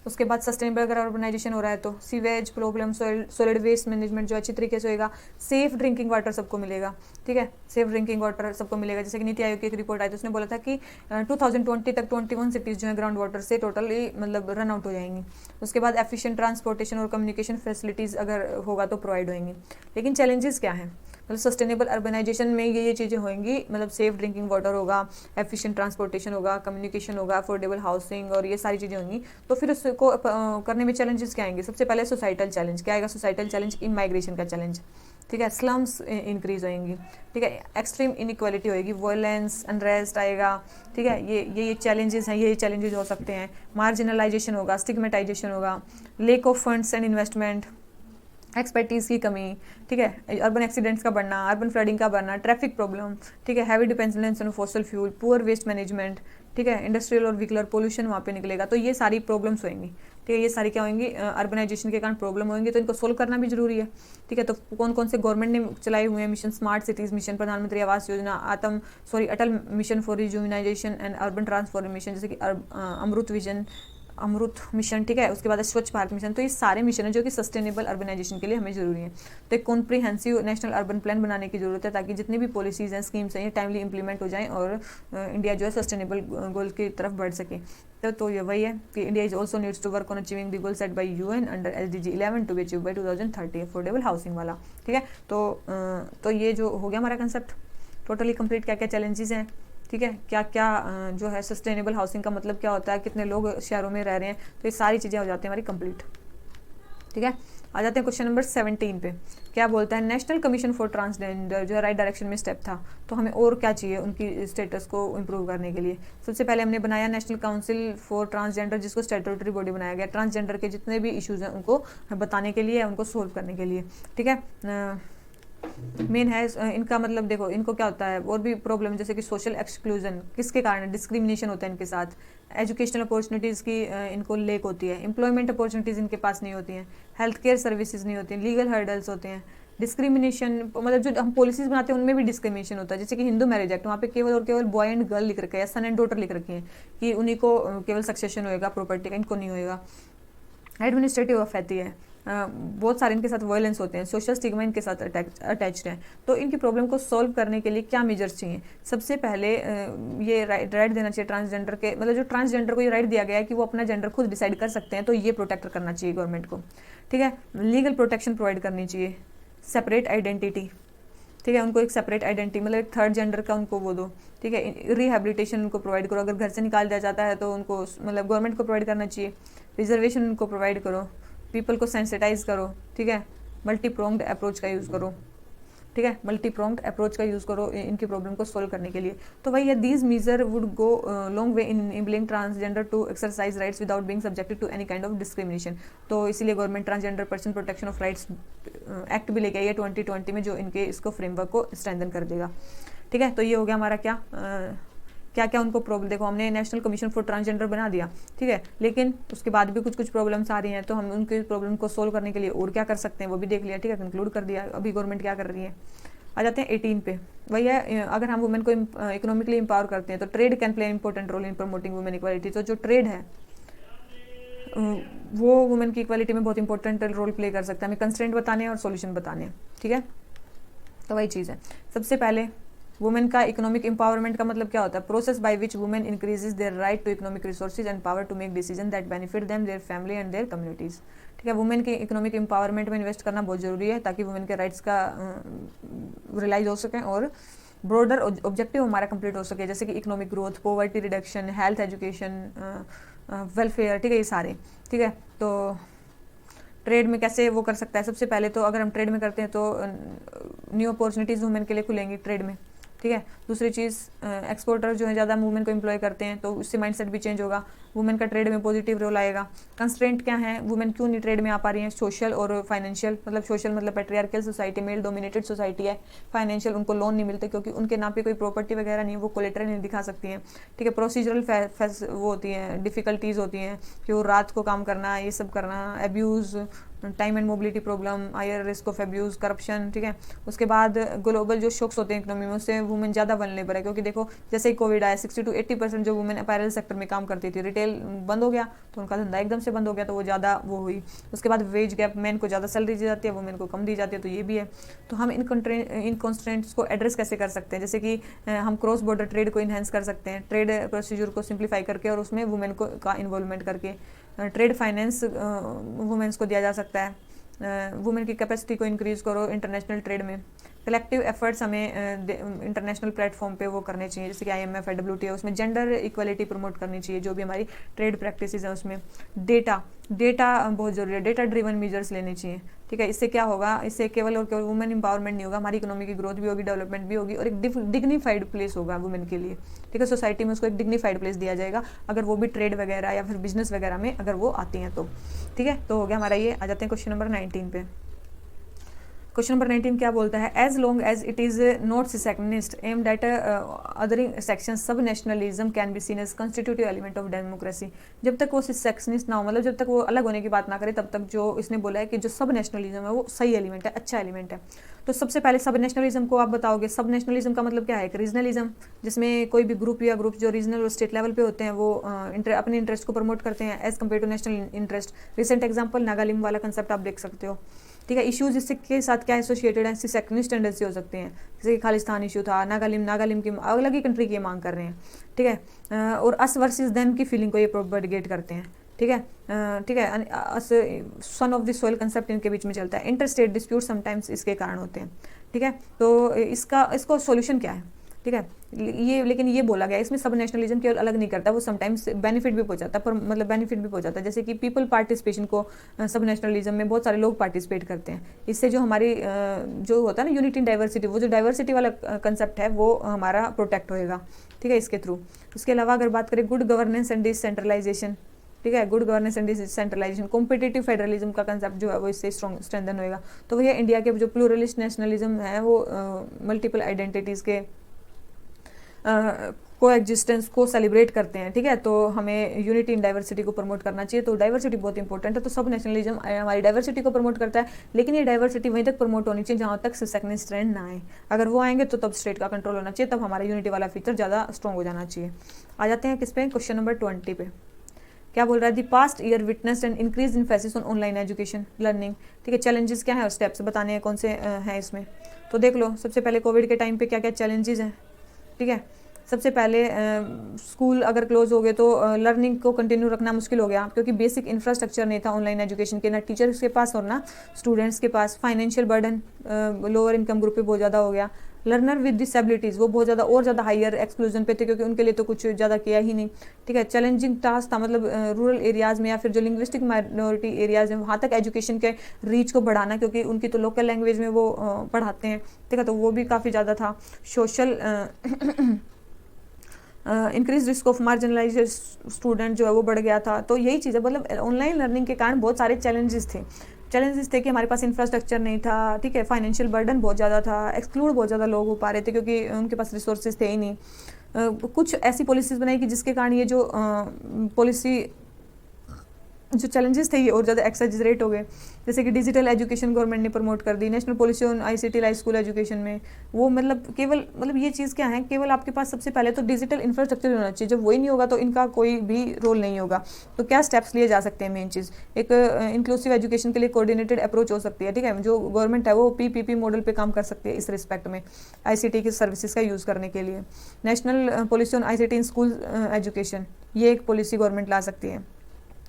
[SPEAKER 1] उसके बाद सस्टेनेबल अगर अर्बनाइजेशन हो रहा है तो sewage problem, solid waste management जो अच्छी तरीके से होएगा, सेफ ड्रिंकिंग वाटर सबको मिलेगा, ठीक है, सेफ ड्रिंकिंग वाटर सबको मिलेगा। जैसे कि नीति आयोग की एक रिपोर्ट आई तो उसने बोला था कि 2020 तक 21 सिटीज़ जो है ग्राउंड वाटर से टोटली मतलब रन आउट हो जाएंगी। उसके बाद एफिशिएंट ट्रांसपोर्टेशन और कम्युनिकेशन फैसिलिटीज़ अगर होगा तो प्रोवाइड होंगी। लेकिन चैलेंजेस क्या हैं, मतलब सस्टेनेबल अर्बनाइजेशन में ये चीज़ें होंगी, मतलब सेफ ड्रिंकिंग वाटर होगा, एफिशिएंट ट्रांसपोर्टेशन होगा, कम्युनिकेशन होगा, अफोर्डेबल हाउसिंग, और ये सारी चीज़ें होंगी। तो फिर उसको करने में चैलेंजेस क्या आएंगे। सबसे पहले सोसाइटल चैलेंज क्या आएगा, सोसाइटल चैलेंज इमाइग्रेशन का चैलेंज, ठीक है। स्लम्स इंक्रीज होएंगी, ठीक है। एक्सट्रीम इनइक्वालिटी होएगी, वायलेंस, अनरेस्ट आएगा, ठीक है। ये चैलेंजेस हैं, ये चैलेंजेस हो सकते हैं। मार्जिनलाइजेशन होगा, स्टिग्मेटाइजेशन होगा, lake of funds and investment, expertise की कमी, ठीक है। अर्बन एक्सीडेंट्स का बढ़ना, अर्बन फ्लडिंग का बढ़ना, ट्रैफिक प्रॉब्लम, ठीक है। Heavy dependence on fossil fuel, poor waste management, ठीक है। इंडस्ट्रियल और व्हीकलर पोल्यूशन वहाँ पे निकलेगा। तो ये सारी प्रॉब्लम्स होंगी, ठीक है। ये सारी क्या होंगी, अर्बनाइजेशन के कारण प्रॉब्लम होंगी, तो इनको सोल्व करना भी जरूरी है, ठीक है। तो कौन कौन से गवर्नमेंट ने चलाए हुए हैं mission, smart cities mission, Pradhan Mantri Awas Yojana, Atal mission for rejuvenation and urban transformation, जैसे कि अमृत विजन, अमृत मिशन, ठीक है, उसके बाद स्वच्छ भारत मिशन। तो ये सारे मिशन है जो कि सस्टेनेबल अर्बनाइजेशन के लिए हमें जरूरी है। तो एक कॉम्प्रिहेंसिव नेशनल अर्बन प्लान बनाने की जरूरत है ताकि जितनी भी पॉलिसीज हैं, स्कीम्स हैं, ये टाइमली इंप्लीमेंट हो जाएं और इंडिया जो है सस्टेनेबल गोल की तरफ बढ़ सके। तो ये वही है कि India is also needs to work on achieving the goal set by UN under SDG 11 to be achieve by 2030, affordable housing वाला, ठीक है। तो ये जो हो गया हमारा कंसेप्ट टोटली कंप्लीट, क्या क्या चैलेंजेस हैं, ठीक है, क्या क्या जो है सस्टेनेबल हाउसिंग का मतलब क्या होता है, कितने लोग शहरों में रह रहे हैं, तो ये सारी चीज़ें हो जाती हैं हमारी कंप्लीट, ठीक है। आ जाते हैं क्वेश्चन नंबर 17 पे। क्या बोलता है, नेशनल कमीशन फॉर ट्रांसजेंडर जो है राइट डायरेक्शन में स्टेप था, तो हमें और क्या चाहिए उनकी स्टेटस को इम्प्रूव करने के लिए। सबसे पहले हमने बनाया नेशनल काउंसिल फॉर ट्रांसजेंडर, जिसको स्टैट्यूटरी बॉडी बनाया गया ट्रांसजेंडर के जितने भी इश्यूज हैं उनको बताने के लिए, उनको सोल्व करने के लिए, ठीक है। मेन है इनका मतलब देखो, इनको क्या होता है और भी प्रॉब्लम, जैसे कि सोशल एक्सक्लूजन, किसके कारण डिस्क्रिमिनेशन होता है इनके साथ, एजुकेशनल अपॉर्चुनिटीज़ की इनको लेक होती है, एम्प्लॉयमेंट अपॉर्चुनिटीज़ इनके पास नहीं होती हैं, हेल्थ केयर सर्विसेज नहीं होती हैं, लीगल हर्डल्स होते हैं, डिस्क्रिमिनेशन, मतलब जो हम पॉलिसीज बनाते हैं उनमें भी डिस्क्रिमिनेशन होता है। जैसे कि हिंदू मैरिज एक्ट, वहाँ पे केवल और केवल बॉय एंड गर्ल लिख रखा है, सन एंड डॉटर लिख रखे हैं कि उन्हीं को केवल सक्सेशन होएगा प्रॉपर्टी का, इनको नहीं होएगा। एडमिनिस्ट्रेटिव ऑफेथी है, बहुत सारे इनके साथ वायलेंस होते हैं, सोशल स्टिग्मा इनके साथ अटैच्ड है। तो इनकी प्रॉब्लम को सॉल्व करने के लिए क्या मेजर्स चाहिए? सबसे पहले ये राइट देना चाहिए ट्रांसजेंडर के, मतलब जो ट्रांसजेंडर को ये राइट दिया गया है कि वो अपना जेंडर खुद डिसाइड कर सकते हैं, तो ये प्रोटेक्ट करना चाहिए गवर्नमेंट को, ठीक है। लीगल प्रोटेक्शन प्रोवाइड करनी चाहिए, सेपरेट आइडेंटिटी, ठीक है, उनको एक सेपरेट आइडेंटिटी, मतलब एक थर्ड जेंडर का उनको वो दो, ठीक है। रिहेबिलिटेशन उनको प्रोवाइड करो, अगर घर से निकाल दिया जाता है तो उनको मतलब गवर्नमेंट को प्रोवाइड करना चाहिए। रिजर्वेशन उनको प्रोवाइड करो, पीपल को सेंसिटाइज करो, ठीक है। मल्टी प्रोंग्ड अप्रोच का यूज़ करो, ठीक है, मल्टी प्रोंग्ड अप्रोच का यूज़ करो इनकी प्रॉब्लम को सोल्व करने के लिए। तो वही है, these measure would go long way in enabling transgender to exercise rights without being subjected to any kind of discrimination. तो इसीलिए government transgender person protection of rights act भी लेके आई है 2020 में, जो इनके इसको फ्रेमवर्क को स्ट्रेंथन कर देगा, ठीक है। तो ये हो गया हमारा क्या क्या क्या उनको प्रॉब्लम, देखो हमने नेशनल कमीशन फॉर ट्रांसजेंडर बना दिया, ठीक है, लेकिन उसके बाद भी कुछ प्रॉब्लम्स आ रही हैं, तो हम उनकी प्रॉब्लम को सोल्व करने के लिए और क्या कर सकते हैं वो भी देख लिया, ठीक है, कंक्लूड कर दिया अभी गवर्नमेंट क्या कर रही है। आ जाते हैं 18 पे। वही है, अगर हम वुमेन को इकोनॉमिकली एम्पावर करते हैं तो trade can play important role in promoting women equality. तो जो ट्रेड है वो वुमेन की इक्वालिटी में बहुत इंपॉर्टेंट रोल प्ले कर सकता है, हमें कंस्ट्रेंट बताने हैं और सॉल्यूशन बताने हैं, ठीक है। तो वही चीज़ है, सबसे पहले वुमेन का इकोनॉमिक एम्पावरमेंट का मतलब क्या होता है? Process by which women increases their right to economic resources and power to make decision that benefit them, their family and their communities, ठीक है। वुमेन के इकोनॉमिक एम्पावरमेंट में इन्वेस्ट करना बहुत जरूरी है ताकि वुमेन के राइट्स का रियलाइज हो सके और ब्रॉडर ऑब्जेक्टिव हमारा कंप्लीट हो सके, जैसे कि economic growth, poverty reduction, health, education, welfare, ठीक है, ये सारे, ठीक है। तो ट्रेड में कैसे वो कर सकता है? सबसे पहले तो अगर हम ट्रेड में करते हैं तो न्यू अपॉर्चुनिटीज़ वुमेन के लिए खुलेंगी ट्रेड में, ठीक है। दूसरी चीज़, एक्सपोर्टर जो है ज़्यादा वुमेन को एम्प्लॉय करते हैं तो उससे माइंडसेट भी चेंज होगा, वुमेन का ट्रेड में पॉजिटिव रोल आएगा। कंस्ट्रेंट क्या है, वुमेन क्यों नहीं ट्रेड में आ पा रही हैं? सोशल और फाइनेंशियल, मतलब सोशल मतलब patriarchal society, male dominated society है। फाइनेंशियल, उनको लोन नहीं मिलते क्योंकि उनके नाम पे कोई प्रॉपर्टी वगैरह नहीं है, वो कोलेटरल नहीं दिखा सकती हैं, ठीक है। प्रोसीजरल वो होती हैं, डिफिकल्टीज़ होती हैं कि वो रात को काम करना, ये सब करना, abuse, time and mobility problem, higher risk of abuse, corruption, ठीक है। उसके बाद ग्लोबल जो शॉक्स होते हैं इकोनॉमी में, उससे वुमेन ज़्यादा वल्नरेबल है, क्योंकि देखो जैसे ही कोविड आया 60 to 80% जो वुमेन अपैरल सेक्टर में काम करती थी, रिटेल बंद हो गया तो उनका धंधा एकदम से बंद हो गया, तो वो ज़्यादा वो हुई। उसके बाद वेज गैप, मैन को ज़्यादा सैलरी दी जाती है, वुमेन को कम दी जाती है, तो ये भी है। तो हम इन कॉन्स्टेंट्स को एड्रेस कैसे कर सकते हैं? जैसे कि हम क्रॉस बॉर्डर ट्रेड को इन्हेंस कर सकते हैं, ट्रेड प्रोसीजर को सिंप्लीफाई करके और उसमें वुमेन को का इन्वॉल्वमेंट करके। ट्रेड फाइनेंस वुमेन्स को दिया जा सकता है, वुमेन की कैपेसिटी को इंक्रीज़ करो इंटरनेशनल ट्रेड में। कलेक्टिव एफर्ट्स हमें इंटरनेशनल प्लेटफॉर्म पे वो करने चाहिए, जैसे कि IMF है, WTO, उसमें जेंडर इक्वलिटी प्रमोट करनी चाहिए, जो भी हमारी ट्रेड प्रैक्टिसेस हैं उसमें। डेटा बहुत ज़रूरी है, डेटा ड्रिवन मेजर्स लेने चाहिए, ठीक है। इससे क्या होगा, इससे केवल और केवल वुमेन एम्पावरमेंट नहीं होगा, हमारी इकोनॉमी की ग्रोथ भी होगी, डेवलपमेंट भी होगी और एक डिग्निफाइड प्लेस होगा वुमेन के लिए, ठीक है। सोसाइटी में उसको एक डिग्निफाइड प्लेस दिया जाएगा अगर वो भी ट्रेड वगैरह या फिर बिजनेस वगैरह में अगर वो आती हैं तो, ठीक है। तो हो गया हमारा ये। आ जाते हैं क्वेश्चन नंबर 19 पे। क्वेश्चन नंबर 19 क्या बोलता है, as long as it is not secessionist aimed at othering section sub nationalism can be seen as constitutive element of democracy. जब तक वो सेक्शनिस्ट ना हो, मतलब जब तक वो अलग होने की बात ना करे, तब तक जो इसने बोला है कि जो सब नेशनलिज्म है वो सही एलिमेंट है, अच्छा एलिमेंट है। तो सबसे पहले सब नेशनलिज्म को आप बताओगे, सब नेशनलिज्म का मतलब क्या है, एक रीजनलिज्म, जिसमें कोई भी ग्रुप या ग्रुप जो रीजनल और स्टेट लेवल पे होते हैं वो अपने इंटरेस्ट को प्रमोट करते हैं as compared to national interest. Recent example Nagalim वाला कंसेप्ट आप देख सकते हो, ठीक है। इश्यूज इससे के साथ क्या एसोसिएटेड है, इससे सेक्शनिस्ट टेंडेंसी हो सकते हैं, जैसे कि खालिस्तान इशू था, नागालिम की अलग ही कंट्री की मांग कर रहे हैं, ठीक है। और अस वर्सेस देम की फीलिंग को ये प्रोपेगेट करते हैं, ठीक है, ठीक है। Son of the soil concept इनके बीच में चलता है। इंटर स्टेट डिस्प्यूट समटाइम्स इसके कारण होते हैं, ठीक है। तो इसको सॉल्यूशन क्या है, ठीक है, ये लेकिन ये बोला गया इसमें सब नेशनलिज्म केवल अलग नहीं करता, वो समटाइम्स बेनिफिट भी पहुंचाता है, पर मतलब बेनिफिट भी पहुंचाता है, जैसे कि पीपल पार्टिसिपेशन को सब नेशनलिज्म में बहुत सारे लोग पार्टिसिपेट करते हैं। इससे जो हमारी जो होता है ना यूनिटी इन डाइवर्सिटी, वो जो डाइवर्सिटी वाला कंसेप्ट है वो हमारा प्रोटेक्ट होएगा, ठीक है, इसके थ्रू। उसके अलावा अगर बात करें गुड गवर्नेंस एंड डिसेंट्रलाइजेशन, ठीक है, good governance and decentralisation, competitive federalism का कंसेप्ट जो है वो इससे स्ट्रेंथन होएगा। तो भैया इंडिया के जो प्लूरलिस्ट नेशनलिज्म है वो मल्टीपल आइडेंटिटीज़ के को एग्जिस्टेंस को सेलिब्रेट करते हैं, ठीक है। तो हमें यूनिटी इन डाइवर्सिटी को प्रमोट करना चाहिए, तो डाइवर्सिटी बहुत इंपॉर्टेंट है। तो सब नेशनलिज्म हमारी डाइवर्सिटी को प्रमोट करता है, लेकिन ये डाइवर्सिटी वहीं तक प्रमोट होनी चाहिए जहाँ तक सेक्शनिस्ट ट्रेंड ना आए। अगर वो आएंगे तो तब स्टेट का कंट्रोल होना चाहिए, तब हमारा यूनिटी वाला फीचर ज़्यादा स्ट्रॉन्ग हो जाना चाहिए। आ जाते हैं किस पे, क्वेश्चन नंबर 20 पे। क्या बोल रहा है, the past year witness and increase emphasis on online education learning, ठीक है। चैलेंजेस क्या है और स्टेप्स बताने हैं कौन से हैं इसमें। तो देख लो, सबसे पहले कोविड के टाइम पे क्या क्या चैलेंजेस हैं, ठीक है। सबसे पहले स्कूल अगर क्लोज हो गए तो लर्निंग को कंटिन्यू रखना मुश्किल हो गया, क्योंकि बेसिक इंफ्रास्ट्रक्चर नहीं था ऑनलाइन एजुकेशन के, ना टीचर्स के पास और ना स्टूडेंट्स के पास। Financial burden lower income group पे बहुत ज़्यादा हो गया। लर्नर विद डिसेबिलिटीज़ वो बहुत ज़्यादा और ज़्यादा हायर एक्सक्लूजन पे थे, क्योंकि उनके लिए तो कुछ ज़्यादा किया ही नहीं, ठीक है। चैलेंजिंग टास्क था, मतलब रूरल एरियाज़ में या फिर जो लिंग्विस्टिक माइनॉरिटी एरियाज़ हैं वहाँ तक एजुकेशन के रीच को बढ़ाना, क्योंकि उनकी तो लोकल लैंग्वेज में वो पढ़ाते हैं, ठीक है। तो वो भी काफ़ी ज़्यादा था। Social increase risk of marginalise student जो है वो बढ़ गया था। तो यही चीज़ है, मतलब ऑनलाइन लर्निंग के कारण बहुत सारे चैलेंजेस थे कि हमारे पास इंफ्रास्ट्रक्चर नहीं था, ठीक है। फाइनेंशियल बर्डन बहुत ज़्यादा था, एक्सक्लूड बहुत ज़्यादा लोग हो पा रहे थे क्योंकि उनके पास रिसोर्सेज थे ही नहीं। कुछ ऐसी पॉलिसीज़ बनाई कि जिसके कारण ये जो पॉलिसी जो चैलेंजेस थे ये और ज़्यादा एक्सेजरेट हो गए, जैसे कि डिजिटल एजुकेशन गवर्नमेंट ने प्रमोट कर दी, national policy on ICT live school education में। वो मतलब ये चीज़ क्या है, केवल आपके पास सबसे पहले तो डिजिटल इंफ्रास्ट्रक्चर होना चाहिए, जब वही नहीं होगा तो इनका कोई भी रोल नहीं होगा। तो क्या स्टेप्स लिए जा सकते हैं, मेन चीज़ एक इंक्लूसिव एजुकेशन के लिए कोऑर्डिनेटेड अप्रोच हो सकती है, ठीक है। जो गवर्नमेंट है वो PPP मॉडल पर काम कर सकती है इस रिस्पेक्ट में, ICT की सर्विसेज का यूज़ करने के लिए। National policy on ICT in school education, ये एक पॉलिसी गवर्नमेंट ला सकती है।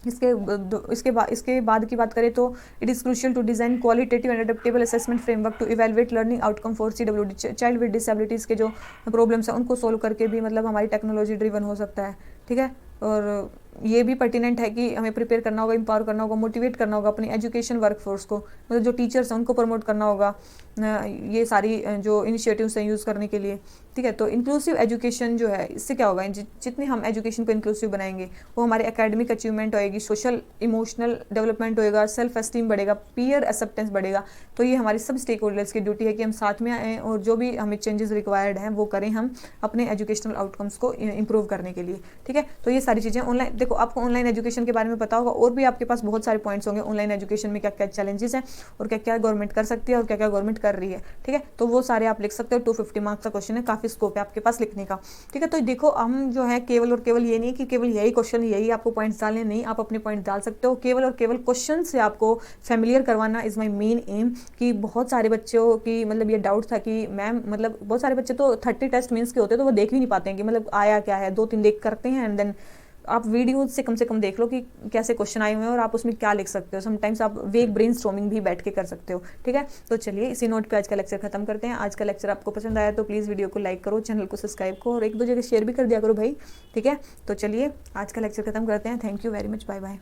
[SPEAKER 1] इसके बाद की बात करें तो it is crucial to design qualitative and adaptable assessment framework to evaluate learning outcome for CWD, child with disabilities के जो प्रॉब्लम्स हैं उनको सोल्व करके भी मतलब हमारी टेक्नोलॉजी ड्रिवन हो सकता है, ठीक है। और ये भी पर्टिनेंट है कि हमें प्रिपेयर करना होगा, एम्पावर करना होगा, मोटिवेट करना होगा अपनी एजुकेशन वर्कफोर्स को, मतलब जो टीचर्स हैं उनको प्रमोट करना होगा ये सारी जो इनिशिएटिव्स हैं यूज़ करने के लिए, ठीक है। तो इंक्लूसिव एजुकेशन जो है इससे क्या होगा, जितने हम एजुकेशन को इंक्लूसिव बनाएंगे वो हमारी एकेडमिक अचीवमेंट होएगी, सोशल इमोशनल डेवलपमेंट होएगा, सेल्फ एस्टीम बढ़ेगा, पीयर एक्सेप्टेंस बढ़ेगा। तो ये हमारी सब स्टेक होल्डर्स की ड्यूटी है कि हम साथ में आएँ और जो भी हमें चेंजेस रिक्वायर्ड हैं वो करें हम अपने एजुकेशनल आउटकम्स को इम्प्रूव करने के लिए, ठीक है। तो ये सारी चीज़ें ऑनलाइन, देखो आपको ऑनलाइन एजुकेशन के बारे में पता होगा और भी आपके पास बहुत सारे पॉइंट्स होंगे ऑनलाइन एजुकेशन में क्या क्या चैलेंजेस हैं और क्या क्या गवर्नमेंट कर सकती है और क्या क्या गवर्नमेंट कर रही है, ठीक है। तो वो सारे आप लिख सकते हो। 250 मार्क्स का क्वेश्चन है, काफ़ी स्कोप है आपके पास लिखने का, ठीक है। तो देखो हम जो है केवल और केवल ये नहीं कि केवल यही क्वेश्चन यही आपको पॉइंट्स डालने, नहीं, आप अपने पॉइंट डाल सकते हो। केवल और केवल क्वेश्चन से आपको फेमिलियर करवाना इज़ माई मेन एम। कि बहुत सारे बच्चों की मतलब ये डाउट था कि मैम मतलब बहुत सारे बच्चे तो 30 टेस्ट मीन्स के होते हैं तो वो देख भी नहीं पाते हैं कि मतलब आया क्या है, 2-3 देख करते हैं एंड देन आप वीडियो से कम देख लो कि कैसे क्वेश्चन आए हुए हैं और आप उसमें क्या लिख सकते हो। समटाइम्स आप वेग ब्रेनस्टॉर्मिंग भी बैठ के कर सकते हो, ठीक है। तो चलिए इसी नोट पे आज का लेक्चर खत्म करते हैं। आज का लेक्चर आपको पसंद आया तो प्लीज़ वीडियो को लाइक करो, चैनल को सब्सक्राइब करो और एक दो जगह शेयर भी कर दिया करो भाई, ठीक है। तो चलिए आज का लेक्चर खत्म करते हैं। Thank you very much, bye bye.